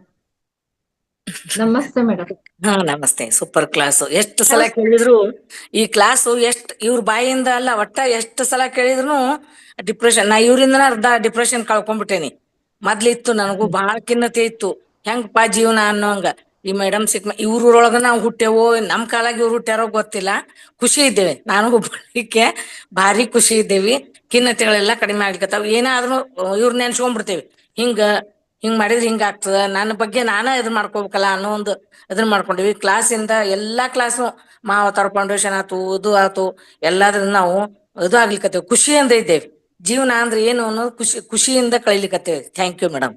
ನಮಸ್ತೆ ಮೇಡಮ್. ಹಾ, ನಮಸ್ತೆ. Super class. ಎಷ್ಟು ಸಲ ಕೇಳಿದ್ರು ಈ ಕ್ಲಾಸು, ಇವ್ರ ಬಾಯಿಯಿಂದ ಅಲ್ಲ, ಒಟ್ಟ ಎಷ್ಟು ಸಲ ಕೇಳಿದ್ರು ಡಿಪ್ರೆಷನ್. ನಾ ಇವ್ರಿಂದನ ಅರ್ಧ ಡಿಪ್ರೆಷನ್ ಕಳ್ಕೊಂಡ್ಬಿಟ್ಟೇನಿ. ಮೊದ್ಲಿತ್ತು ನನಗೂ ಬಹಳ ಖಿನ್ನತೆ ಇತ್ತು, ಹೆಂಗಪ್ಪ ಜೀವನ ಅನ್ನೋಂಗ. ಈ ಮೇಡಮ್ ಇವ್ರೊಳಗ ನಾವು ಹುಟ್ಟೇವೋ, ನಮ್ ಕಾಲಾಗ ಇವ್ರು ಹುಟ್ಟ್ಯಾರೋ ಗೊತ್ತಿಲ್ಲ. ಖುಷಿ ಇದ್ದೇವೆ, ನಾನು ಒಬ್ಬಳಿಕೆ ಭಾರಿ ಖುಷಿ ಇದ್ದೇವಿ. ಖಿನ್ನತೆಗಳೆಲ್ಲ ಕಡಿಮೆ ಆಗ್ಲಿಕತ್ತಾವ. ಏನಾದ್ರೂ ಇವ್ರ ನೆನ್ಸ್ಕೊಂಡ್ಬಿಡ್ತೇವಿ. ಹಿಂಗ ಹಿಂಗ್ ಮಾಡಿದ್ರೆ ಹಿಂಗ ಆಗ್ತದ, ನನ್ನ ಬಗ್ಗೆ ನಾನ ಇದನ್ ಮಾಡ್ಕೋಬೇಕಲ್ಲ ಅನ್ನೋ ಒಂದು ಇದನ್ ಮಾಡ್ಕೊಂಡಿವಿ. ಕ್ಲಾಸಿಂದ ಎಲ್ಲಾ ಕ್ಲಾಸು ಮಹಾವತಾರ ಫೌಂಡೇಶನ್ ಆತು, ಇದು ಆತು, ಎಲ್ಲಾದ್ರಿಂದ ನಾವು ಇದು ಆಗ್ಲಿಕ್ಕತ್ತೇವೆ, ಖುಷಿಯಿಂದ ಇದ್ದೇವೆ. ಜೀವನ ಅಂದ್ರೆ ಏನು ಅನ್ನೋದು ಖುಷಿಯಿಂದ ಕಳಿಲಿಕ್ಕತ್ತೇವೆ. Thank you madam.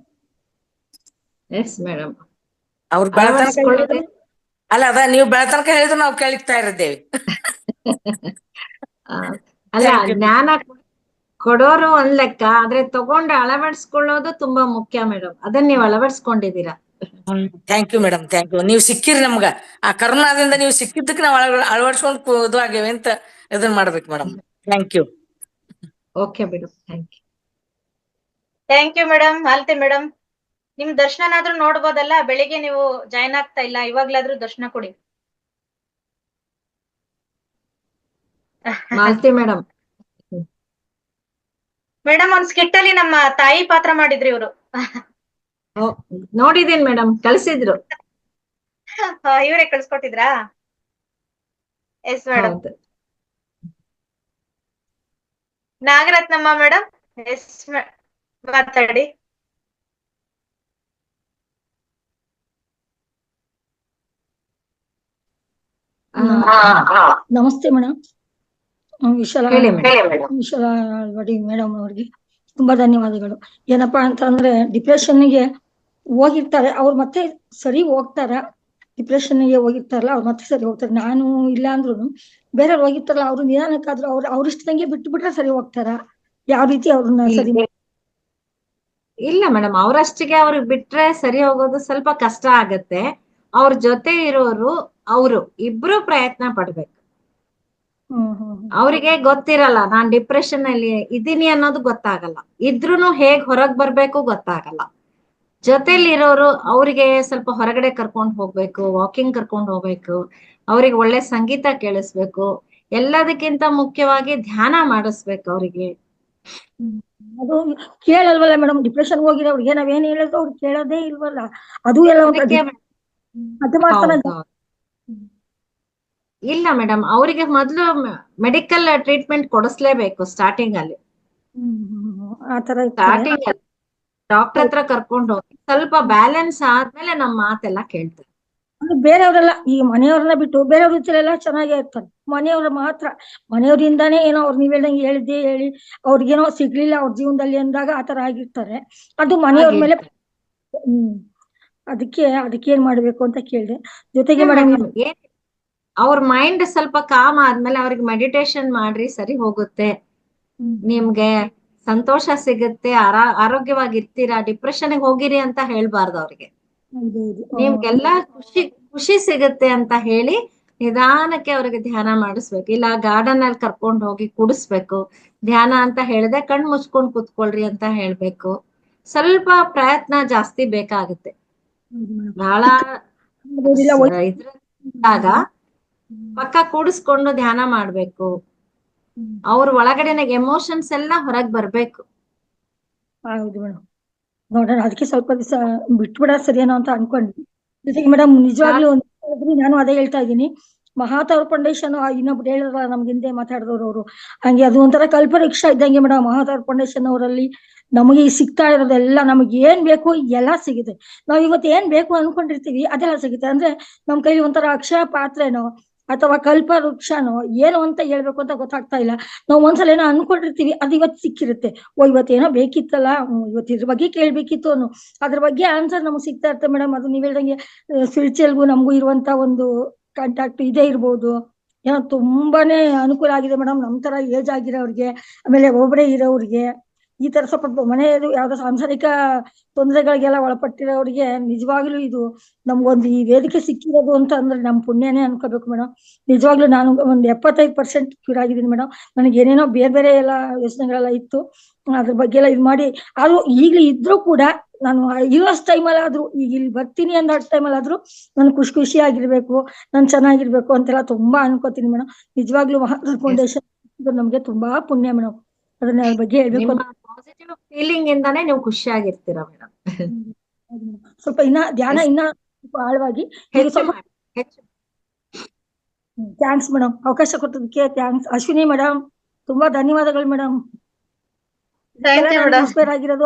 Yes madam, ಅವ್ರ ಬೆಳತನಕ ಅಳವಡಿಸ್ಕೊಳ್ಳೋದೇ ಅಲ್ಲ, ಅದ ನೀವು ಬೆಳತನಕ ಹೇಳಿದ್ರು ನಾವು ಕೇಳಿಕ್ತಾ ಇರಿದ್ದೇವೆ. ಅಲ್ಲ, Thank you. ಜ್ಞಾನ ಕೊಡೋರು ಒಂದ್ ಲೆಕ್ಕ, ಆದ್ರೆ ತಗೊಂಡು ಅಳವಡಿಸ್ಕೊಳ್ಳೋದು ತುಂಬಾ ಮುಖ್ಯ ಮೇಡಮ್. ಅದನ್ನ ನೀವು ಅಳವಡಿಸ್ಕೊಂಡಿದ್ದೀರಾ. Thank you madam, thank you. ನೀವು ಸಿಕ್ಕಿರಿ ನಮ್ಗ, ಆ ಕರುಣಾದಿಂದ ನೀವು ಸಿಕ್ಕಿದ್ದಕ್ಕೆ ನಾವು ಅಳವಡಿಸ್ಕೊಂಡು ಇದು ಆಗೇವೆ ಅಂತ ಇದನ್ ಮಾಡ್ಬೇಕು madam. Thank you. Okay madam, thank you. Thank you madam. Malathi madam, ನಿಮ್ ದರ್ಶನನಾದ್ರೂ ನೋಡ್ಬೋದಲ್ಲ. ಬೆಳಿಗ್ಗೆ ನೀವು ಜಾಯ್ನ್ ಆಗ್ತಾ ಇಲ್ಲ, ಇವಾಗ್ಲಾದ್ರೂ ದರ್ಶನ ಕೊಡಿ. ಮಾಲತಿ ಮೇಡಮ್, ಮೇಡಮ್, ಒಂದ್ ಸ್ಕಿಟ್ ಅಲ್ಲಿ ನಮ್ಮ ತಾಯಿ ಪಾತ್ರ ಮಾಡಿದ್ರಿ ಇವ್ರು. ನೋಡಿದೀನಿ ಮೇಡಮ್, ಕಳ್ಸಿದ್ರು. ಇವರೇ ಕಳ್ಸ್ಕೊಟ್ಟಿದ್ರಾ? Yes madam. ಹೌದು. ನಾಗರತ್ನಮ್ಮ ಮೇಡಮ್, ಎಸ್ ಮಾತಾಡಿ. ನಮಸ್ತೆ ಮೇಡಮ್. ವಿಶಾಲ ಹೇಳಿ ಮೇಡಮ್. ವಿಶಾಲ ಅಳ್ವಾಡಿ ಮೇಡಮ್ ಅವ್ರಿಗೆ ತುಂಬಾ ಧನ್ಯವಾದಗಳು. ಏನಪ್ಪಾ ಅಂತಂದ್ರೆ ಡಿಪ್ರೆಷನ್ಗೆ ಹೋಗಿರ್ತಾರೆ ಅವ್ರು, ಮತ್ತೆ ಸರಿ ಹೋಗ್ತಾರ. ಡಿಪ್ರೆಷನ್ಗೆ ಹೋಗಿರ್ತಾರಲ್ಲ ಅವ್ರು ಮತ್ತೆ ಸರಿ ಹೋಗ್ತಾರೆ. ನಾನು ಇಲ್ಲ ಅಂದ್ರು ಬೇರೆಯವ್ರು ಹೋಗಿರ್ತಾರಲ್ಲ ಅವ್ರು ನಿಧಾನಕ್ಕಾದ್ರೂ ಅವ್ರ ಇಷ್ಟದಂಗೆ ಬಿಟ್ಟು ಬಿಟ್ರೆ ಸರಿ ಹೋಗ್ತಾರ. ಯಾವ ರೀತಿ ಅವ್ರನ್ನ ಸರಿ ಇಲ್ಲ ಮೇಡಮ್, ಅವರಷ್ಟಿಗೆ ಅವ್ರಿಗೆ ಬಿಟ್ರೆ ಸರಿ ಹೋಗೋದು ಸ್ವಲ್ಪ ಕಷ್ಟ ಆಗತ್ತೆ. ಅವ್ರ ಜೊತೆ ಇರೋರು ಅವರು ಇಬ್ರು ಪ್ರಯತ್ನ ಪಡ್ಬೇಕು. ಅವರಿಗೆ ಗೊತ್ತಿರಲ್ಲ ನಾನ್ ಡಿಪ್ರೆಷನ್ ಅಲ್ಲಿ ಇದೀನಿ ಅನ್ನೋದು ಗೊತ್ತಾಗಲ್ಲ, ಇದ್ರೂನು ಹೇಗ್ ಹೊರಗ್ ಬರ್ಬೇಕು ಗೊತ್ತಾಗಲ್ಲ. ಜೊತೆಲಿರೋರು ಅವ್ರಿಗೆ ಸ್ವಲ್ಪ ಹೊರಗಡೆ ಕರ್ಕೊಂಡ್ ಹೋಗ್ಬೇಕು, ವಾಕಿಂಗ್ ಕರ್ಕೊಂಡ್ ಹೋಗ್ಬೇಕು, ಅವ್ರಿಗೆ ಒಳ್ಳೆ ಸಂಗೀತ ಕೇಳಿಸ್ಬೇಕು, ಎಲ್ಲದಕ್ಕಿಂತ ಮುಖ್ಯವಾಗಿ ಧ್ಯಾನ ಮಾಡಿಸ್ಬೇಕು ಅವ್ರಿಗೆ. ಅದು ಕೇಳಲ್ವಲ್ಲ ಮೇಡಮ್. ಡಿಪ್ರೆಷನ್ ಹೋಗಿರೋರ್ಗೆ ನಾವೇನ್ ಹೇಳಿದ್ರು ಅವ್ರು ಕೇಳೋದೇ ಇಲ್ವಲ್ಲ. ಅದು ಎಲ್ಲ ಅದು ಮಾಡ್ತಾನೆ. ಇಲ್ಲ ಮೇಡಮ್, ಅವರಿಗೆ ಮೊದ್ಲು ಮೆಡಿಕಲ್ ಟ್ರೀಟ್ಮೆಂಟ್ ಕೊಡಿಸ್ಲೇಬೇಕು ಸ್ಟಾರ್ಟಿಂಗ್ ಅಲ್ಲಿ. ಆತರ ಸ್ಟಾರ್ಟಿಂಗ್ ಅಲ್ಲಿ ಡಾಕ್ಟರ್ ಹತ್ರ ಕರ್ಕೊಂಡು ಹೋಗಿ ಸ್ವಲ್ಪ ಬ್ಯಾಲೆನ್ಸ್ ಆದ್ಮೇಲೆ ನಮ್ ಮಾತೆಲ್ಲ ಕೇಳ್ತಾರೆ. ಬೇರೆಯವರೆಲ್ಲ ಈ ಮನೆಯವ್ರನ್ನ ಬಿಟ್ಟು ಬೇರೆಯವ್ರ ಜೊತೆಲೆಲ್ಲ ಚೆನ್ನಾಗೇ ಇರ್ತಾರೆ. ಮನೆಯವ್ರ ಮಾತ್ರ ಮನೆಯವರಿಂದಾನೇ ಏನೋ ಅವ್ರು ನೀವ್ ಹೇಳ್ದಂಗೆ ಹೇಳಿದ್ದೆ ಹೇಳಿ ಅವ್ರಿಗೇನೋ ಸಿಗ್ಲಿಲ್ಲ ಅವ್ರ ಜೀವನದಲ್ಲಿ ಅಂದಾಗ ಆತರ ಆಗಿರ್ತಾರೆ. ಅದು ಮನೆಯವ್ರ ಮೇಲೆ ಅದಕ್ಕೇನ್ ಮಾಡ್ಬೇಕು ಅಂತ ಕೇಳಿದೆ. ಜೊತೆಗೆ ಮೇಡಮ್, ಅವ್ರ ಮೈಂಡ್ ಸ್ವಲ್ಪ ಕಾಮ್ ಆದ್ಮೇಲೆ ಅವ್ರಿಗೆ ಮೆಡಿಟೇಷನ್ ಮಾಡ್ರಿ, ಸರಿ ಹೋಗುತ್ತೆ, ನಿಮ್ಗೆ ಸಂತೋಷ ಸಿಗುತ್ತೆ, ಆರೋಗ್ಯವಾಗಿರ್ತೀರಾ, ಡಿಪ್ರೆಷನ್ ಹೋಗಿರಿ ಅಂತ ಹೇಳ್ಬಾರ್ದು ಅವ್ರಿಗೆ. ನಿಮ್ಗೆಲ್ಲ ಖುಷಿ ಸಿಗುತ್ತೆ ಅಂತ ಹೇಳಿ ನಿಧಾನಕ್ಕೆ ಅವ್ರಿಗೆ ಧ್ಯಾನ ಮಾಡಿಸ್ಬೇಕು. ಇಲ್ಲ ಗಾರ್ಡನ್ ಅಲ್ಲಿ ಕರ್ಕೊಂಡು ಹೋಗಿ ಕುಡಿಸ್ಬೇಕು. ಧ್ಯಾನ ಅಂತ ಹೇಳಿದೆ ಕಣ್ ಮುಚ್ಕೊಂಡ್ ಕುತ್ಕೊಳ್ರಿ ಅಂತ ಹೇಳ್ಬೇಕು. ಸ್ವಲ್ಪ ಪ್ರಯತ್ನ ಜಾಸ್ತಿ ಬೇಕಾಗುತ್ತೆ. ಬಹಳ ಇದ್ರಾಗ ಪಕ್ಕ ಕೂಡಿಸ್ಕೊಂಡು ಧ್ಯಾನ ಮಾಡ್ಬೇಕು. ಅವ್ರ ಒಳಗಡೆನ ಎಮೋಷನ್ಸ್ ಎಲ್ಲ ಹೊರಗ್ ಬರ್ಬೇಕು. ಹೌದು ಮೇಡಮ್, ನೋಡೋಣ ಅದಕ್ಕೆ ಸ್ವಲ್ಪ ದಿವಸ ಬಿಟ್ಬಿಡ ಸರಿಯೇನೋ ಅಂತ ಅನ್ಕೊಂಡ್ವಿ. ಜೊತೆಗೆ ಮೇಡಮ್ ನಿಜವಾಗ್ಲೂ ನಾನು ಅದೇ ಹೇಳ್ತಾ ಇದ್ದೀನಿ. ಮಹಾತಾರ್ ಫೌಂಡೇಶನ್ ಇನ್ನೊಬ್ರು ಹೇಳಿದ್ರ ನಮ್ಗೆ ಹಿಂದೆ ಮಾತಾಡಿದವ್ರು ಅವರು, ಹಂಗೆ ಅದು ಒಂಥರ ಕಲ್ಪವೃಕ್ಷ ಇದ್ದಂಗೆ ಮೇಡಮ್. ಮಹಾತಾರ್ ಫೌಂಡೇಶನ್ ಅವರಲ್ಲಿ ನಮಗೆ ಸಿಗ್ತಾ ಇರೋದೆಲ್ಲ, ನಮಗೆ ಏನ್ ಬೇಕು ಎಲ್ಲ ಸಿಗುತ್ತೆ. ನಾವ್ ಇವತ್ತು ಏನ್ ಬೇಕು ಅನ್ಕೊಂಡಿರ್ತೀವಿ ಅದೆಲ್ಲ ಸಿಗುತ್ತೆ. ಅಂದ್ರೆ ನಮ್ ಕೈಲಿ ಒಂಥರ ಅಕ್ಷಯ ಪಾತ್ರೆನೋ ಅಥವಾ ಕಲ್ಪ ವೃಕ್ಷನೋ ಏನು ಅಂತ ಹೇಳ್ಬೇಕು ಅಂತ ಗೊತ್ತಾಗ್ತಾ ಇಲ್ಲ. ನಾವ್ ಒಂದ್ಸಲ ಏನೋ ಅನ್ಕೊಂಡಿರ್ತೀವಿ, ಅದು ಇವತ್ತು ಸಿಕ್ಕಿರುತ್ತೆ. ಇವತ್ತೇನೋ ಬೇಕಿತ್ತಲ್ಲ, ಇವತ್ತು ಇದ್ರ ಬಗ್ಗೆ ಕೇಳ್ಬೇಕಿತ್ತು ಅನ್ನೋ ಅದ್ರ ಬಗ್ಗೆ ಆನ್ಸರ್ ನಮ್ಗೆ ಸಿಗ್ತಾ ಇರುತ್ತೆ ಮೇಡಮ್. ಅದು ನೀವ್ ಹೇಳ್ದಂಗೆ ಸ್ಪಿರಿಚುವಲ್ಗೂ ನಮಗೂ ಇರುವಂತ ಒಂದು ಕಾಂಟ್ಯಾಕ್ಟ್ ಇದೇ ಇರ್ಬೋದು. ಏನೋ ತುಂಬಾನೇ ಅನುಕೂಲ ಆಗಿದೆ ಮೇಡಮ್ ನಮ್ ತರ ಏಜ್ ಆಗಿರೋರ್ಗೆ, ಆಮೇಲೆ ಒಬ್ಬರೇ ಇರೋರ್ಗೆ, ಈ ತರ ಸ್ವಲ್ಪ ಮನೆಯದು ಯಾವ್ದೋ ಸಾಂಸಾರಿಕ ತೊಂದರೆಗಳಿಗೆಲ್ಲ ಒಳಪಟ್ಟಿರೋರಿಗೆ ನಿಜವಾಗ್ಲೂ ಇದು ನಮ್ಗೊಂದು ಈ ವೇದಿಕೆ ಸಿಕ್ಕಿರೋದು ಅಂತ ಅಂದ್ರೆ ನಮ್ ಪುಣ್ಯನೇ ಅನ್ಕೋಬೇಕು ಮೇಡಮ್. ನಿಜವಾಗ್ಲೂ ನಾನು ಒಂದ್ 75% ಕ್ಯೂರ್ ಆಗಿದ್ದೀನಿ ಮೇಡಮ್. ನನಗೆ ಏನೇನೋ ಬೇರೆ ಎಲ್ಲ ಯೋಚನೆಗಳೆಲ್ಲ ಇತ್ತು, ಅದ್ರ ಬಗ್ಗೆ ಎಲ್ಲ ಇದು ಮಾಡಿ ಆದ್ರೂ ಈಗ್ಲೂ ಇದ್ರೂ ಕೂಡ ನಾನು ಇರೋಷ್ಟು ಟೈಮಲ್ಲಾದ್ರೂ ಈಗ ಇಲ್ಲಿ ಬರ್ತೀನಿ ಅಂದ ಟೈಮಲ್ಲಾದ್ರೂ ನಾನು ಖುಷಿಯಾಗಿರ್ಬೇಕು, ನಾನು ಚೆನ್ನಾಗಿರ್ಬೇಕು ಅಂತೆಲ್ಲ ತುಂಬಾ ಅನ್ಕೋತೀನಿ ಮೇಡಮ್. ನಿಜವಾಗ್ಲೂ ಮಹಾತಾರ್ ಫೌಂಡೇಶನ್ ನಮ್ಗೆ ತುಂಬಾ ಪುಣ್ಯ ಮೇಡಮ್. ಅದನ್ನ ಬಗ್ಗೆ ಹೇಳ್ಬೇಕು. ಪಾಸಿಟಿವ್ ಫೀಲಿಂಗ್ ಇಂದಾನೇ ನೀವು ಖುಷಿಯಾಗಿರ್ತೀರಾ ಮೇಡಮ್. ಸ್ವಲ್ಪ ಧ್ಯಾನ ಆಳವಾಗಿ ಥ್ಯಾಂಕ್ಸ್ ಮೇಡಮ್. ಅವಕಾಶ ಕೊಟ್ಟದಕ್ಕೆ ಥ್ಯಾಂಕ್ಸ್. ಅಶ್ವಿನಿ ಮೇಡಮ್ ತುಂಬಾ ಧನ್ಯವಾದಗಳು ಮೇಡಮ್. ಆಗಿರೋದು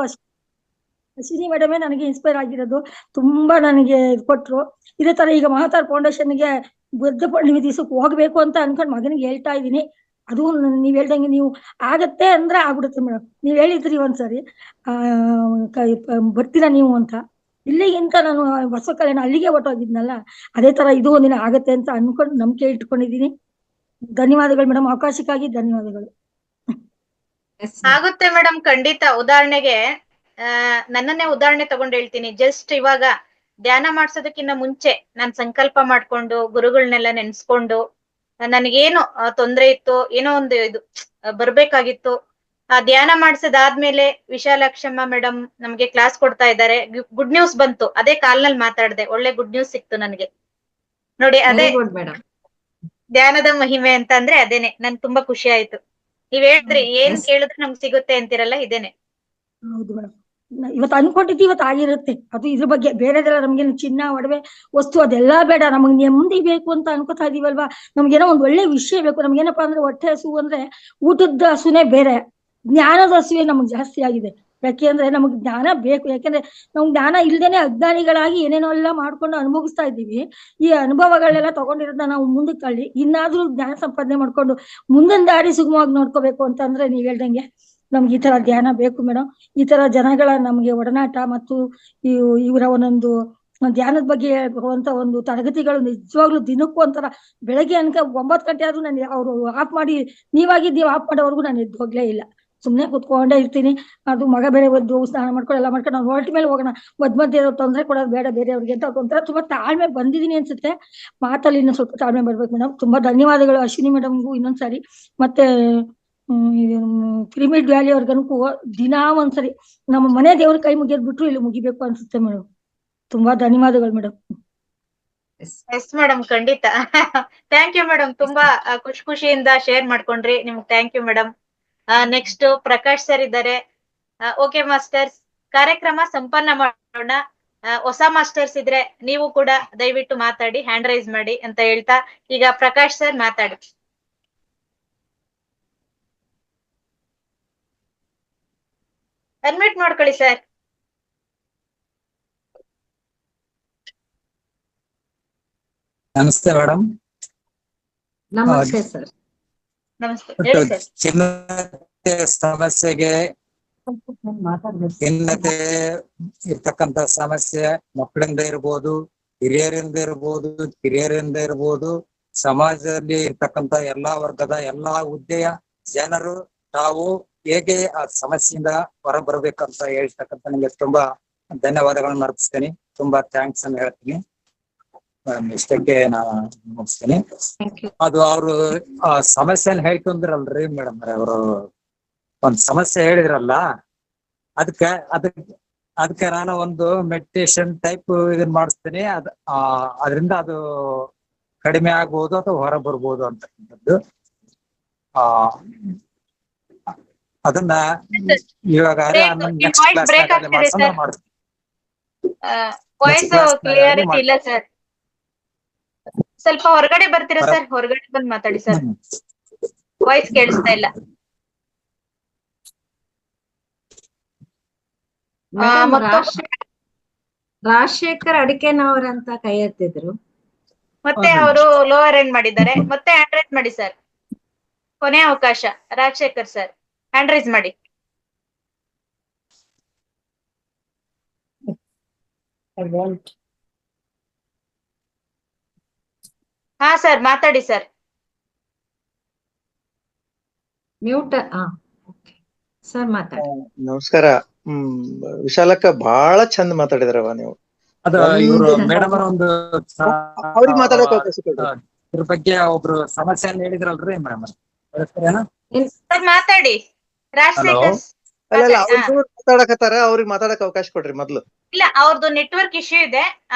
ಅಶ್ವಿನಿ ಮೇಡಮೇ ನನಗೆ ಇನ್ಸ್ಪೈರ್ ಆಗಿರೋದು. ತುಂಬಾ ನನಗೆ ಇದು ಕೊಟ್ರು. ಇದೇ ತರ ಈಗ ಮಹಾತಾರ್ ಫೌಂಡೇಶನ್ಗೆ ಬುದ್ಧ ಪೂರ್ಣಿಮೆ ದಿವಸಕ್ಕೆ ಹೋಗ್ಬೇಕು ಅಂತ ಅನ್ಕೊಂಡು ಮಗನಿಗೆ ಹೇಳ್ತಾ ಇದ್ದೀನಿ. ಅದು ನೀವ್ ಹೇಳ್ದಂಗೆ ನೀವು ಆಗತ್ತೆ ಅಂದ್ರೆ ಆಗ್ಬಿಡುತ್ತೆ ಮೇಡಮ್. ನೀವ್ ಹೇಳಿದ್ರಿ ಒಂದ್ಸರಿ ಬರ್ತೀರಾ ನೀವು ಅಂತ. ಇಲ್ಲಿಗಿಂತ ನಾನು ಬಸವ ಕಲ್ಯಾಣ ಅಲ್ಲಿಗೆ ಹೊಟ್ಟೋಗಿದ್ನಲ್ಲ, ಅದೇ ತರ ಇದು ಒಂದಿನ ಆಗತ್ತೆ ಅಂತ ಅನ್ಕೊಂಡು ನಂಬಿಕೆ ಇಟ್ಕೊಂಡಿದ್ದೀನಿ. ಧನ್ಯವಾದಗಳು ಮೇಡಮ್, ಅವಕಾಶಕ್ಕಾಗಿ ಧನ್ಯವಾದಗಳು. ಆಗುತ್ತೆ ಮೇಡಮ್, ಖಂಡಿತ. ಉದಾಹರಣೆಗೆ ನನ್ನನ್ನೇ ಉದಾಹರಣೆ ತಗೊಂಡು ಹೇಳ್ತೀನಿ. ಜಸ್ಟ್ ಇವಾಗ ಧ್ಯಾನ ಮಾಡ್ಸೋದಕ್ಕಿಂತ ಮುಂಚೆ ನಾನ್ ಸಂಕಲ್ಪ ಮಾಡ್ಕೊಂಡು ಗುರುಗಳನ್ನೆಲ್ಲ ನೆನ್ಸ್ಕೊಂಡು ನನಗೇನು ತೊಂದ್ರೆ ಇತ್ತು, ಏನೋ ಒಂದು ಇದು ಬರ್ಬೇಕಾಗಿತ್ತು. ಆ ಧ್ಯಾನ ಮಾಡ್ಸದಾದ್ಮೇಲೆ ವಿಶಾಲಾಕ್ಷಮ್ಮ ಮೇಡಮ್ ನಮ್ಗೆ ಕ್ಲಾಸ್ ಕೊಡ್ತಾ ಇದ್ದಾರೆ. ಗುಡ್ ನ್ಯೂಸ್ ಬಂತು. ಅದೇ ಕಾಲ್ನಲ್ಲಿ ಮಾತಾಡ್ದೆ, ಒಳ್ಳೆ ಗುಡ್ ನ್ಯೂಸ್ ಸಿಕ್ತು ನನಗೆ. ನೋಡಿ, ಅದೇ ಮೇಡಮ್ ಧ್ಯಾನದ ಮಹಿಮೆ ಅಂತ ಅಂದ್ರೆ ಅದೇನೆ. ನನ್ ತುಂಬಾ ಖುಷಿ ಆಯ್ತು. ನೀವ್ ಹೇಳಿದ್ರಿ ಏನ್ ಕೇಳಿದ್ರೆ ನಮ್ಗೆ ಸಿಗುತ್ತೆ ಅಂತಿರಲ್ಲ, ಇದೇನೆ. ಹೌದು ಮೇಡಮ್, ಇವತ್ತು ಅನ್ಕೊಂಡಿದ್ದು ಇವತ್ತು ಆಗಿರುತ್ತೆ. ಅದು ಇದ್ರ ಬಗ್ಗೆ ಬೇರೆದೆಲ್ಲ ನಮ್ಗೇನು ಚಿನ್ನ ಒಡವೆ ವಸ್ತು ಅದೆಲ್ಲ ಬೇಡ. ನಮಗ್ ನೆಮ್ಮದಿ ಬೇಕು ಅಂತ ಅನ್ಕೋತಾ ಇದೀವಲ್ವಾ. ನಮ್ಗೇನೋ ಒಂದ್ ಒಳ್ಳೆ ವಿಷಯ ಬೇಕು. ನಮ್ಗೇನಪ್ಪಾ ಅಂದ್ರೆ ಹೊಟ್ಟೆ ಹಸು ಅಂದ್ರೆ ಊಟದ ಹಸುನೇ ಬೇರೆ, ಜ್ಞಾನದ ಹಸುವೆ ನಮಗ್ ಜಾಸ್ತಿ ಆಗಿದೆ. ಯಾಕೆಂದ್ರೆ ನಮಗ್ ಜ್ಞಾನ ಬೇಕು. ಯಾಕೆಂದ್ರೆ ನಮ್ಗ್ ಜ್ಞಾನ ಇಲ್ದೇನೆ ಅಜ್ಞಾನಿಗಳಾಗಿ ಏನೇನೋ ಎಲ್ಲ ಮಾಡ್ಕೊಂಡು ಅನುಭವಿಸ್ತಾ ಇದ್ದೀವಿ. ಈ ಅನುಭವಗಳೆಲ್ಲ ತಗೊಂಡಿರೋದನ್ನ ನಾವು ಮುಂದಕ್ಕೆ ತಳ್ಳಿ ಇನ್ನಾದ್ರೂ ಜ್ಞಾನ ಸಂಪಾದನೆ ಮಾಡ್ಕೊಂಡು ಮುಂದಿನ ದಾರಿ ಸುಗಮವಾಗಿ ನೋಡ್ಕೋಬೇಕು ಅಂತಂದ್ರೆ ನೀವ್ ಹೇಳ್ದಂಗೆ ನಮ್ಗೆ ಈ ತರ ಧ್ಯಾನ ಬೇಕು ಮೇಡಮ್. ಈ ತರ ಜನಗಳ ನಮ್ಗೆ ಒಡನಾಟ ಮತ್ತು ಇವರ ಒಂದೊಂದು ಧ್ಯಾನದ ಬಗ್ಗೆ ಬರುವಂತ ಒಂದು ತರಗತಿಗಳು ನಿಜವಾಗ್ಲೂ ದಿನಕ್ಕೂ ಒಂಥರ ಬೆಳಗ್ಗೆ ಅನ್ಕ 9 ಗಂಟೆ ಆದ್ರೂ ನಾನು ಅವ್ರು ಆಫ್ ಮಾಡಿ ನೀವಾಗಿದ್ದೀವಿ ಆಫ್ ಮಾಡೋವರೆಗೂ ನಾನು ಎದ್ದು ಹೋಗ್ಲೇ ಇಲ್ಲ. ಸುಮ್ನೆ ಕುತ್ಕೊಂಡೇ ಇರ್ತೀನಿ. ಅದು ಮಗ ಬೇರೆ ಒದ್ದು ಸ್ನಾನ ಮಾಡ್ಕೊಂಡು ಎಲ್ಲ ಮಾಡ್ಕೊಂಡು ನಾವು ಹೊರಟ ಮೇಲೆ ಹೋಗೋಣ, ಮಧ್ಯೆ ತೊಂದರೆ ಕೊಡೋದು ಬೇಡ ಬೇರೆಯವ್ರಿಗೆ ಅಂತ ಒಂಥರ ತುಂಬಾ ತಾಳ್ಮೆ ಬಂದಿದ್ದೀನಿ ಅನ್ಸುತ್ತೆ. ಮಾತಲ್ಲಿ ಇನ್ನೂ ಸ್ವಲ್ಪ ತಾಳ್ಮೆ ಬರ್ಬೇಕು ಮೇಡಮ್. ತುಂಬಾ ಧನ್ಯವಾದಗಳು ಅಶ್ವಿನಿ ಮೇಡಮ್ಗೂ ಇನ್ನೊಂದ್ಸರಿ. ಮತ್ತೆ ಪಿರಮಿಡ್ ವ್ಯಾಲಿ ಅವ್ರಿಗನೂ ದಿನಾ ಒಂದ್ಸರಿ ನಮ್ಮ ಮನೆ ದೇವ್ರ ಕೈ ಮುಗಿಯೋದ್ ಬಿಟ್ರು ಇಲ್ಲಿ ಮುಗಿಬೇಕು ಅನ್ಸುತ್ತೆ ಮೇಡಮ್. ತುಂಬಾ ಧನ್ಯವಾದಗಳು ಮೇಡಮ್. ಎಸ್ ಮೇಡಮ್, ಖಂಡಿತ. Thank you madam. ತುಂಬಾ ಖುಷಿಯಿಂದ ಶೇರ್ ಮಾಡ್ಕೊಂಡ್ರಿ. ನಿಮ್ಗೆ thank you madam. Next Prakash sir ಇದ್ದಾರೆ. ಓಕೆ ಮಾಸ್ಟರ್ಸ್, ಕಾರ್ಯಕ್ರಮ ಸಂಪನ್ನ ಮಾಡೋಣ. ಹೊಸ ಮಾಸ್ಟರ್ಸ್ ಇದ್ರೆ ನೀವು ಕೂಡ ದಯವಿಟ್ಟು ಮಾತಾಡಿ, ಹ್ಯಾಂಡ್ ರೈಸ್ ಮಾಡಿ ಅಂತ ಹೇಳ್ತಾ ಈಗ ಪ್ರಕಾಶ್ ಸರ್ ಮಾತಾಡಿ. ಅನ್ಮ್ಯೂಟ್ ಮಾಡ್ಕೊಳ್ಳಿ ಸರ್. ನಮಸ್ತೆ ಮೇಡಮ್. ನಮಸ್ತೆ ಸರ್. ನಮಸ್ತೆ, ಹೇಳಿ ಸರ್. ಖಿನ್ನತೆ ಸಮಸ್ಯೆಗೆ ಖಿನ್ನತೆ ಇರ್ತಕ್ಕಂತ ಸಮಸ್ಯೆ ಮಕ್ಕಳಿಂದ ಇರ್ಬೋದು, ಹಿರಿಯರಿಂದ ಇರ್ಬೋದು, ಕಿರಿಯರಿಂದ ಇರ್ಬೋದು, ಸಮಾಜದಲ್ಲಿ ಇರ್ತಕ್ಕಂತ ಎಲ್ಲಾ ವರ್ಗದ ಎಲ್ಲಾ ಹುದ್ದೆಯ ಜನರು ತಾವು ಹೇಗೆ ಆ ಸಮಸ್ಯೆಯಿಂದ ಹೊರ ಬರ್ಬೇಕಂತ ಹೇಳ್ತಕ್ಕಂತ ನಿಮ್ಗೆ ತುಂಬಾ ಧನ್ಯವಾದಗಳನ್ನ ಅರ್ಪಿಸ್ತೇನೆ. ತುಂಬಾ ಥ್ಯಾಂಕ್ಸ್ ಅಂತ ಹೇಳ್ತೀನಿ. ಇಷ್ಟಕ್ಕೆ ನಾನು ಮುಗಿಸ್ತೇನೆ. ಅದು ಅವ್ರು ಆ ಸಮಸ್ಯೆನ ಹೇಳ್ಕೊಂಡ್ರಲ್ರಿ ಮೇಡಮ್, ಅವರು ಒಂದ್ ಸಮಸ್ಯೆ ಹೇಳಿದ್ರಲ್ಲ, ಅದಕ್ಕೆ ನಾನು ಒಂದು ಮೆಡಿಟೇಷನ್ ಟೈಪ್ ಇದನ್ನ ಮಾಡಿಸ್ತೀನಿ. ಅದರಿಂದ ಅದು ಕಡಿಮೆ ಆಗ್ಬೋದು ಅಥವಾ ಹೊರ ಬರ್ಬೋದು ಅಂತಕ್ಕಂಥದ್ದು. ಅದನ್ನ ಇವಾಗ ವಾಯ್ಸ್ ಕ್ಲಿಯರಿಟಿ ಇಲ್ಲ ಸರ್. ಸ್ವಲ್ಪ ಹೊರಗಡೆ ಬರ್ತೀರಾ ಸರ್? ಹೊರಗಡೆ ಬಂದು ಮಾತಾಡಿ ಸರ್, ವಾಯ್ಸ್ ಕೇಳಿಸ್ತಾ ಇಲ್ಲ. ರಾಜಶೇಖರ್ ಅಡಿಕೆನವರ್ ಅಂತ ಕೈ ಎತ್ತಿದ್ರು. ಮತ್ತೆ ಅವರು ಲೋವರ್ ಎಂಡ್ ಮಾಡಿದ್ದಾರೆ. ಮತ್ತೆ ಹ್ಯಾಂಡ್ ರೈಸ್ ಮಾಡಿ ಸರ್. ಕೊನೆ ಅವಕಾಶ ರಾಜಶೇಖರ್ ಸರ್, ಹ್ಯಾಂಡ್ ರೈಸ್ ಮಾಡಿ. ಹಾ ಸರ್, ಮಾತಾಡಿ ಸರ್. ಮ್ಯೂಟ್. ಸರ್ ಮಾತಾಡಿ. ನಮಸ್ಕಾರ. ವಿಶಾಲಕ್ಕ ಬಹಳ ಚಂದ ಮಾತಾಡಿದ್ರವ ನೀವು. ಇವರು ಮೇಡಮ್ ಒಂದು ಅವ್ರಿಗೆ ಮಾತಾಡೋಕೆ ಅವಕಾಶ ಕೊಡಿ. ಇದ್ರ ಬಗ್ಗೆ ಒಬ್ರು ಸಮಸ್ಯೆಯನ್ನು ಹೇಳಿದ್ರಲ್ರಿ ಮೇಡಮ್, ಸರ್ ಮಾತಾಡಿ. ರಾಜಶೇಖರ್ ಅಲ್ಲ ಅವ್ರು ಮಾತಾಡಕತ್ತಾರ, ಅವ್ರಿಗೆ ಮಾತಾಡಕ್ ಅವಕಾಶ ಕೊಡ್ರಿ ಮೊದ್ಲು. ಇಲ್ಲ, ಅವ್ರದ್ದು ನೆಟ್ವರ್ಕ್ ಇಶ್ಯೂ ಇದೆ,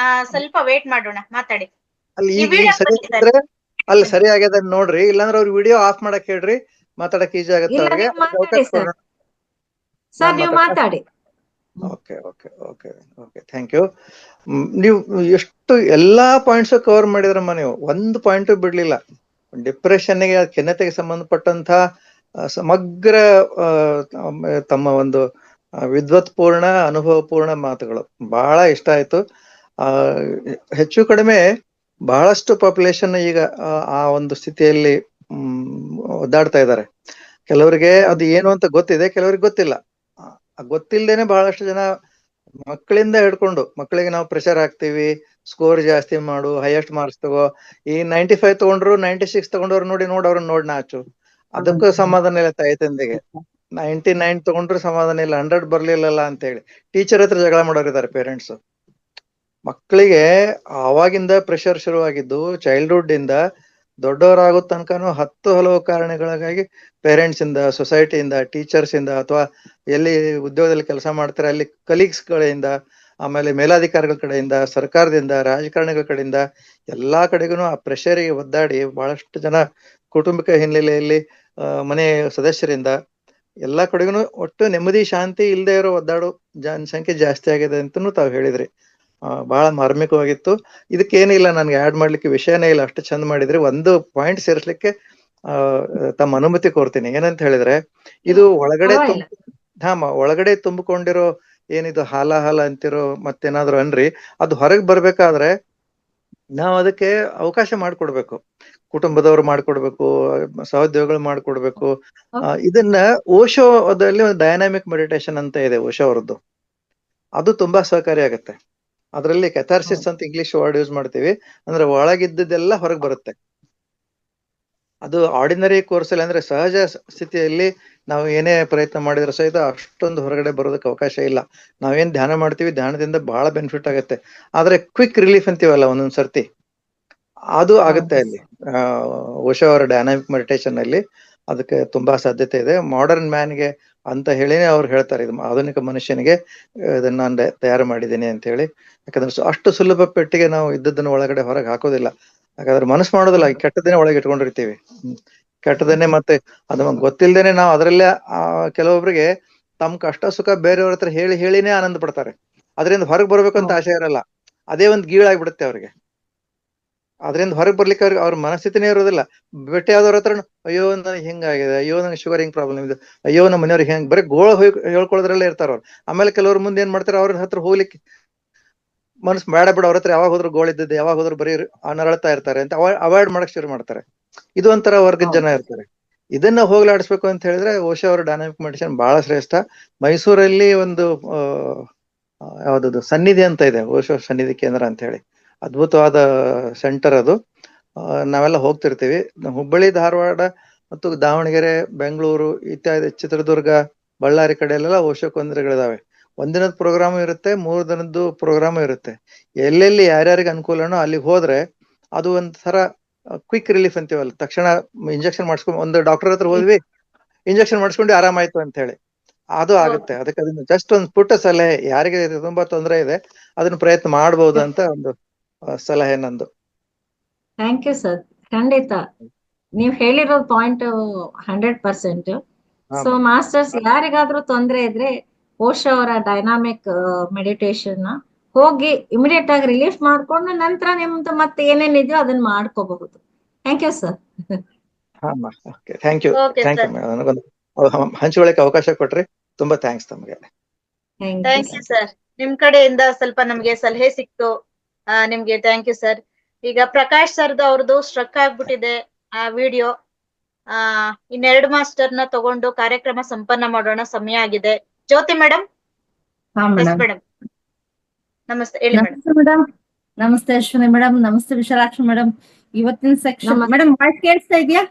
ಸ್ವಲ್ಪ ವೇಟ್ ಮಾಡೋಣ. ಮಾತಾಡಿ. ಅಲ್ಲಿ ಈಗ ಸರಿ ಆಗಿದ್ರೆ ಅಲ್ಲಿ ಸರಿ ಆಗ್ಯದ ನೋಡ್ರಿ, ಇಲ್ಲಾಂದ್ರೆ ಅವ್ರ ವಿಡಿಯೋ ಆಫ್ ಮಾಡಕ್ ಹೇಳ್ರಿ, ಮಾತಾಡಕ್ ಈಜಿ ಆಗತ್ತೆ ಅವ್ರಿಗೆ. ಸರ್ ನೀವು ಮಾತಾಡಿ. Okay okay okay okay, thank you. ನೀವು ಎಷ್ಟು ಎಲ್ಲಾ ಪಾಯಿಂಟ್ಸ್ ಕವರ್ ಮಾಡಿದ್ರಮ್ಮ. ನೀವು ಒಂದು ಪಾಯಿಂಟ್ ಬಿಡ್ಲಿಲ್ಲ. ಡಿಪ್ರೆಷನ್ಗೆ, ಖಿನ್ನತೆಗೆ ಸಂಬಂಧಪಟ್ಟಂತ ಸಮಗ್ರ ತಮ್ಮ ಒಂದು ವಿದ್ವತ್ಪೂರ್ಣ ಅನುಭವಪೂರ್ಣ ಮಾತುಗಳು ಬಹಳ ಇಷ್ಟ ಆಯ್ತು. ಆ ಹೆಚ್ಚು ಕಡಿಮೆ ಬಹಳಷ್ಟು ಪಾಪ್ಯುಲೇಷನ್ ಈಗ ಆ ಒಂದು ಸ್ಥಿತಿಯಲ್ಲಿ ಒದ್ದಾಡ್ತಾ ಇದ್ದಾರೆ. ಕೆಲವರಿಗೆ ಅದು ಏನು ಅಂತ ಗೊತ್ತಿದೆ, ಕೆಲವರಿಗೆ ಗೊತ್ತಿಲ್ಲ. ಗೊತ್ತಿಲ್ಲದೇನೆ ಬಹಳಷ್ಟು ಜನ ಮಕ್ಕಳಿಂದ ಹಿಡ್ಕೊಂಡು, ಮಕ್ಕಳಿಗೆ ನಾವು ಪ್ರೆಷರ್ ಹಾಕ್ತಿವಿ, ಸ್ಕೋರ್ ಜಾಸ್ತಿ ಮಾಡು, ಹೈಯೆಸ್ಟ್ ಮಾರ್ಕ್ಸ್ ತಗೋ, ಈ 95 ತಗೊಂಡ್ರು 96 ತಗೊಂಡವ್ರು ನೋಡಿ ಅವ್ರನ್ನ ನೋಡ್ ನಾಚು. ಅದಕ್ಕೂ ಸಮಾಧಾನ ಇಲ್ಲ ತಾಯಿ ತಂದೆಗೆ. 99 ತಗೊಂಡ್ರು ಸಮಾಧಾನ ಇಲ್ಲ, 100 ಬರ್ಲಿಲ್ಲಲ್ಲ ಅಂತ ಹೇಳಿ ಟೀಚರ್ ಹತ್ರ ಜಗಳ ಮಾಡೋರಿದ್ದಾರೆ ಪೇರೆಂಟ್ಸ್. ಮಕ್ಕಳಿಗೆ ಆವಾಗಿಂದ ಪ್ರೆಷರ್ ಶುರುವಾಗಿದ್ದು ಚೈಲ್ಡ್ಹುಡ್ ಇಂದ ದೊಡ್ಡವರಾಗೋ ತನಕನೂ ಹಲವು ಕಾರಣಗಳಿಗಾಗಿ ಪೇರೆಂಟ್ಸ್ ಇಂದ, ಸೊಸೈಟಿಯಿಂದ, ಟೀಚರ್ಸ್ ಇಂದ, ಅಥವಾ ಎಲ್ಲಿ ಉದ್ಯೋಗದಲ್ಲಿ ಕೆಲಸ ಮಾಡ್ತಾರೆ ಅಲ್ಲಿ ಕಲೀಗ್ಸ್ ಗಳಿಂದ, ಆಮೇಲೆ ಮೇಲಾಧಿಕಾರಿಗಳ ಕಡೆಯಿಂದ, ಸರ್ಕಾರದಿಂದ, ರಾಜಕಾರಣಿಗಳ ಕಡೆಯಿಂದ ಎಲ್ಲಾ ಕಡೆಗೂ ಆ ಪ್ರೆಷರಿಗೆ ಒದ್ದಾಡಿ ಬಹಳಷ್ಟು ಜನ ಕೌಟುಂಬಿಕ ಹಿನ್ನೆಲೆಯಲ್ಲಿ ಮನೆ ಸದಸ್ಯರಿಂದ ಎಲ್ಲಾ ಕಡೆಗೂ ಒಟ್ಟು ನೆಮ್ಮದಿ ಶಾಂತಿ ಇಲ್ಲದೆ ಇರೋ ಒದ್ದಾಡೋ ಜನಸಂಖ್ಯೆ ಜಾಸ್ತಿ ಆಗಿದೆ ಅಂತನೂ ತಾವು ಹೇಳಿದ್ರಿ. ಬಹಳ ಮಾರ್ಮಿಕವಾಗಿತ್ತು. ಇದಕ್ಕೇನಿಲ್ಲ, ನನ್ಗೆ ಆಡ್ ಮಾಡ್ಲಿಕ್ಕೆ ವಿಷಯನೇ ಇಲ್ಲ, ಅಷ್ಟು ಚಂದ ಮಾಡಿದ್ರಿ. ಒಂದು ಪಾಯಿಂಟ್ ಸೇರಿಸ್ಲಿಕ್ಕೆ ತಮ್ಮ ಅನುಮತಿ ಕೋರ್ತೀನಿ. ಏನಂತ ಹೇಳಿದ್ರೆ, ಇದು ಒಳಗಡೆ ತುಂಬಿಕೊಂಡಿರೋ ಏನಿದು ಹಾಲ ಅಂತಿರೋ ಮತ್ತೇನಾದ್ರು ಅನ್ರಿ, ಅದು ಹೊರಗೆ ಬರ್ಬೇಕಾದ್ರೆ ನಾವ್ ಅದಕ್ಕೆ ಅವಕಾಶ ಮಾಡ್ಕೊಡ್ಬೇಕು. ಕುಟುಂಬದವ್ರು ಮಾಡ್ಕೊಡ್ಬೇಕು, ಸಹೋದ್ಯೋಗಿಗಳು ಮಾಡ್ಕೊಡ್ಬೇಕು. ಇದನ್ನ ಓಶೋದಲ್ಲಿ ಒಂದು ಡೈನಾಮಿಕ್ ಮೆಡಿಟೇಷನ್ ಅಂತ ಇದೆ ಓಶೋ ಅವರದ್ದು, ಅದು ತುಂಬಾ ಸಹಕಾರಿ ಆಗುತ್ತೆ. ಅದರಲ್ಲಿ ಕೆಥಾರ್ಸಿಸ್ ಅಂತ ಇಂಗ್ಲಿಷ್ ವರ್ಡ್ ಯೂಸ್ ಮಾಡ್ತೀವಿ, ಅಂದ್ರೆ ಒಳಗಿದ್ದೆಲ್ಲ ಹೊರಗೆ ಬರುತ್ತೆ. ಅದು ಆರ್ಡಿನರಿ ಕೋರ್ಸಲ್ಲಿ ಅಂದ್ರೆ ಸಹಜ ಸ್ಥಿತಿಯಲ್ಲಿ ನಾವು ಏನೇ ಪ್ರಯತ್ನ ಮಾಡಿದ್ರೆ ಸಹಿತ ಅಷ್ಟೊಂದು ಹೊರಗಡೆ ಬರೋದಕ್ಕೆ ಅವಕಾಶ ಇಲ್ಲ. ನಾವೇನ್ ಧ್ಯಾನ ಮಾಡ್ತೀವಿ, ಧ್ಯಾನದಿಂದ ಬಹಳ ಬೆನಿಫಿಟ್ ಆಗುತ್ತೆ. ಆದ್ರೆ ಕ್ವಿಕ್ ರಿಲೀಫ್ ಅಂತೀವಲ್ಲ ಒಂದೊಂದ್ ಸರ್ತಿ, ಅದು ಆಗುತ್ತೆ ಅಲ್ಲಿ ಓಶೋ ಅವರ ಡೈನಾಮಿಕ್ ಮೆಡಿಟೇಷನ್ ಅಲ್ಲಿ. ಅದಕ್ಕೆ ತುಂಬಾ ಸಾಧ್ಯತೆ ಇದೆ. ಮಾಡರ್ನ್ ಮ್ಯಾನ್ಗೆ ಅಂತ ಹೇಳಿನೇ ಅವ್ರು ಹೇಳ್ತಾರೆ, ಇದು ಆಧುನಿಕ ಮನುಷ್ಯನಿಗೆ ಇದನ್ನ ನಾನು ತಯಾರು ಮಾಡಿದ್ದೀನಿ ಅಂತ ಹೇಳಿ. ಯಾಕಂದ್ರೆ ಅಷ್ಟು ಸುಲಭ ಪೆಟ್ಟಿಗೆ ನಾವು ಇದ್ದದನ್ನ ಒಳಗಡೆ ಹೊರಗೆ ಹಾಕೋದಿಲ್ಲ. ಯಾಕಂದ್ರೆ ಮನಸ್ಸು ಮಾಡೋದಿಲ್ಲ, ಕೆಟ್ಟದನ್ನೇ ಒಳಗೆ ಇಟ್ಕೊಂಡಿರ್ತೀವಿ. ಕೆಟ್ಟದನ್ನೇ ಮತ್ತೆ ಅದು ಗೊತ್ತಿಲ್ದೇನೆ ನಾವು ಅದರಲ್ಲೇ ಕೆಲವೊಬ್ರಿಗೆ ತಮ್ಮ ಕಷ್ಟ ಸುಖ ಬೇರೆಯವ್ರ ಹತ್ರ ಹೇಳಿನೇ ಆನಂದ ಪಡ್ತಾರೆ. ಅದರಿಂದ ಹೊರಗೆ ಬರ್ಬೇಕು ಅಂತ ಆಸೆ ಇರಲ್ಲ, ಅದೇ ಒಂದು ಗೀಳಾಗ್ಬಿಡುತ್ತೆ ಅವ್ರಿಗೆ. ಅದರಿಂದ ಹೊರಗೆ ಬರ್ಲಿಕ್ಕೆ ಅವ್ರ ಮನಸ್ಥಿತಿನೇ ಇರೋದಿಲ್ಲ. ಭೇಟಿ ಆದವ್ರ ಹತ್ರ ಅಯ್ಯೋ ನನಗೆ ಹಿಂಗಾಗಿದೆ, ಅಯ್ಯೋ ನಂಗೆ ಶುಗರ್ ಹಿಂಗ್ ಪ್ರಾಬ್ಲಮ್ ಇದೆ, ಅಯ್ಯೋ ನಮ್ಮ ಮನೆಯವ್ರಿಗೆ ಹೆಂಗ್, ಬರೀ ಗೋಳ ಹೇಳ್ಕೊಳ್ಳೋದ್ರಲ್ಲೇ ಇರ್ತಾರ ಅವ್ರು. ಆಮೇಲೆ ಕೆಲವ್ರ ಮುಂದೆ ಏನ್ ಮಾಡ್ತಾರೆ, ಅವ್ರ ಹತ್ರ ಹೋಗ್ಲಿಕ್ಕೆ ಮನಸ್ಸು ಬೇಡ ಬಿಡ, ಅವ್ರ ಹತ್ರ ಯಾವಾಗ ಹೋದ್ರು ಗೋಳಿದ್ದದ್ದು, ಯಾವಾಗ ಹೋದ್ರು ಬರೀ ನರಳ್ತಾ ಇರ್ತಾರೆ ಅಂತ ಅವಾಯ್ಡ್ ಮಾಡಕ್ ಶುರು ಮಾಡ್ತಾರೆ. ಇದು ಒಂಥರ ವರ್ಗದ ಜನ ಇರ್ತಾರೆ. ಇದನ್ನ ಹೋಗ್ಲಾಡಿಸ್ಬೇಕು ಅಂತ ಹೇಳಿದ್ರೆ ಓಶೋ ಅವರ ಡೈನಾಮಿಕ್ ಮೆಡಿಟೇಷನ್ ಬಹಳ ಶ್ರೇಷ್ಠ. ಮೈಸೂರಲ್ಲಿ ಒಂದು ಯಾವ್ದದು ಸನ್ನಿಧಿ ಅಂತ ಇದೆ, ಓಶೋ ಸನ್ನಿಧಿ ಕೇಂದ್ರ ಅಂತ ಹೇಳಿ, ಅದ್ಭುತವಾದ ಸೆಂಟರ್ ಅದು. ನಾವೆಲ್ಲ ಹೋಗ್ತಿರ್ತೀವಿ. ಹುಬ್ಬಳ್ಳಿ, ಧಾರವಾಡ ಮತ್ತು ದಾವಣಗೆರೆ, ಬೆಂಗಳೂರು ಇತ್ಯಾದಿ, ಚಿತ್ರದುರ್ಗ, ಬಳ್ಳಾರಿ ಕಡೆಯಲ್ಲೆಲ್ಲ ಓಶೋ ಕೇಂದ್ರಗಳಿದಾವೆ. ಒಂದಿನದ ಪ್ರೋಗ್ರಾಮ್ ಇರುತ್ತೆ, 3 ದಿನದ್ದು ಪ್ರೋಗ್ರಾಮ್ ಇರುತ್ತೆ. ಎಲ್ಲೆಲ್ಲಿ ಯಾರ್ಯಾರಿಗೆ ಅನುಕೂಲನೋ ಅಲ್ಲಿಗೆ ಹೋದ್ರೆ ಅದು ಒಂಥರ ಕ್ವಿಕ್ ರಿಲೀಫ್ ಅಂತೀವಲ್ಲ, ತಕ್ಷಣ ಇಂಜೆಕ್ಷನ್ ಮಾಡಿಸ್ಕೊಂಡು, ಒಂದು ಡಾಕ್ಟರ್ ಹತ್ರ ಹೋದ್ವಿ, ಇಂಜೆಕ್ಷನ್ ಮಾಡಿಸ್ಕೊಂಡು ಆರಾಮಾಯ್ತು ಅಂತ ಹೇಳಿ, ಅದು ಆಗುತ್ತೆ. ಅದಕ್ಕೆ ಅದನ್ನ ಜಸ್ಟ್ ಒಂದು ಪುಟ್ಟ ಸಲಹೆ, ಯಾರಿಗೆ ತುಂಬಾ ತೊಂದರೆ ಇದೆ ಅದನ್ನ ಪ್ರಯತ್ನ ಮಾಡಬಹುದು ಅಂತ ಒಂದು ಸಲಹೆ ನಂದು. Thank you sir. ಖಂಡಿತ ನೀವ್ ಹೇಳಿರೋ ಪಾಯಿಂಟ್ 100%. ಸೊ ಮಾಸ್ಟರ್ಸ್, ಯಾರಿಗಾದ್ರೂ ತೊಂದರೆ ಇದ್ರೆ ಓಶೋ ಅವರ ಡೈನಾಮಿಕ್ ಮೆಡಿಟೇಷನ್ ಹೋಗಿ ಇಮಿಡಿಯೇಟ್ ಆಗಿ ರಿಲೀಫ್ ಮಾಡ್ಕೊಂಡು ನಂತರ ನಿಮ್ದು ಮತ್ತೆ ಏನೇನಿದೆಯೋ ಅದನ್ನ ಮಾಡ್ಕೋಬಹುದು. Thank you sir. Thank you. ನನಗೊಂದು ಹಂಚಿಕೊಳ್ಳಕ್ಕೆ ಅವಕಾಶ ಕೊಟ್ರಿ, ತುಂಬಾ ಥ್ಯಾಂಕ್ಸ್ ತಮಗೆ. Thank you sir. ನಿಮ್ ಕಡೆಯಿಂದ ಸ್ವಲ್ಪ ನಮ್ಗೆ ಸಲಹೆ ಸಿಕ್ತು, ನಿಮ್ಗೆ ಥ್ಯಾಂಕ್ ಯು ಸರ್. ಈಗ ಪ್ರಕಾಶ್ ಸರ್ದು ಅವ್ರದ್ದು ಸ್ಟ್ರಕ್ ಆಗ್ಬಿಟ್ಟಿದೆ ಆ ವಿಡಿಯೋ. ಇನ್ನೆರಡು ಮಾಸ್ಟರ್ನ ತಗೊಂಡು ಕಾರ್ಯಕ್ರಮ ಸಂಪನ್ನ ಮಾಡೋಣ, ಸಮಯ ಆಗಿದೆ. ಜ್ಯೋತಿ ಮೇಡಮ್. ಮೇಡಮ್ ನಮಸ್ತೆ, ಹೇಳಿ ಮೇಡಮ್. ನಮಸ್ತೆ ಅಶ್ವಿನಿ ಮೇಡಮ್, ನಮಸ್ತೆ ವಿಶಾಲಾಕ್ಷಿ ಮೇಡಮ್. ಇವತ್ತಿನ ಸೆಕ್ಷನ್ ಮೇಡಮ್ ವಾಯ್ಸ್ ಕೇಳಿಸ್ತಾ ಇದೆಯಾ?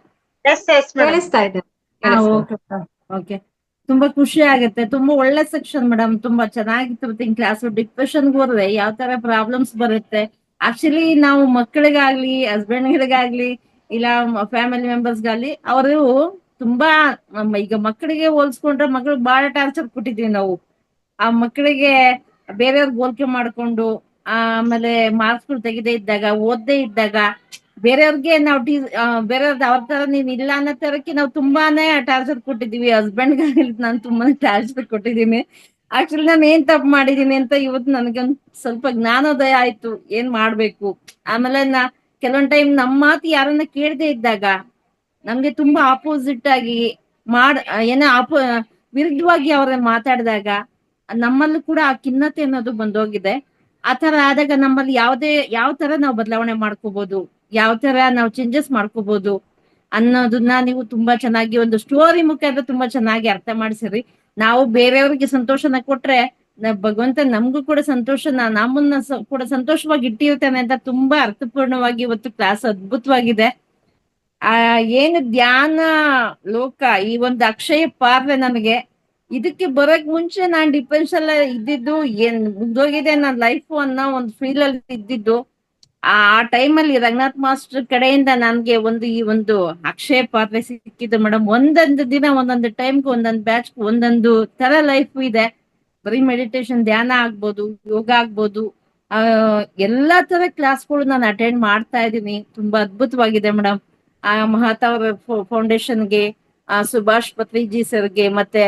ಕೇಳಿಸ್ತಾ ಇದೆ. ಓಕೆ, ತುಂಬಾ ಖುಷಿ ಆಗುತ್ತೆ. ತುಂಬಾ ಒಳ್ಳೆ ಸೆಕ್ಷನ್ ಮೇಡಮ್, ತುಂಬಾ ಚೆನ್ನಾಗಿತ್ತು ಕ್ಲಾಸ್. ಡಿಪ್ರೆಷನ್ಗೆ ಹೋದ್ರೆ ಯಾವ ತರ ಪ್ರಾಬ್ಲಮ್ಸ್ ಬರುತ್ತೆ. ಆಕ್ಚುಲಿ ನಾವು ಮಕ್ಕಳಿಗಾಗ್ಲಿ, ಹಸ್ಬೆಂಡ್ಗಳಿಗಾಗ್ಲಿ, ಇಲ್ಲ ಫ್ಯಾಮಿಲಿ ಮೆಂಬರ್ಸ್ಗಾಗ್ಲಿ, ಅವರು ತುಂಬಾ ಈಗ ಮಕ್ಕಳಿಗೆ ಹೋಲ್ಸ್ಕೊಂಡ್ರೆ ಮಕ್ಳಿಗೆ ಬಹಳ ಟಾರ್ಚರ್ ಕೊಟ್ಟಿದೀವಿ ನಾವು. ಆ ಮಕ್ಕಳಿಗೆ ಬೇರೆಯವ್ರಿಗೆ ಹೋಲಿಕೆ ಮಾಡ್ಕೊಂಡು, ಆಮೇಲೆ ಮಾರ್ಕ್ಸ್ಗಳು ತೆಗೆದೇ ಇದ್ದಾಗ, ಓದದೇ ಇದ್ದಾಗ ಬೇರೆಯವ್ರಿಗೆ ನಾವು ಬೇರೆಯವ್ರದ್ದು ಅವ್ರ ತರ ನೀವ್ ಇಲ್ಲ ಅನ್ನೋ ತರಕ್ಕೆ ನಾವು ತುಂಬಾನೇ ಟಾರ್ಚರ್ ಕೊಟ್ಟಿದೀವಿ. ಹಸ್ಬೆಂಡ್ಗಾಗ್ಲಿ ನಾನು ತುಂಬಾನೇ ಟಾರ್ಚರ್ ಕೊಟ್ಟಿದ್ದೀನಿ. ಆಕ್ಚುಲಿ ನಾನು ಏನ್ ತಪ್ಪು ಮಾಡಿದೀನಿ ಅಂತ ಇವತ್ತು ನನಗೊಂದ್ ಸ್ವಲ್ಪ ಜ್ಞಾನೋದಯ ಆಯ್ತು, ಏನ್ ಮಾಡ್ಬೇಕು. ಆಮೇಲೆ ಕೆಲವೊಂದ್ ಟೈಮ್ ನಮ್ಮ ಮಾತು ಯಾರನ್ನ ಕೇಳದೆ ಇದ್ದಾಗ, ನಮ್ಗೆ ತುಂಬಾ ಆಪೋಸಿಟ್ ಆಗಿ ಏನೋ ವಿರುದ್ಧವಾಗಿ ಅವ್ರನ್ನ ಮಾತಾಡಿದಾಗ ನಮ್ಮಲ್ಲೂ ಕೂಡ ಆ ಖಿನ್ನತೆ ಅನ್ನೋದು ಬಂದೋಗಿದೆ. ಆ ತರ ಆದಾಗ ನಮ್ಮಲ್ಲಿ ಯಾವ ತರ ನಾವು ಬದಲಾವಣೆ ಮಾಡ್ಕೋಬಹುದು, ಯಾವ ತರ ನಾವು ಚೇಂಜಸ್ ಮಾಡ್ಕೋಬಹುದು ಅನ್ನೋದನ್ನ ನೀವು ತುಂಬಾ ಚೆನ್ನಾಗಿ ಒಂದು ಸ್ಟೋರಿ ಮುಖಾಂತರ ತುಂಬಾ ಚೆನ್ನಾಗಿ ಅರ್ಥ ಮಾಡಿಸಿರಿ. ನಾವು ಬೇರೆಯವ್ರಿಗೆ ಸಂತೋಷನ ಕೊಟ್ರೆ ಭಗವಂತ ನಮ್ಗೂ ಕೂಡ ಸಂತೋಷನ ನಮ್ಮನ್ನ ಕೂಡ ಸಂತೋಷವಾಗಿ ಇಟ್ಟಿರ್ತಾನೆ ಅಂತ ತುಂಬಾ ಅರ್ಥಪೂರ್ಣವಾಗಿ ಇವತ್ತು ಕ್ಲಾಸ್ ಅದ್ಭುತವಾಗಿದೆ. ಏನು ಧ್ಯಾನ ಲೋಕ ಈ ಒಂದು ಅಕ್ಷಯ ಪಾರ್ವೆ ನನಗೆ ಇದಕ್ಕೆ ಬರೋಕ್ ಮುಂಚೆ ನಾನ್ ಡಿಫೆನ್ಸ್ ಎಲ್ಲ ಇದ್ದಿದ್ದು ಮುಗ್ದೋಗಿದೆ ನನ್ನ ಲೈಫ್ ಅನ್ನೋ ಒಂದು ಫೀಲ್ ಅಲ್ಲಿ ಇದ್ದಿದ್ದು. ಆ ಟೈಮಲ್ಲಿ ರಂಗನಾಥ್ ಮಾಸ್ಟರ್ ಕಡೆಯಿಂದ ನನ್ಗೆ ಈ ಒಂದು ಅಕ್ಷಯ ಪಾತ್ರೆ ಸಿಕ್ಕಿದ್ದು ಮೇಡಮ್. ಒಂದೊಂದು ದಿನ ಒಂದೊಂದು ಟೈಮ್ಗೆ ಒಂದೊಂದು ಬ್ಯಾಚ್ ಒಂದೊಂದು ತರ ಲೈಫ್ ಇದೆ. ಬರೀ ಮೆಡಿಟೇಷನ್ ಧ್ಯಾನ ಆಗ್ಬೋದು, ಯೋಗ ಆಗ್ಬೋದು, ಎಲ್ಲಾ ತರ ಕ್ಲಾಸ್ಗಳು ನಾನು ಅಟೆಂಡ್ ಮಾಡ್ತಾ ಇದ್ದೀನಿ. ತುಂಬಾ ಅದ್ಭುತವಾಗಿದೆ ಮೇಡಮ್. ಮಹಾತಾವರ ಫೌಂಡೇಶನ್ಗೆ, ಸುಭಾಷ್ ಪತ್ರಿಜಿ ಸರ್ಗೆ, ಮತ್ತೆ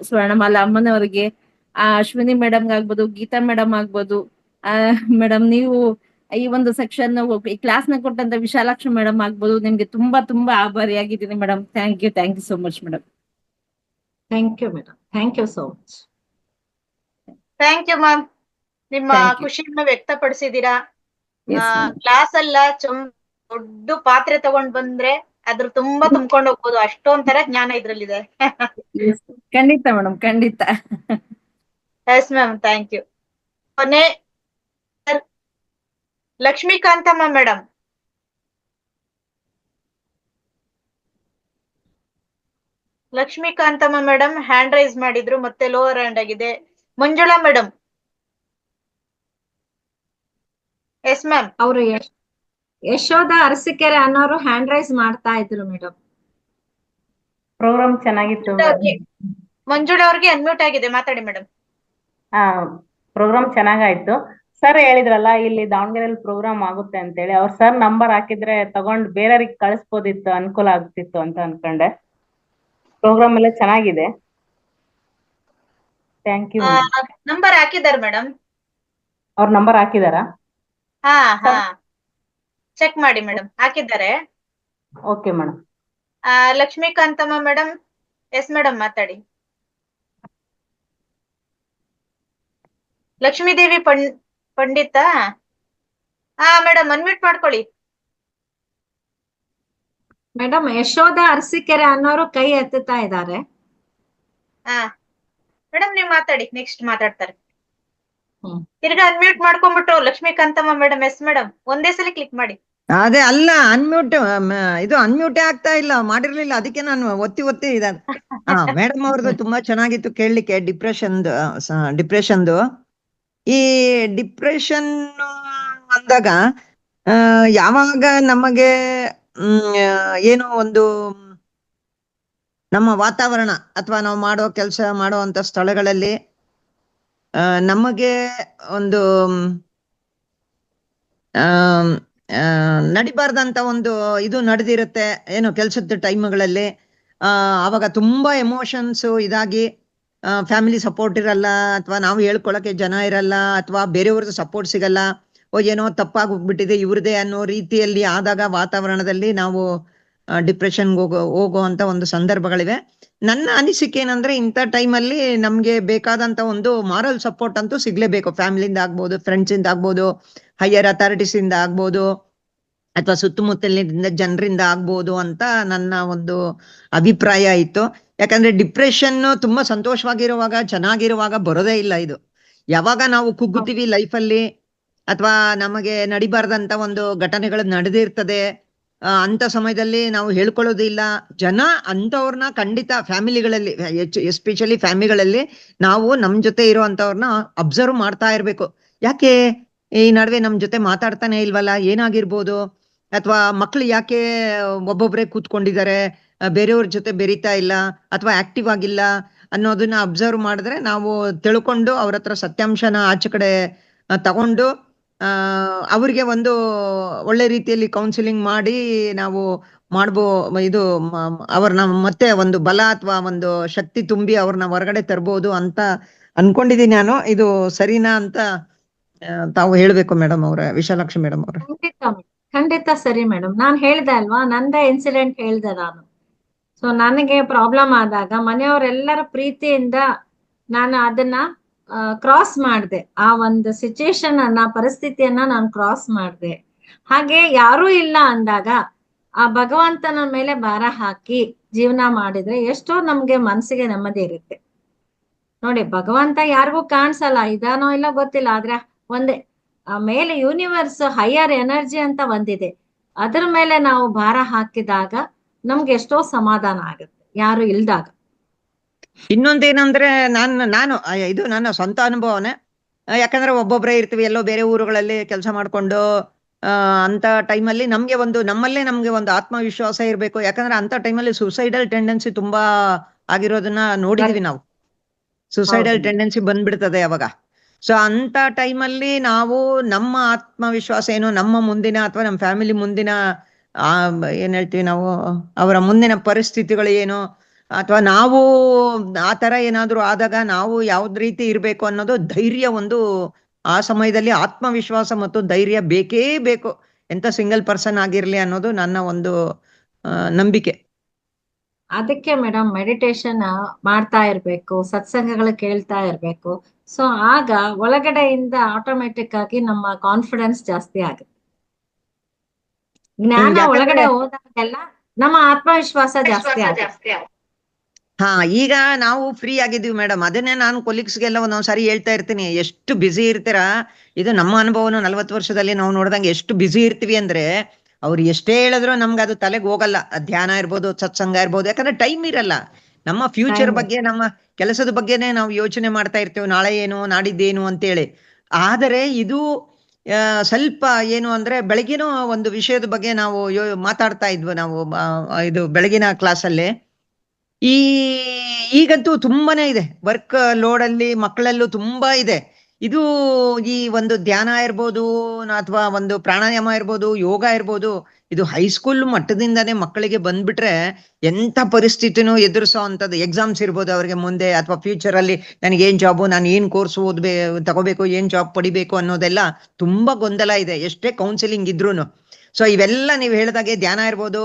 ಸ್ವರ್ಣಮಾಲಾ ಅಮ್ಮನವರಿಗೆ, ಅಶ್ವಿನಿ ಮೇಡಮ್ ಆಗ್ಬೋದು, ಗೀತಾ ಮೇಡಮ್ ಆಗ್ಬೋದು, ಮೇಡಮ್ ನೀವು ಈ ಒಂದು ಸೆಕ್ಷನ್ ಈ ಕ್ಲಾಸ್ ನ ಕೊಟ್ಟಂತ ವಿಶಾಲಾಕ್ಷಿ ಮೇಡಮ್ ಆಗ್ಬೋದು, ನಿಮ್ಗೆ ತುಂಬಾ ತುಂಬಾ ಆಭಾರಿಯಾಗಿದ್ದೀನಿ madam. Thank you so much madam. Thank you madam, thank you so much. Thank you ma'am. ನಿಮ್ಮ Thank you. ಖುಷಿಯನ್ನ ವ್ಯಕ್ತಪಡಿಸಿದೀರಾ. Yes, ma'am. ಕ್ಲಾಸ್ ಅಲ್ಲ ದೊಡ್ಡ ಪಾತ್ರೆ ತಗೊಂಡ್ ಬಂದ್ರೆ ಅದ್ರ ತುಂಬಾ ತುಂಬ್ಕೊಂಡು ಹೋಗ್ಬೋದು, ಅಷ್ಟೊಂಥರ ಜ್ಞಾನ ಇದ್ರಲ್ಲಿದೆ. Yes, ಖಂಡಿತ ಮೇಡಮ್, ಖಂಡಿತ. Yes ma'am, thank you. ಕೊನೆ Lakshmikanthamma madam. Lakshmikanthamma madam hand raise ಮಾಡಿದ್ರು, ಮತ್ತೆ ಲೋವರ್ ಹ್ಯಾಂಡ್ ಆಗಿದೆ. ಮಂಜುಳಾ ಮೇಡಮ್. Yes ma'am. ಅವರು ಯಶೋಧ ಅರಸಿಕೆರೆ ಅನ್ನೋರು ಹ್ಯಾಂಡ್ ರೈಸ್ ಮಾಡ್ತಾ ಇದ್ರು ಮೇಡಮ್. ಪ್ರೋಗ್ರಾಮ್ ಚೆನ್ನಾಗಿತ್ತು. ಮಂಜುಳಾ ಅವ್ರಿಗೆ ಅನ್ಮ್ಯೂಟ್ ಆಗಿದೆ, ಮಾತಾಡಿ ಮೇಡಮ್. ಪ್ರೋಗ್ರಾಮ್ ಚೆನ್ನಾಗಾಯ್ತು. ಸರ್ ಹೇಳಿದ್ರಲ್ಲ ಇಲ್ಲಿ ದಾವಣಗೆರೆಯಲ್ಲಿ ಪ್ರೋಗ್ರಾಮ್ ಆಗುತ್ತೆ ಅಂತೇಳಿ, ಅವ್ರ ಸರ್ ನಂಬರ್ ಹಾಕಿದ್ರೆ ತಗೊಂಡ್ ಬೇರೆಯವ್ರಿಗೆ ಕಳಿಸ್ಬೋದಿತ್ತು, ಅನುಕೂಲ ಆಗ್ತಿತ್ತು ಅಂತ ಅನ್ಕೊಂಡೆ. ಪ್ರೋಗ್ರಾಮ್ ಎಲ್ಲ ಚೆನ್ನಾಗಿದೆ. Thank you. ನಂಬರ್ ಹಾಕಿದಾರೆ ಮೇಡಮ್. ಅವ್ರ ನಂಬರ್ ಹಾಕಿದಾರಾ? ಹಾ ಚೆಕ್ ಮಾಡಿ ಮೇಡಮ್, ಹಾಕಿದ್ದಾರೆ. Okay madam. Lakshmikanthamma madam. Yes madam, ಮಾತಾಡಿ. ಲಕ್ಷ್ಮೀದೇವಿ ಪಂಡಿತ. ಮೇಡಮ್ ಅನ್ಮ್ಯೂಟ್ ಮಾಡ್ಕೊಳ್ಳಿ. ಮೇಡಮ್ ಯಶೋಧ ಅರಸಿಕೆರೆ ಅನ್ನೋರು ಕೈ ಎತ್ತುತ್ತಾ ಇದ್ದಾರೆ. ಮೇಡಮ್ ನೀವು ಮಾತಾಡಿ, ನೆಕ್ಸ್ಟ್ ಮಾತಾಡ್ತಾರೆ. ಹ್ಮ್. ತಿರ್ಗಾ ಅನ್ಮ್ಯೂಟ್ ಮಾಡ್ಕೊಂಡ್ಬಿಟ್ರು ಲಕ್ಷ್ಮೀಕಾಂತಮ್ಮ ಮೇಡಮ್. ಎಸ್ ಮೇಡಮ್, ಒಂದೇ ಸಲ ಕ್ಲಿಕ್ ಮಾಡಿ. ಅದೇ ಅಲ್ಲ, ಇದು ಅನ್ಮ್ಯೂಟೇ ಆಗ್ತಾ ಇಲ್ಲ, ಮಾಡಿರ್ಲಿಲ್ಲ, ಅದಕ್ಕೆ ನಾನು ಒತ್ತಿ ಇದ್ದಾನೆ. ಮೇಡಮ್ ಅವ್ರದ್ದು ತುಂಬಾ ಚೆನ್ನಾಗಿತ್ತು ಕೇಳಲಿಕ್ಕೆ. ಡಿಪ್ರೆಷನ್ದು ಈ ಡಿಪ್ರೆಷನ್ ಅಂದಾಗ ಯಾವಾಗ ನಮಗೆ ಏನೋ ಒಂದು ನಮ್ಮ ವಾತಾವರಣ ಅಥವಾ ನಾವು ಮಾಡೋ ಕೆಲಸ ಮಾಡುವಂತ ಸ್ಥಳಗಳಲ್ಲಿ ನಮಗೆ ಒಂದು ನಡಿಬಾರ್ದಂತ ಒಂದು ಇದು ನಡೆದಿರುತ್ತೆ ಏನೋ ಕೆಲ್ಸದ ಟೈಮ್ಗಳಲ್ಲಿ. ಆವಾಗ ತುಂಬಾ ಎಮೋಷನ್ಸ್ ಇದಾಗಿ ಫ್ಯಾಮಿಲಿ ಸಪೋರ್ಟ್ ಇರಲ್ಲ, ಅಥವಾ ನಾವು ಹೇಳ್ಕೊಳಕ್ಕೆ ಜನ ಇರಲ್ಲ, ಅಥವಾ ಬೇರೆಯವ್ರದ್ದು ಸಪೋರ್ಟ್ ಸಿಗಲ್ಲ, ಏನೋ ತಪ್ಪಾಗಿ ಹೋಗ್ಬಿಟ್ಟಿದೆ ಇವ್ರದೇ ಅನ್ನೋ ರೀತಿಯಲ್ಲಿ ಆದಾಗ ವಾತಾವರಣದಲ್ಲಿ ನಾವು ಡಿಪ್ರೆಷನ್ಗೆ ಹೋಗುವಂತ ಒಂದು ಸಂದರ್ಭಗಳಿವೆ. ನನ್ನ ಅನಿಸಿಕೆ ಏನಂದ್ರೆ ಇಂಥ ಟೈಮಲ್ಲಿ ನಮ್ಗೆ ಬೇಕಾದಂತ ಒಂದು ಮಾರಲ್ ಸಪೋರ್ಟ್ ಅಂತೂ ಸಿಗ್ಲೇಬೇಕು. ಫ್ಯಾಮಿಲಿಯಿಂದ ಆಗ್ಬೋದು, ಫ್ರೆಂಡ್ಸ್ ಇಂದ ಆಗ್ಬೋದು, ಹೈಯರ್ ಅಥಾರಿಟೀಸ್ ಇಂದ ಆಗ್ಬೋದು, ಅಥವಾ ಸುತ್ತಮುತ್ತಲಿನ ಜನರಿಂದ ಆಗ್ಬೋದು ಅಂತ ನನ್ನ ಒಂದು ಅಭಿಪ್ರಾಯ ಇತ್ತು. ಯಾಕಂದ್ರೆ ಡಿಪ್ರೆಷನ್ ತುಂಬಾ ಸಂತೋಷವಾಗಿರುವಾಗ, ಚೆನ್ನಾಗಿರುವಾಗ ಬರೋದೇ ಇಲ್ಲ. ಇದು ಯಾವಾಗ ನಾವು ಕುಗ್ಗುತ್ತೀವಿ ಲೈಫಲ್ಲಿ, ಅಥವಾ ನಮಗೆ ನಡಿಬಾರ್ದಂತ ಒಂದು ಘಟನೆಗಳು ನಡೆದಿರ್ತದೆ, ಅಂತ ಸಮಯದಲ್ಲಿ ನಾವು ಹೇಳ್ಕೊಳ್ಳೋದಿಲ್ಲ. ಜನ ಅಂತವ್ರನ್ನ ಖಂಡಿತ ಫ್ಯಾಮಿಲಿಗಳಲ್ಲಿ, ಎಸ್ಪೆಷಲಿ ಫ್ಯಾಮಿಲಿಗಳಲ್ಲಿ ನಾವು ನಮ್ ಜೊತೆ ಇರುವಂತವ್ರನ್ನ ಅಬ್ಸರ್ವ್ ಮಾಡ್ತಾ ಇರ್ಬೇಕು. ಯಾಕೆ ಈ ನಡುವೆ ನಮ್ ಜೊತೆ ಮಾತಾಡ್ತಾನೆ ಇಲ್ವಲ್ಲ, ಏನಾಗಿರ್ಬೋದು, ಅಥವಾ ಮಕ್ಳು ಯಾಕೆ ಒಬ್ಬೊಬ್ರೆ ಕೂತ್ಕೊಂಡಿದ್ದಾರೆ, ಬೇರೆಯವ್ರ ಜೊತೆ ಬೆರೀತಾ ಇಲ್ಲ, ಅಥವಾ ಆಕ್ಟಿವ್ ಆಗಿಲ್ಲ ಅನ್ನೋದನ್ನ ಅಬ್ಸರ್ವ್ ಮಾಡಿದ್ರೆ ನಾವು ತಿಳ್ಕೊಂಡು ಅವ್ರ ಹತ್ರ ಸತ್ಯಾಂಶನ ಆಚೆ ಕಡೆ ತಗೊಂಡು ಅವ್ರಿಗೆ ಒಂದು ಒಳ್ಳೆ ರೀತಿಯಲ್ಲಿ ಕೌನ್ಸಿಲಿಂಗ್ ಮಾಡಿ ನಾವು ಅವ್ರನ್ನ ಮತ್ತೆ ಒಂದು ಬಲ ಅಥವಾ ಒಂದು ಶಕ್ತಿ ತುಂಬಿ ಅವ್ರನ್ನ ಹೊರಗಡೆ ತರ್ಬೋದು ಅಂತ ಅನ್ಕೊಂಡಿದೀನಿ ನಾನು. ಇದು ಸರಿನಾ ಅಂತ ತಾವು ಹೇಳ್ಬೇಕು ಮೇಡಮ್ ಅವ್ರೆ, ವಿಶಾಲಾಕ್ಷಿ ಮೇಡಮ್ ಅವ್ರೆ. ಖಂಡಿತ ಸರಿ ಮೇಡಮ್. ನಾನ್ ಹೇಳ್ದೆ ಅಲ್ವಾ, ನಂದೇ ಇನ್ಸಿಡೆಂಟ್ ಹೇಳ್ದೆ ನಾನು. ಸೊ ನನಗೆ ಪ್ರಾಬ್ಲಮ್ ಆದಾಗ ಮನೆಯವರೆಲ್ಲರ ಪ್ರೀತಿಯಿಂದ ನಾನು ಅದನ್ನ ಕ್ರಾಸ್ ಮಾಡಿದೆ. ಆ ಒಂದು ಸಿಚುಯೇಷನ್ ಅನ್ನ, ಪರಿಸ್ಥಿತಿಯನ್ನ ನಾನು ಕ್ರಾಸ್ ಮಾಡಿದೆ. ಹಾಗೆ ಯಾರೂ ಇಲ್ಲ ಅಂದಾಗ ಆ ಭಗವಂತನ ಮೇಲೆ ಭಾರ ಹಾಕಿ ಜೀವನ ಮಾಡಿದ್ರೆ ಎಷ್ಟೋ ನಮ್ಗೆ ಮನಸ್ಸಿಗೆ ನೆಮ್ಮದಿ ಇರುತ್ತೆ. ನೋಡಿ, ಭಗವಂತ ಯಾರಿಗೂ ಕಾಣಿಸಲ್ಲ, ಇದಾನೋ ಇಲ್ಲ ಗೊತ್ತಿಲ್ಲ, ಆದ್ರೆ ಒಂದೇ ಮೇಲೆ ಯೂನಿವರ್ಸ್ ಹೈಯರ್ ಎನರ್ಜಿ ಅಂತ ಒಂದಿದೆ. ಅದ್ರ ಮೇಲೆ ನಾವು ಭಾರ ಹಾಕಿದಾಗ ನಮ್ಗೆ ಎಷ್ಟೋ ಸಮಾಧಾನ ಆಗುತ್ತೆ, ಯಾರು ಇಲ್ದಾಗ. ಇನ್ನೊಂದೇನಂದ್ರೆ ನಾನು ಇದು ನನ್ನ ಸ್ವಂತ ಅನುಭವನೇ. ಯಾಕಂದ್ರೆ ಒಬ್ಬೊಬ್ಬರೇ ಇರ್ತೀವಿ ಎಲ್ಲೋ ಬೇರೆ ಊರುಗಳಲ್ಲಿ ಕೆಲಸ ಮಾಡ್ಕೊಂಡು. ಅಂತ ಟೈಮಲ್ಲಿ ನಮ್ಮಲ್ಲೇ ಒಂದು ಆತ್ಮವಿಶ್ವಾಸ ಇರಬೇಕು. ಯಾಕಂದ್ರೆ ಅಂತ ಟೈಮಲ್ಲಿ ಸುಸೈಡಲ್ ಟೆಂಡೆನ್ಸಿ ತುಂಬಾ ಆಗಿರೋದನ್ನ ನೋಡಿದೀವಿ ನಾವು. ಸುಸೈಡಲ್ ಟೆಂಡೆನ್ಸಿ ಬಂದ್ಬಿಡ್ತದೆ ಅವಾಗ. ಸೊ ಅಂತ ಟೈಮಲ್ಲಿ ನಾವು ನಮ್ಮ ಆತ್ಮವಿಶ್ವಾಸ ಏನು, ನಮ್ಮ ಮುಂದಿನ ಅಥವಾ ನಮ್ಮ ಫ್ಯಾಮಿಲಿ ಮುಂದಿನ ಏನ್ ಹೇಳ್ತೀವಿ ನಾವು, ಅವರ ಮುಂದಿನ ಪರಿಸ್ಥಿತಿಗಳು ಏನು, ಅಥವಾ ನಾವು ಆ ತರ ಏನಾದ್ರು ಆದಾಗ ನಾವು ಯಾವ್ದ್ ರೀತಿ ಇರ್ಬೇಕು ಅನ್ನೋದು ಧೈರ್ಯ, ಆ ಸಮಯದಲ್ಲಿ ಆತ್ಮವಿಶ್ವಾಸ ಮತ್ತು ಧೈರ್ಯ ಬೇಕೇ ಬೇಕು, ಎಂತ ಸಿಂಗಲ್ ಪರ್ಸನ್ ಆಗಿರ್ಲಿ ಅನ್ನೋದು ನನ್ನ ಒಂದು ನಂಬಿಕೆ. ಅದಕ್ಕೆ ಮೇಡಮ್ ಮೆಡಿಟೇಷನ್ ಮಾಡ್ತಾ ಇರ್ಬೇಕು, ಸತ್ಸಂಗಗಳು ಕೇಳ್ತಾ ಇರ್ಬೇಕು. ಸೊ ಆಗ ಒಳಗಡೆಯಿಂದ ಆಟೋಮೆಟಿಕ್ ಆಗಿ ನಮ್ಮ ಕಾನ್ಫಿಡೆನ್ಸ್ ಜಾಸ್ತಿ ಆಗುತ್ತೆ. ಜ್ಞಾನ ಒಳಗಡೆ ಹೋದಾಗೆಲ್ಲ ನಮ್ಮ ಆತ್ಮವಿಶ್ವಾಸ ಜಾಸ್ತಿ ಆಗುತ್ತೆ. ಹಾ, ಈಗ ನಾವು ಫ್ರೀ ಆಗಿದ್ದೀವಿ ಮೇಡಮ್. ಅದನ್ನೇ ನಾನು ಕೊಲೀಗ್ಸ್ಗೆಲ್ಲ ಒಂದೊಂದ್ಸಾರಿ ಹೇಳ್ತಾ ಇರ್ತೀನಿ, ಎಷ್ಟು ಬ್ಯುಸಿ ಇರ್ತೀರಾ. ಇದು ನಮ್ಮ ಅನುಭವನು 40 ವರ್ಷದಲ್ಲಿ ನಾವು ನೋಡ್ದಂಗೆ ಎಷ್ಟು ಬ್ಯುಸಿ ಇರ್ತೀವಿ ಅಂದ್ರೆ, ಅವ್ರು ಎಷ್ಟೇ ಹೇಳಿದ್ರು ನಮ್ಗೆ ಅದು ತಲೆಗೆ ಹೋಗಲ್ಲ. ಧ್ಯಾನ ಇರ್ಬೋದು, ಸತ್ಸಂಗ ಇರ್ಬೋದು, ಯಾಕಂದ್ರೆ ಟೈಮ್ ಇರಲ್ಲ. ನಮ್ಮ ಫ್ಯೂಚರ್ ಬಗ್ಗೆ, ನಮ್ಮ ಕೆಲಸದ ಬಗ್ಗೆನೆ ನಾವು ಯೋಚನೆ ಮಾಡ್ತಾ ಇರ್ತೇವೆ, ನಾಳೆ ಏನು ನಾಡಿದ್ದೇನು ಅಂತೇಳಿ. ಆದರೆ ಇದು ಸ್ವಲ್ಪ ಏನು ಅಂದ್ರೆ, ಬೆಳಗಿನ ಒಂದು ವಿಷಯದ ಬಗ್ಗೆ ನಾವು ಮಾತಾಡ್ತಾ ಇದ್ವಿ ನಾವು ಇದು ಬೆಳಗಿನ ಕ್ಲಾಸಲ್ಲಿ. ಈಗಂತೂ ತುಂಬಾನೇ ಇದೆ, ವರ್ಕ್ ಲೋಡ್ ಅಲ್ಲಿ ಮಕ್ಕಳಲ್ಲೂ ತುಂಬಾ ಇದೆ. ಇದು ಈ ಒಂದು ಧ್ಯಾನ ಇರ್ಬೋದು, ಅಥವಾ ಒಂದು ಪ್ರಾಣಾಯಾಮ ಇರ್ಬೋದು, ಯೋಗ ಇರ್ಬೋದು, ಇದು ಹೈಸ್ಕೂಲ್ ಮಟ್ಟದಿಂದಾನೇ ಮಕ್ಕಳಿಗೆ ಬಂದ್ಬಿಟ್ರೆ ಎಂತ ಪರಿಸ್ಥಿತಿನೂ ಎದುರಿಸೋ ಅಂತದ್ದು. ಎಕ್ಸಾಮ್ಸ್ ಇರ್ಬೋದು ಅವ್ರಿಗೆ ಮುಂದೆ, ಅಥವಾ ಫ್ಯೂಚರ್ ಅಲ್ಲಿ ನನಗೆ ಏನ್ ಜಾಬು, ನಾನು ಏನ್ ಕೋರ್ಸ್ ತಗೋಬೇಕು, ಏನ್ ಜಾಬ್ ಪಡಿಬೇಕು ಅನ್ನೋದೆಲ್ಲ ತುಂಬಾ ಗೊಂದಲ ಇದೆ, ಎಷ್ಟೇ ಕೌನ್ಸಿಲಿಂಗ್ ಇದ್ರೂನು. ಸೊ ಇವೆಲ್ಲ ನೀವು ಹೇಳಿದಾಗೆ ಧ್ಯಾನ ಇರ್ಬೋದು,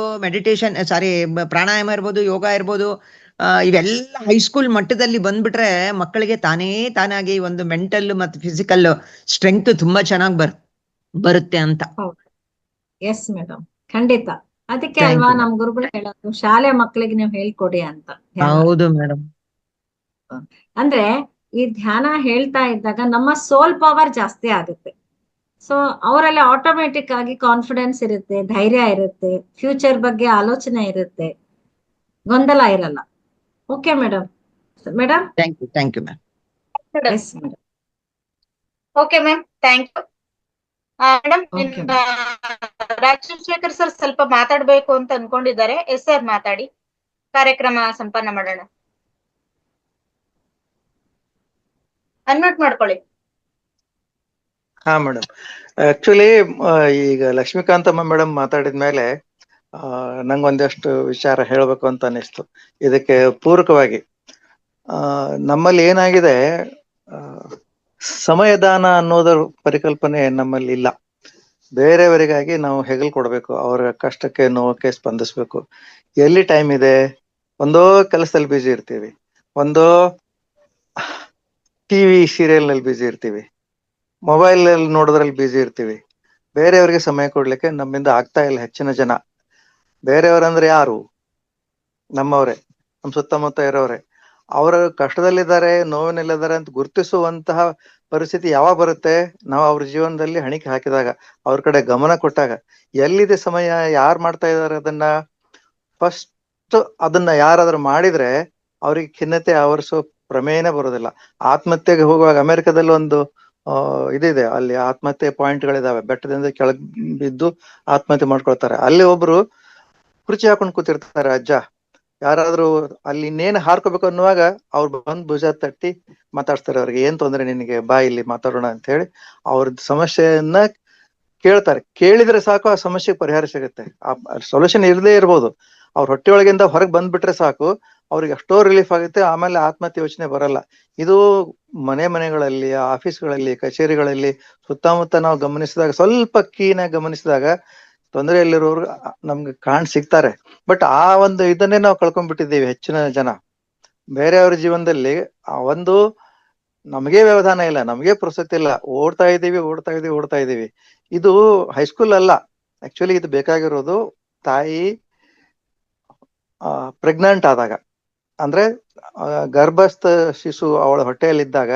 ಪ್ರಾಣಾಯಾಮ ಇರ್ಬೋದು, ಯೋಗ ಇರ್ಬೋದು, ಇವೆಲ್ಲ ಹೈಸ್ಕೂಲ್ ಮಟ್ಟದಲ್ಲಿ ಬಂದ್ಬಿಟ್ರೆ ಮಕ್ಕಳಿಗೆ ತಾನಾಗಿ ಒಂದು ಮೆಂಟಲ್ ಮತ್ತು ಫಿಸಿಕಲ್ ಸ್ಟ್ರೆಂಗ್ತ್ ತುಂಬಾ ಚೆನ್ನಾಗಿ ಬರುತ್ತೆ ಅಂತ. ಎಸ್ ಮೇಡಮ್, ಖಂಡಿತ. ಅದಕ್ಕೆ ಅಲ್ವಾ ನಮ್ ಗುರುಗಳು ಹೇಳೋದು, ಶಾಲೆ ಮಕ್ಕಳಿಗೆ ನೀವು ಹೇಳ್ಕೊಡಿ ಅಂತ. ಹೌದು ಮೇಡಮ್. ಅಂದ್ರೆ ಈ ಧ್ಯಾನ ಹೇಳ್ತಾ ಇದ್ದಾಗ ನಮ್ಮ ಸೋಲ್ ಪವರ್ ಜಾಸ್ತಿ ಆಗುತ್ತೆ. ಸೊ ಅವರಲ್ಲಿ ಆಟೋಮೆಟಿಕ್ ಆಗಿ ಕಾನ್ಫಿಡೆನ್ಸ್ ಇರುತ್ತೆ, ಧೈರ್ಯ ಇರುತ್ತೆ, ಫ್ಯೂಚರ್ ಬಗ್ಗೆ ಆಲೋಚನೆ ಇರುತ್ತೆ, ಗೊಂದಲ ಇರಲ್ಲ. Okay madam. Madam, thank you ma'am. Yes madam. Okay ma'am, thank you madam. Rajashekar sir ಸ್ವಲ್ಪ ಮಾತಾಡ್ಬೇಕು ಅಂತ ಅನ್ಕೊಂಡಿದ್ದಾರೆ. ಎಸ್ ಸರ್, ಮಾತಾಡಿ, ಕಾರ್ಯಕ್ರಮ ಸಂಪನ್ನ ಮಾಡೋಣ. ಅನ್ಮ್ಯೂಟ್ ಮಾಡ್ಕೊಳ್ಳಿ. ಹಾ ಮೇಡಮ್, ಆಕ್ಚುಲಿ ಈಗ ಲಕ್ಷ್ಮೀಕಾಂತಮ್ಮ ಮೇಡಮ್ ಮಾತಾಡಿದ್ಮೇಲೆ ನಂಗೊಂದಷ್ಟು ವಿಚಾರ ಹೇಳ್ಬೇಕು ಅಂತ ಅನಿಸ್ತು. ಇದಕ್ಕೆ ಪೂರಕವಾಗಿ ನಮ್ಮಲ್ಲಿ ಏನಾಗಿದೆ, ಸಮಯದಾನ ಅನ್ನೋದರ ಪರಿಕಲ್ಪನೆ ನಮ್ಮಲ್ಲಿ ಇಲ್ಲ. ಬೇರೆಯವರಿಗಾಗಿ ನಾವು ಹೆಗಲು ಕೊಡ್ಬೇಕು, ಅವರ ಕಷ್ಟಕ್ಕೆ ನೋವಕ್ಕೆ ಸ್ಪಂದಿಸ್ಬೇಕು. ಎಲ್ಲಿ ಟೈಮ್ ಇದೆ? ಒಂದೋ ಕೆಲಸದಲ್ಲಿ ಬ್ಯುಸಿ ಇರ್ತೀವಿ, ಒಂದೋ ಟಿವಿ ಸೀರಿಯಲ್ ನಲ್ಲಿ ಬ್ಯುಸಿ ಇರ್ತೀವಿ, ಮೊಬೈಲ್ ಅಲ್ಲಿ ನೋಡೋದ್ರಲ್ಲಿ ಬ್ಯುಸಿ ಇರ್ತೀವಿ. ಬೇರೆಯವರಿಗೆ ಸಮಯ ಕೊಡ್ಲಿಕ್ಕೆ ನಮ್ಮಿಂದ ಆಗ್ತಾ ಇಲ್ಲ. ಹೆಚ್ಚಿನ ಜನ ಬೇರೆಯವರಂದ್ರೆ ಯಾರು? ನಮ್ಮವರೇ, ನಮ್ಮ ಸುತ್ತಮುತ್ತ ಇರೋರೆ. ಅವರ ಕಷ್ಟದಲ್ಲಿದ್ದಾರೆ, ನೋವಿನಲ್ಲಿದ್ದಾರೆ ಅಂತ ಗುರುತಿಸುವಂತಹ ಪರಿಸ್ಥಿತಿ ಯಾವಾಗ ಬರುತ್ತೆ? ನಾವು ಅವ್ರ ಜೀವನದಲ್ಲಿ ಹಣಿಕೆ ಹಾಕಿದಾಗ, ಅವ್ರ ಕಡೆ ಗಮನ ಕೊಟ್ಟಾಗ. ಎಲ್ಲಿದೆ ಸಮಯ? ಯಾರು ಮಾಡ್ತಾ ಇದಾರೆ ಅದನ್ನ? ಫಸ್ಟ್ ಅದನ್ನ ಯಾರಾದ್ರೂ ಮಾಡಿದ್ರೆ ಅವ್ರಿಗೆ ಖಿನ್ನತೆ ಆವರಿಸೋ ಪ್ರಮೇಯನೇ ಬರೋದಿಲ್ಲ. ಆತ್ಮಹತ್ಯೆಗೆ ಹೋಗುವಾಗ ಅಮೆರಿಕದಲ್ಲಿ ಒಂದು ಇದಿದೆ, ಅಲ್ಲಿ ಆತ್ಮಹತ್ಯೆ ಪಾಯಿಂಟ್ಗಳಿದಾವೆ. ಬೆಟ್ಟದಿಂದ ಕೆಳಗ್ ಬಿದ್ದು ಆತ್ಮಹತ್ಯೆ ಮಾಡ್ಕೊಳ್ತಾರೆ. ಅಲ್ಲಿ ಒಬ್ರು ಕುರ್ಚಿ ಹಾಕೊಂಡು ಕೂತಿರ್ತಾರೆ ಅಜ್ಜ. ಯಾರಾದ್ರೂ ಅಲ್ಲಿ ಇನ್ನೇನು ಹಾರ್ಕೋಬೇಕು ಅನ್ನುವಾಗ ಅವ್ರು ಬಂದ್ ಭುಜ ತಟ್ಟಿ ಮಾತಾಡ್ತಾರೆ. ಅವ್ರಿಗೆ ಏನ್ ತೊಂದ್ರೆ ನಿನಗೆ, ಬಾ ಇಲ್ಲಿ ಮಾತಾಡೋಣ ಅಂತ ಹೇಳಿ ಅವ್ರ ಸಮಸ್ಯೆಯನ್ನ ಕೇಳ್ತಾರೆ. ಕೇಳಿದ್ರೆ ಸಾಕು, ಆ ಸಮಸ್ಯೆಗೆ ಪರಿಹಾರ ಸಿಗುತ್ತೆ. ಆ ಸೊಲ್ಯೂಷನ್ ಇರದೇ ಇರ್ಬೋದು, ಅವ್ರ ಹೊಟ್ಟೆಯೊಳಗಿಂದ ಹೊರಗೆ ಬಂದ್ಬಿಟ್ರೆ ಸಾಕು, ಅವ್ರಿಗೆ ಎಷ್ಟೋ ರಿಲೀಫ್ ಆಗುತ್ತೆ. ಆಮೇಲೆ ಆತ್ಮಹತ್ಯೆ ಯೋಚನೆ ಬರಲ್ಲ. ಇದು ಮನೆಗಳಲ್ಲಿ, ಆಫೀಸ್ಗಳಲ್ಲಿ, ಕಚೇರಿಗಳಲ್ಲಿ ಸುತ್ತಮುತ್ತ ನಾವು ಗಮನಿಸಿದಾಗ, ಸ್ವಲ್ಪ ಕೀನಾಗಿ ಗಮನಿಸಿದಾಗ ತೊಂದರೆಯಲ್ಲಿರೋರು ನಮ್ಗೆ ಸಿಗ್ತಾರೆ. ಬಟ್ ಆ ಒಂದು ಇದನ್ನೇ ನಾವು ಕಳ್ಕೊಂಡ್ಬಿಟ್ಟಿದ್ದೀವಿ ಹೆಚ್ಚಿನ ಜನ. ಬೇರೆಯವ್ರ ಜೀವನದಲ್ಲಿ ಒಂದು ನಮಗೆ ವ್ಯವಧಾನ ಇಲ್ಲ, ನಮಗೆ ಪುರ್ಸೊತ್ತು ಇಲ್ಲ, ಓಡ್ತಾ ಇದೀವಿ. ಇದು ಹೈಸ್ಕೂಲ್ ಅಲ್ಲ, ಆಕ್ಚುಲಿ ಇದು ಬೇಕಾಗಿರೋದು ತಾಯಿ ಪ್ರೆಗ್ನೆಂಟ್ ಆದಾಗ, ಅಂದ್ರೆ ಗರ್ಭಸ್ಥ ಶಿಶು ಅವಳ ಹೊಟ್ಟೆಯಲ್ಲಿದ್ದಾಗ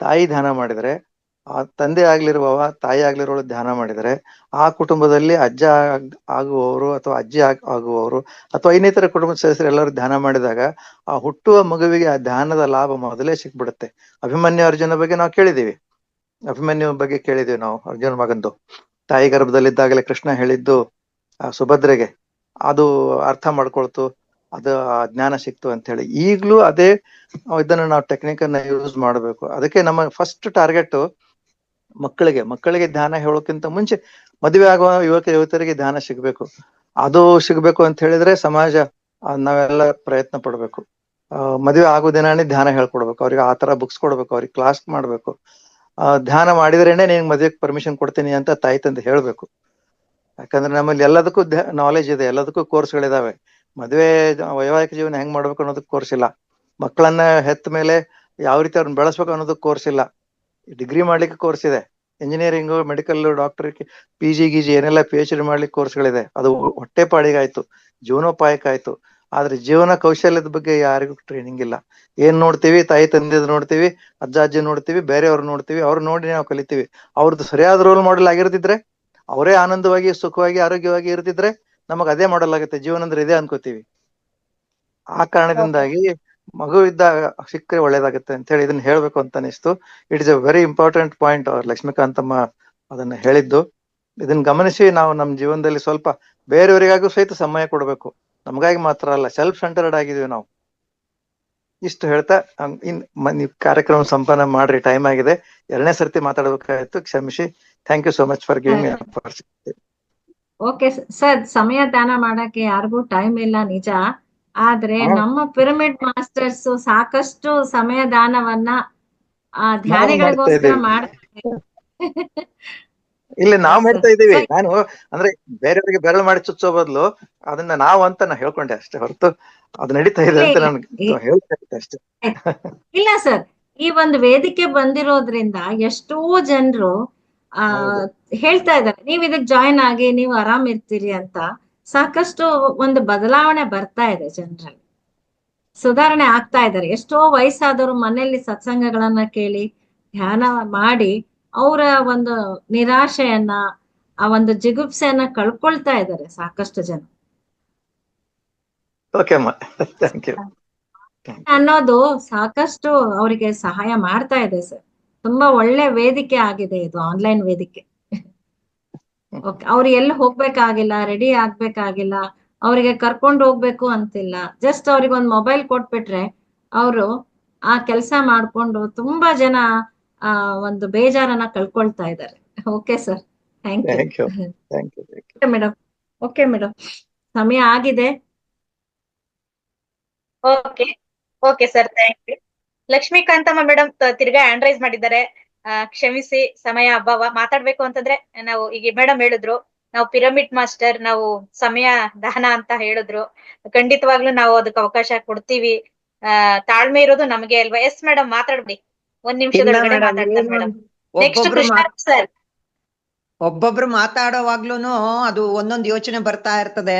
ತಾಯಿ ಧ್ಯಾನ ಮಾಡಿದರೆ, ಆ ತಂದೆ ಆಗ್ಲಿರುವವ ತಾಯಿ ಆಗ್ಲಿರೋಳು ಧ್ಯಾನ ಮಾಡಿದರೆ, ಆ ಕುಟುಂಬದಲ್ಲಿ ಅಜ್ಜ ಆಗುವವರು ಅಥವಾ ಅಜ್ಜಿ ಆಗುವವರು ಅಥವಾ ಇನ್ನಿತರ ಕುಟುಂಬದ ಸದಸ್ಯರು ಎಲ್ಲರೂ ಧ್ಯಾನ ಮಾಡಿದಾಗ ಆ ಹುಟ್ಟುವ ಮಗುವಿಗೆ ಆ ಧ್ಯಾನದ ಲಾಭ ಮೊದಲೇ ಸಿಕ್ಬಿಡುತ್ತೆ. ಅಭಿಮನ್ಯು ಅರ್ಜುನ ಬಗ್ಗೆ ನಾವು ಕೇಳಿದೀವಿ, ನಾವು ಅರ್ಜುನ ಮಗಂದು ತಾಯಿ ಗರ್ಭದಲ್ಲಿದ್ದಾಗಲೇ ಕೃಷ್ಣ ಹೇಳಿದ್ದು ಸುಭದ್ರೆಗೆ, ಅದು ಅರ್ಥ ಮಾಡ್ಕೊಳ್ತು, ಅದು ಜ್ಞಾನ ಸಿಕ್ತು ಅಂತ ಹೇಳಿ. ಈಗ್ಲೂ ಅದೇ ಇದನ್ನ ನಾವು ಟೆಕ್ನಿಕ್ ಅನ್ನ ಯೂಸ್ ಮಾಡಬೇಕು. ಅದಕ್ಕೆ ನಮ್ಮ ಫಸ್ಟ್ ಟಾರ್ಗೆಟ್ ಮಕ್ಕಳಿಗೆ ಧ್ಯಾನ ಹೇಳೋಕ್ಕಿಂತ ಮುಂಚೆ ಮದುವೆ ಆಗುವ ಯುವಕರಿಗೆ ಧ್ಯಾನ ಸಿಗ್ಬೇಕು. ಅದು ಸಿಗ್ಬೇಕು ಅಂತ ಹೇಳಿದ್ರೆ ಸಮಾಜ ನಾವೆಲ್ಲ ಪ್ರಯತ್ನ ಪಡ್ಬೇಕು. ಮದುವೆ ಆಗೋ ದಿನಾನೇ ಧ್ಯಾನ ಹೇಳ್ಕೊಡ್ಬೇಕು ಅವ್ರಿಗೆ, ಆ ತರ ಬುಕ್ಸ್ ಕೊಡ್ಬೇಕು, ಅವ್ರಿಗೆ ಕ್ಲಾಸ್ ಮಾಡ್ಬೇಕು. ಧ್ಯಾನ ಮಾಡಿದ್ರೇನೆ ನೀನ್ ಮದುವೆಗೆ ಪರ್ಮಿಷನ್ ಕೊಡ್ತೀನಿ ಅಂತ ತಾಯಿ ತಂದೆ ಹೇಳ್ಬೇಕು. ಯಾಕಂದ್ರೆ ನಮ್ಮಲ್ಲಿ ಎಲ್ಲದಕ್ಕೂ ನಾಲೆಜ್ ಇದೆ, ಎಲ್ಲದಕ್ಕೂ ಕೋರ್ಸ್ಗಳಿದಾವೆ. ಮದುವೆ ವೈವಾಹಿಕ ಜೀವನ ಹೆಂಗ್ ಮಾಡ್ಬೇಕು ಅನ್ನೋದಕ್ಕೆ ಕೋರ್ಸ್ ಇಲ್ಲ. ಮಕ್ಕಳನ್ನ ಹೆತ್ತ ಮೇಲೆ ಯಾವ ರೀತಿ ಅವ್ರನ್ನ ಬೆಳೆಸ್ಬೇಕು ಅನ್ನೋದಕ್ಕೆ ಕೋರ್ಸ್ ಇಲ್ಲ. ಡಿಗ್ರಿ ಮಾಡ್ಲಿಕ್ಕೆ ಕೋರ್ಸ್ ಇದೆ, ಇಂಜಿನಿಯರಿಂಗ್, ಮೆಡಿಕಲ್, ಡಾಕ್ಟರ್, PG ಏನೆಲ್ಲ PhD ಮಾಡ್ಲಿಕ್ಕೆ ಕೋರ್ಸ್ಗಳಿದೆ. ಅದು ಹೊಟ್ಟೆಪಾಡಿಗಾಯ್ತು, ಜೀವನೋಪಾಯಕ್ಕಾಯ್ತು. ಆದ್ರೆ ಜೀವನ ಕೌಶಲ್ಯದ ಬಗ್ಗೆ ಯಾರಿಗೂ ಟ್ರೈನಿಂಗ್ ಇಲ್ಲ. ಏನ್ ನೋಡ್ತೀವಿ, ತಾಯಿ ತಂದೆ ನೋಡ್ತೀವಿ, ಅಜ್ಜ ಅಜ್ಜಿ ನೋಡ್ತೀವಿ, ಬೇರೆಯವ್ರು ನೋಡ್ತೀವಿ, ಅವ್ರು ನೋಡಿ ನಾವು ಕಲಿತೀವಿ. ಅವ್ರದ್ದು ಸರಿಯಾದ ರೋಲ್ ಮಾಡೆಲ್ ಆಗಿರ್ತಿದ್ರೆ, ಅವರೇ ಆನಂದವಾಗಿ ಸುಖವಾಗಿ ಆರೋಗ್ಯವಾಗಿ ಇರ್ತಿದ್ರೆ ನಮಗ್ ಅದೇ ಮಾಡಲ್ ಆಗುತ್ತೆ. ಜೀವನ ಅಂದ್ರೆ ಇದೆ ಅನ್ಕೋತೀವಿ. ಆ ಕಾರಣದಿಂದಾಗಿ ಮಗು ಇದ್ದಾಗ ಸಿಕ್ಕರೆ ಒಳ್ಳೇದಾಗುತ್ತೆ ಅಂತ ಹೇಳಿ ಇದನ್ನ ಹೇಳ್ಬೇಕು ಅಂತ ಅನಿಸ್ತು. It is A very important point Lakshmikanthamma ಅದನ್ನ ಹೇಳಿದ್ದು. ಇದನ್ನ ಗಮನಿಸಿ ನಾವು ನಮ್ಮ ಜೀವನದಲ್ಲಿ ಸ್ವಲ್ಪ ಬೇರೆಯವರಿಗಾಗೂ ಸಹಿತ ಸಮಯ ಕೊಡ್ಬೇಕು, ನಮಗಾಗಿ ಮಾತ್ರ ಅಲ್ಲ. ಸೆಲ್ಫ್ ಸೆಂಟರ್ಡ್ ಆಗಿದೀವಿ ನಾವು. ಇಷ್ಟು ಹೇಳ್ತಾ ನೀವು ಕಾರ್ಯಕ್ರಮ ಸಂಪನ್ನ ಮಾಡ್ರಿ, ಟೈಮ್ ಆಗಿದೆ. 2ನೇ ಸರ್ತಿ ಮಾತಾಡ್ಬೇಕಾಯ್ತು, ಕ್ಷಮಿಸಿ. Thank you so much for giving me opportunity. Okay sir, ಸಮಯ ದಾನ ಮಾಡಕ್ಕೆ ಯಾರಿಗೂ ಟೈಮ್ ಇಲ್ಲ ನಿಜ. ಆದ್ರೆ ನಮ್ಮ ಪಿರಮಿಡ್ ಮಾಸ್ಟರ್ಸ್ ಸಾಕಷ್ಟು ಸಮಯ ದಾನವನ್ನ ಧ್ಯಾನಿಗಳಿಗೋಸ್ಕರ ಮಾಡ್ತಾರೆ. ಇಲ್ಲ, ನಾವ್ ಮಾಡ್ತಾ ಇದೀವಿ. ನಾನು ಅಂದ್ರೆ ಬೇರೆಯವರಿಗೆ ಬೆರಳು ಮಾಡಿ ಚುಚ್ಚೋ ಬದಲು ಅದನ್ನ ನಾವು ಅಂತ ನಾ ಹೇಳ್ಕೊಂಡೆ ಅಷ್ಟೇ ಹೊರತು ಅದು ನಡೀತಾ ಇದೆ ಅಂತ ನನ್ಗೆ ಹೇಳ್ತಾ ಇದ್ದೆ ಅಷ್ಟೇ. ಇಲ್ಲ ಸರ್, ಈ ಒಂದು ವೇದಿಕೆ ಬಂದಿರೋದ್ರಿಂದ ಎಷ್ಟೋ ಜನರು ಹೇಳ್ತಾ ಇದ್ದಾರೆ ನೀವ್ ಇದಕ್ ಜಾಯಿನ್ ಆಗಿ ನೀವು ಆರಾಮ್ ಇರ್ತೀರಿ ಅಂತ. ಸಾಕಷ್ಟು ಒಂದು ಬದಲಾವಣೆ ಬರ್ತಾ ಇದೆ, ಜನರಲ್ಲಿ ಸುಧಾರಣೆ ಆಗ್ತಾ ಇದ್ದಾರೆ. ಎಷ್ಟೋ ವಯಸ್ಸಾದವರು ಮನೆಯಲ್ಲಿ ಸತ್ಸಂಗಗಳನ್ನ ಕೇಳಿ ಧ್ಯಾನ ಮಾಡಿ ಅವರ ಒಂದು ನಿರಾಶೆಯನ್ನ, ಆ ಒಂದು ಜಿಗುಪ್ಸೆಯನ್ನ ಕಳ್ಕೊಳ್ತಾ ಇದ್ದಾರೆ ಸಾಕಷ್ಟು ಜನ. ಅನ್ನೋದು ಸಾಕಷ್ಟು ಅವರಿಗೆ ಸಹಾಯ ಮಾಡ್ತಾ ಇದೆ ಸರ್. ತುಂಬಾ ಒಳ್ಳೆ ವೇದಿಕೆ ಆಗಿದೆ ಇದು, ಆನ್ಲೈನ್ ವೇದಿಕೆ. ಅವ್ರು ಎಲ್ಲಿ ಹೋಗ್ಬೇಕಾಗಿಲ್ಲ, ರೆಡಿ ಆಗ್ಬೇಕಾಗಿಲ್ಲ, ಅವರಿಗೆ ಕರ್ಕೊಂಡು ಹೋಗ್ಬೇಕು ಅಂತಿಲ್ಲ. ಜಸ್ಟ್ ಅವ್ರಿಗೆ ಒಂದು ಮೊಬೈಲ್ ಕೊಟ್ಬಿಟ್ರೆ ಅವರು ಆ ಕೆಲಸ ಮಾಡ್ಕೊಂಡು ತುಂಬಾ ಜನ ಒಂದು ಬೇಜಾರನ್ನ ಕಳ್ಕೊಳ್ತಾ ಇದ್ದಾರೆ. Okay sir, thank you madam. Okay madam, ಸಮಯ ಆಗಿದೆ. Okay sir, thank you. Lakshmikanthamma madam ತಿರ್ಗಾ ಹ್ಯಾಂಡ್ ರೈಸ್ ಮಾಡಿದ್ದಾರೆ. ಕ್ಷಮಿಸಿ, ಸಮಯ ಅಭಾವ. ಮಾತಾಡ್ಬೇಕು ಅಂತಂದ್ರೆ ನಾವು ಈಗ ಮೇಡಮ್ ಹೇಳಿದ್ರು, ನಾವು ಪಿರಮಿಡ್ ಮಾಸ್ಟರ್, ನಾವು ಸಮಯ ದಾನ ಅಂತ ಹೇಳಿದ್ರು. ಖಂಡಿತವಾಗ್ಲೂ ನಾವು ಅದಕ್ಕೆ ಅವಕಾಶ ಕೊಡ್ತೀವಿ. ತಾಳ್ಮೆ ಇರೋದು ನಮಗೆ ಅಲ್ವಾ? Yes madam, ಮಾತಾಡ್ಬಿಡಿ. 1 ನಿಮಿಷದೊಳಗಡೆ ಮಾತಾಡ್ತಾರೆ ಮೇಡಮ್. Next Krishna sir. ಒಬ್ಬೊಬ್ರು ಮಾತಾಡೋವಾಗ್ಲೂನು ಅದು ಒಂದೊಂದು ಯೋಚನೆ ಬರ್ತಾ ಇರ್ತದೆ.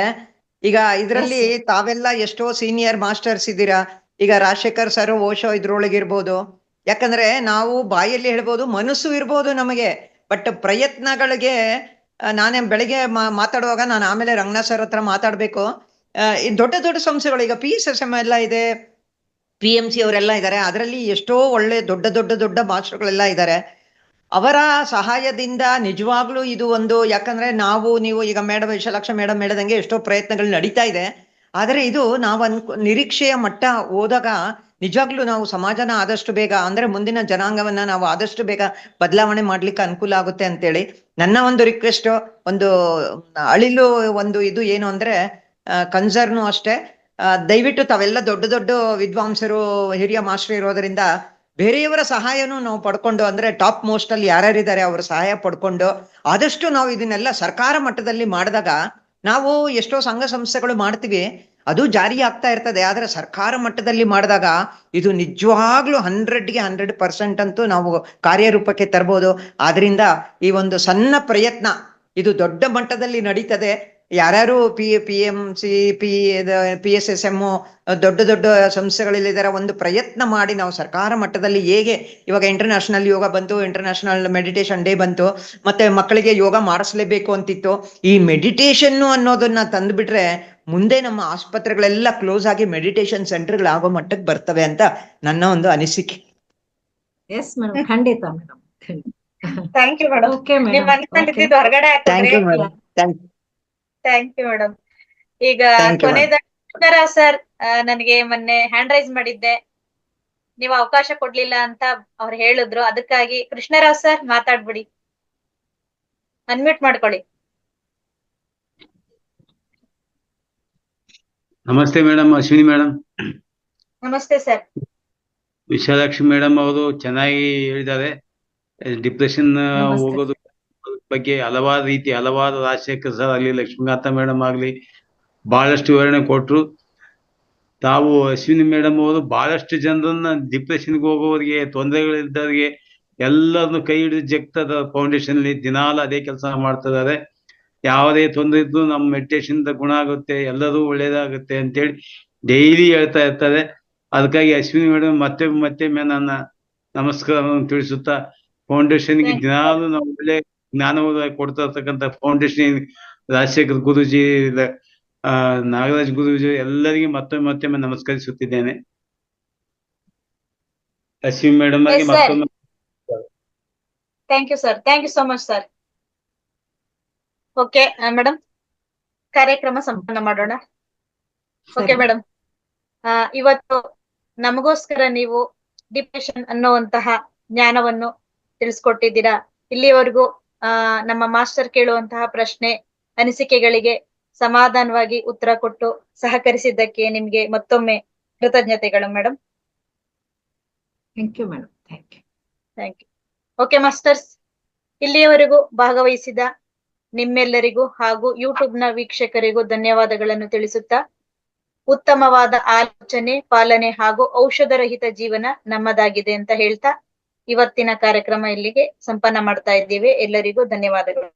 ಈಗ ಇದ್ರಲ್ಲಿ ತಾವೆಲ್ಲ ಎಷ್ಟೋ ಸೀನಿಯರ್ ಮಾಸ್ಟರ್ಸ್ ಇದ್ದೀರಾ. ಈಗ ರಾಜಶೇಖರ್ ಸರ್, ಓಶೋ ಇದ್ರೊಳಗಿರ್ಬೋದು. ಯಾಕಂದ್ರೆ ನಾವು ಬಾಯಲ್ಲಿ ಹೇಳ್ಬೋದು, ಮನಸ್ಸು ಇರ್ಬೋದು ನಮಗೆ, ಬಟ್ ಪ್ರಯತ್ನಗಳಿಗೆ ನಾನೇ ಬೆಳಿಗ್ಗೆ ಮಾತಾಡುವಾಗ ನಾನು ಆಮೇಲೆ ರಂಗನಾಥ್ ಸರ್ ಹತ್ರ ಮಾತಾಡ್ಬೇಕು. ಈ ದೊಡ್ಡ ದೊಡ್ಡ ಸಂಸ್ಥೆಗಳು, ಈಗ PSSM ಎಲ್ಲ ಇದೆ, PMC ಅವರೆಲ್ಲ ಇದ್ದಾರೆ. ಅದರಲ್ಲಿ ಎಷ್ಟೋ ಒಳ್ಳೆ ದೊಡ್ಡ ಮಾಸ್ಟರ್ಗಳೆಲ್ಲ ಇದ್ದಾರೆ. ಅವರ ಸಹಾಯದಿಂದ ನಿಜವಾಗ್ಲೂ ಇದು ಒಂದು, ಯಾಕಂದ್ರೆ ನೀವು ಈಗ ಮೇಡಮ್ ವಿಶಾಲಾಕ್ಷ ಮೇಡಮ್ ಹೇಳಿದಂಗೆ ಎಷ್ಟೋ ಪ್ರಯತ್ನಗಳು ನಡೀತಾ ಇದೆ. ಆದರೆ ಇದು ನಾವು ನಿರೀಕ್ಷೆಯ ಮಟ್ಟ ಹೋದಾಗ ನಿಜವಾಗ್ಲೂ ನಾವು ಸಮಾಜನ ಆದಷ್ಟು ಬೇಗ, ಅಂದ್ರೆ ಮುಂದಿನ ಜನಾಂಗವನ್ನ ನಾವು ಆದಷ್ಟು ಬೇಗ ಬದಲಾವಣೆ ಮಾಡ್ಲಿಕ್ಕೆ ಅನುಕೂಲ ಆಗುತ್ತೆ ಅಂತೇಳಿ ನನ್ನ ಒಂದು ರಿಕ್ವೆಸ್ಟ್. ಒಂದು ಅಳಿಲು ಒಂದು ಇದು ಏನು ಅಂದ್ರೆ ಕನ್ಸರ್ನು ಅಷ್ಟೇ. ದಯವಿಟ್ಟು ತಾವೆಲ್ಲ ದೊಡ್ಡ ವಿದ್ವಾಂಸರು, ಹಿರಿಯ ಮಾಸ್ಟರ್ ಇರೋದ್ರಿಂದ ಬೇರೆಯವರ ಸಹಾಯನೂ ನಾವು ಪಡ್ಕೊಂಡು, ಅಂದ್ರೆ ಟಾಪ್ ಮೋಸ್ಟ್ ಅಲ್ಲಿ ಯಾರ್ಯಾರಿದ್ದಾರೆ ಅವರ ಸಹಾಯ ಪಡ್ಕೊಂಡು ಆದಷ್ಟು ನಾವು ಇದನ್ನೆಲ್ಲ ಸರ್ಕಾರ ಮಟ್ಟದಲ್ಲಿ ಮಾಡಿದಾಗ, ನಾವು ಎಷ್ಟೋ ಸಂಘ ಸಂಸ್ಥೆಗಳು ಮಾಡ್ತೀವಿ, ಅದು ಜಾರಿ ಆಗ್ತಾ ಇರ್ತದೆ. ಆದ್ರೆ ಸರ್ಕಾರ ಮಟ್ಟದಲ್ಲಿ ಮಾಡಿದಾಗ ಇದು ನಿಜವಾಗ್ಲೂ 100ಗೆ 100% ಅಂತೂ ನಾವು ಕಾರ್ಯರೂಪಕ್ಕೆ ತರ್ಬೋದು. ಆದ್ರಿಂದ ಈ ಒಂದು ಸಣ್ಣ ಪ್ರಯತ್ನ ಇದು ದೊಡ್ಡ ಮಟ್ಟದಲ್ಲಿ ನಡೀತದೆ. ಯಾರ್ಯಾರು PMC PSSM ದೊಡ್ಡ ದೊಡ್ಡ ಸಂಸ್ಥೆಗಳಲ್ಲಿದ್ದಾರೆ, ಒಂದು ಪ್ರಯತ್ನ ಮಾಡಿ ನಾವು ಸರ್ಕಾರ ಮಟ್ಟದಲ್ಲಿ ಹೇಗೆ ಇವಾಗ ಇಂಟರ್ನ್ಯಾಷನಲ್ ಯೋಗ ಬಂತು, ಇಂಟರ್ನ್ಯಾಷನಲ್ ಮೆಡಿಟೇಷನ್ ಡೇ ಬಂತು, ಮತ್ತೆ ಮಕ್ಕಳಿಗೆ ಯೋಗ ಮಾಡಿಸ್ಲೇಬೇಕು ಅಂತಿತ್ತು. ಈ ಮೆಡಿಟೇಷನ್ ಅನ್ನೋದನ್ನ ತಂದ್ಬಿಟ್ರೆ ಮುಂದೆ ನಮ್ಮ ಆಸ್ಪತ್ರೆಗಳೆಲ್ಲ ಕ್ಲೋಸ್ ಆಗಿ ಮೆಡಿಟೇಷನ್ ಸೆಂಟರ್ಗಳಾಗೋ ಮಟ್ಟಕ್ಕೆ ಬರ್ತವೆ ಅಂತ ನನ್ನ ಒಂದು ಅನಿಸಿಕೆ. ಎಸ್ ಮೇಡಮ್, ಖಂಡಿತ madam. Thank you madam. Okay ನಿಮ್ ಮೇಡಮ್. ಮನಸ್ಸಲ್ಲಿದ್ದು ಹೊರಗಡೆ thank you madam. Thank you madam. ಈಗ Thank you, ಕೊನೆಯದಾಗಿ ಕೃಷ್ಣರಾವ್ ಸರ್ ನನಗೆ ಮೊನ್ನೆ ಹ್ಯಾಂಡ್ ರೈಸ್ ಮಾಡಿದ್ದೆ, ನೀವು ಅವಕಾಶ ಕೊಡ್ಲಿಲ್ಲ ಅಂತ ಅವ್ರು ಹೇಳಿದ್ರು. ಅದಕ್ಕಾಗಿ ಕೃಷ್ಣರಾವ್ ಸರ್ ಮಾತಾಡ್ಬಿಡಿ, ಅನ್ಮ್ಯೂಟ್ ಮಾಡ್ಕೊಳ್ಳಿ. ನಮಸ್ತೆ ಮೇಡಮ್, ಅಶ್ವಿನಿ ಮೇಡಮ್. ನಮಸ್ತೆ ಸರ್. ವಿಶಾಲಾಕ್ಷಿ ಮೇಡಮ್ ಅವರು ಚೆನ್ನಾಗಿ ಹೇಳಿದ್ದಾರೆ. ಡಿಪ್ರೆಷನ್ ನಮಸ್ತೆ. ಹೋಗೋದು ಬಗ್ಗೆ ಹಲವಾರು ರೀತಿ, ಹಲವಾರು ರಾಜಶೇಖರ್ ಸರ್ ಆಗಲಿ, ಲಕ್ಷ್ಮೀಕಾಂತ ಮೇಡಮ್ ಆಗಲಿ ಬಹಳಷ್ಟು ವಿವರಣೆ ಕೊಟ್ರು. ತಾವು ಅಶ್ವಿನಿ ಮೇಡಮ್ ಅವರು ಬಹಳಷ್ಟು ಜನರನ್ನ ಡಿಪ್ರೆಷನ್ಗೆ ಹೋಗೋರಿಗೆ, ತೊಂದರೆಗಳಿದ್ದವರಿಗೆ ಎಲ್ಲರನ್ನು ಕೈ ಹಿಡಿದು ಜಗ್ತದ ಫೌಂಡೇಶನ್ ದಿನಾಲು ಅದೇ ಕೆಲಸ ಮಾಡ್ತಿದ್ದಾರೆ. ಯಾವುದೇ ತೊಂದರೆ ಇದ್ದು ನಮ್ಮ ಮೆಡಿಟೇಷನ್ ಗುಣ ಆಗುತ್ತೆ, ಎಲ್ಲರೂ ಒಳ್ಳೇದಾಗುತ್ತೆ ಅಂತೇಳಿ ಡೈಲಿ ಹೇಳ್ತಾ ಇರ್ತಾರೆ. ಅದಕ್ಕಾಗಿ ಅಶ್ವಿನಿ ಮೇಡಮ್ ಮತ್ತೆ ನನ್ನ ನಮಸ್ಕಾರವನ್ನು ತಿಳಿಸುತ್ತಾ, ಫೌಂಡೇಶನ್ಗೆ ದಿನಾಲು ನಾವು ಒಳ್ಳೆ ಜ್ಞಾನವನ್ನು ಕೊಡ್ತಾ ಇರ್ತಕ್ಕಂಥ ಫೌಂಡೇಶನ್ ರಾಜಶೇಖರ್ ಗುರುಜಿ, ನಾಗರಾಜ್ ಗುರುಜಿ ಎಲ್ಲರಿಗೆ ಮತ್ತೊಮ್ಮೆ ನಮಸ್ಕರಿಸುತ್ತಿದ್ದೇನೆ. ಅಶ್ವಿನಿ ಮೇಡಮ್ ಆಗಿ Yes, sir. ಮತ್ತೊಮ್ಮೆ thank you sir. Thank you so much sir. Okay madam, ಕಾರ್ಯಕ್ರಮ ಸಂಪನ್ನ ಮಾಡೋಣ. ಓಕೆ ಸರಿ. ಮೇಡಮ್, ಇವತ್ತು ನಮಗೋಸ್ಕರ ನೀವು ಡಿಪ್ರೆಷನ್ ಅನ್ನುವಂತಹ ಜ್ಞಾನವನ್ನು ತಿಳಿಸ್ಕೊಟ್ಟಿದ್ದೀರಾ. ಇಲ್ಲಿವರೆಗೂ ನಮ್ಮ ಮಾಸ್ಟರ್ ಕೇಳುವಂತಹ ಪ್ರಶ್ನೆ ಅನಿಸಿಕೆಗಳಿಗೆ ಸಮಾಧಾನವಾಗಿ ಉತ್ತರ ಕೊಟ್ಟು ಸಹಕರಿಸಿದ್ದಕ್ಕೆ ನಿಮ್ಗೆ ಮತ್ತೊಮ್ಮೆ ಕೃತಜ್ಞತೆಗಳು madam. Thank you madam. Thank you. Thank you. Okay masters, ಇಲ್ಲಿಯವರೆಗೂ ಭಾಗವಹಿಸಿದ ನಿಮ್ಮೆಲ್ಲರಿಗೂ ಹಾಗೂ ಯೂಟ್ಯೂಬ್ ನ ವೀಕ್ಷಕರಿಗೂ ಧನ್ಯವಾದಗಳನ್ನು ತಿಳಿಸುತ್ತಾ, ಉತ್ತಮವಾದ ಆಲೋಚನೆ, ಪಾಲನೆ ಹಾಗೂ ಔಷಧರಹಿತ ಜೀವನ ನಮ್ಮದಾಗಿದೆ ಅಂತ ಹೇಳ್ತಾ ಇವತ್ತಿನ ಕಾರ್ಯಕ್ರಮ ಇಲ್ಲಿಗೆ ಸಂಪನ್ನ ಮಾಡ್ತಾ ಇದ್ದೀವಿ. ಎಲ್ಲರಿಗೂ ಧನ್ಯವಾದಗಳು.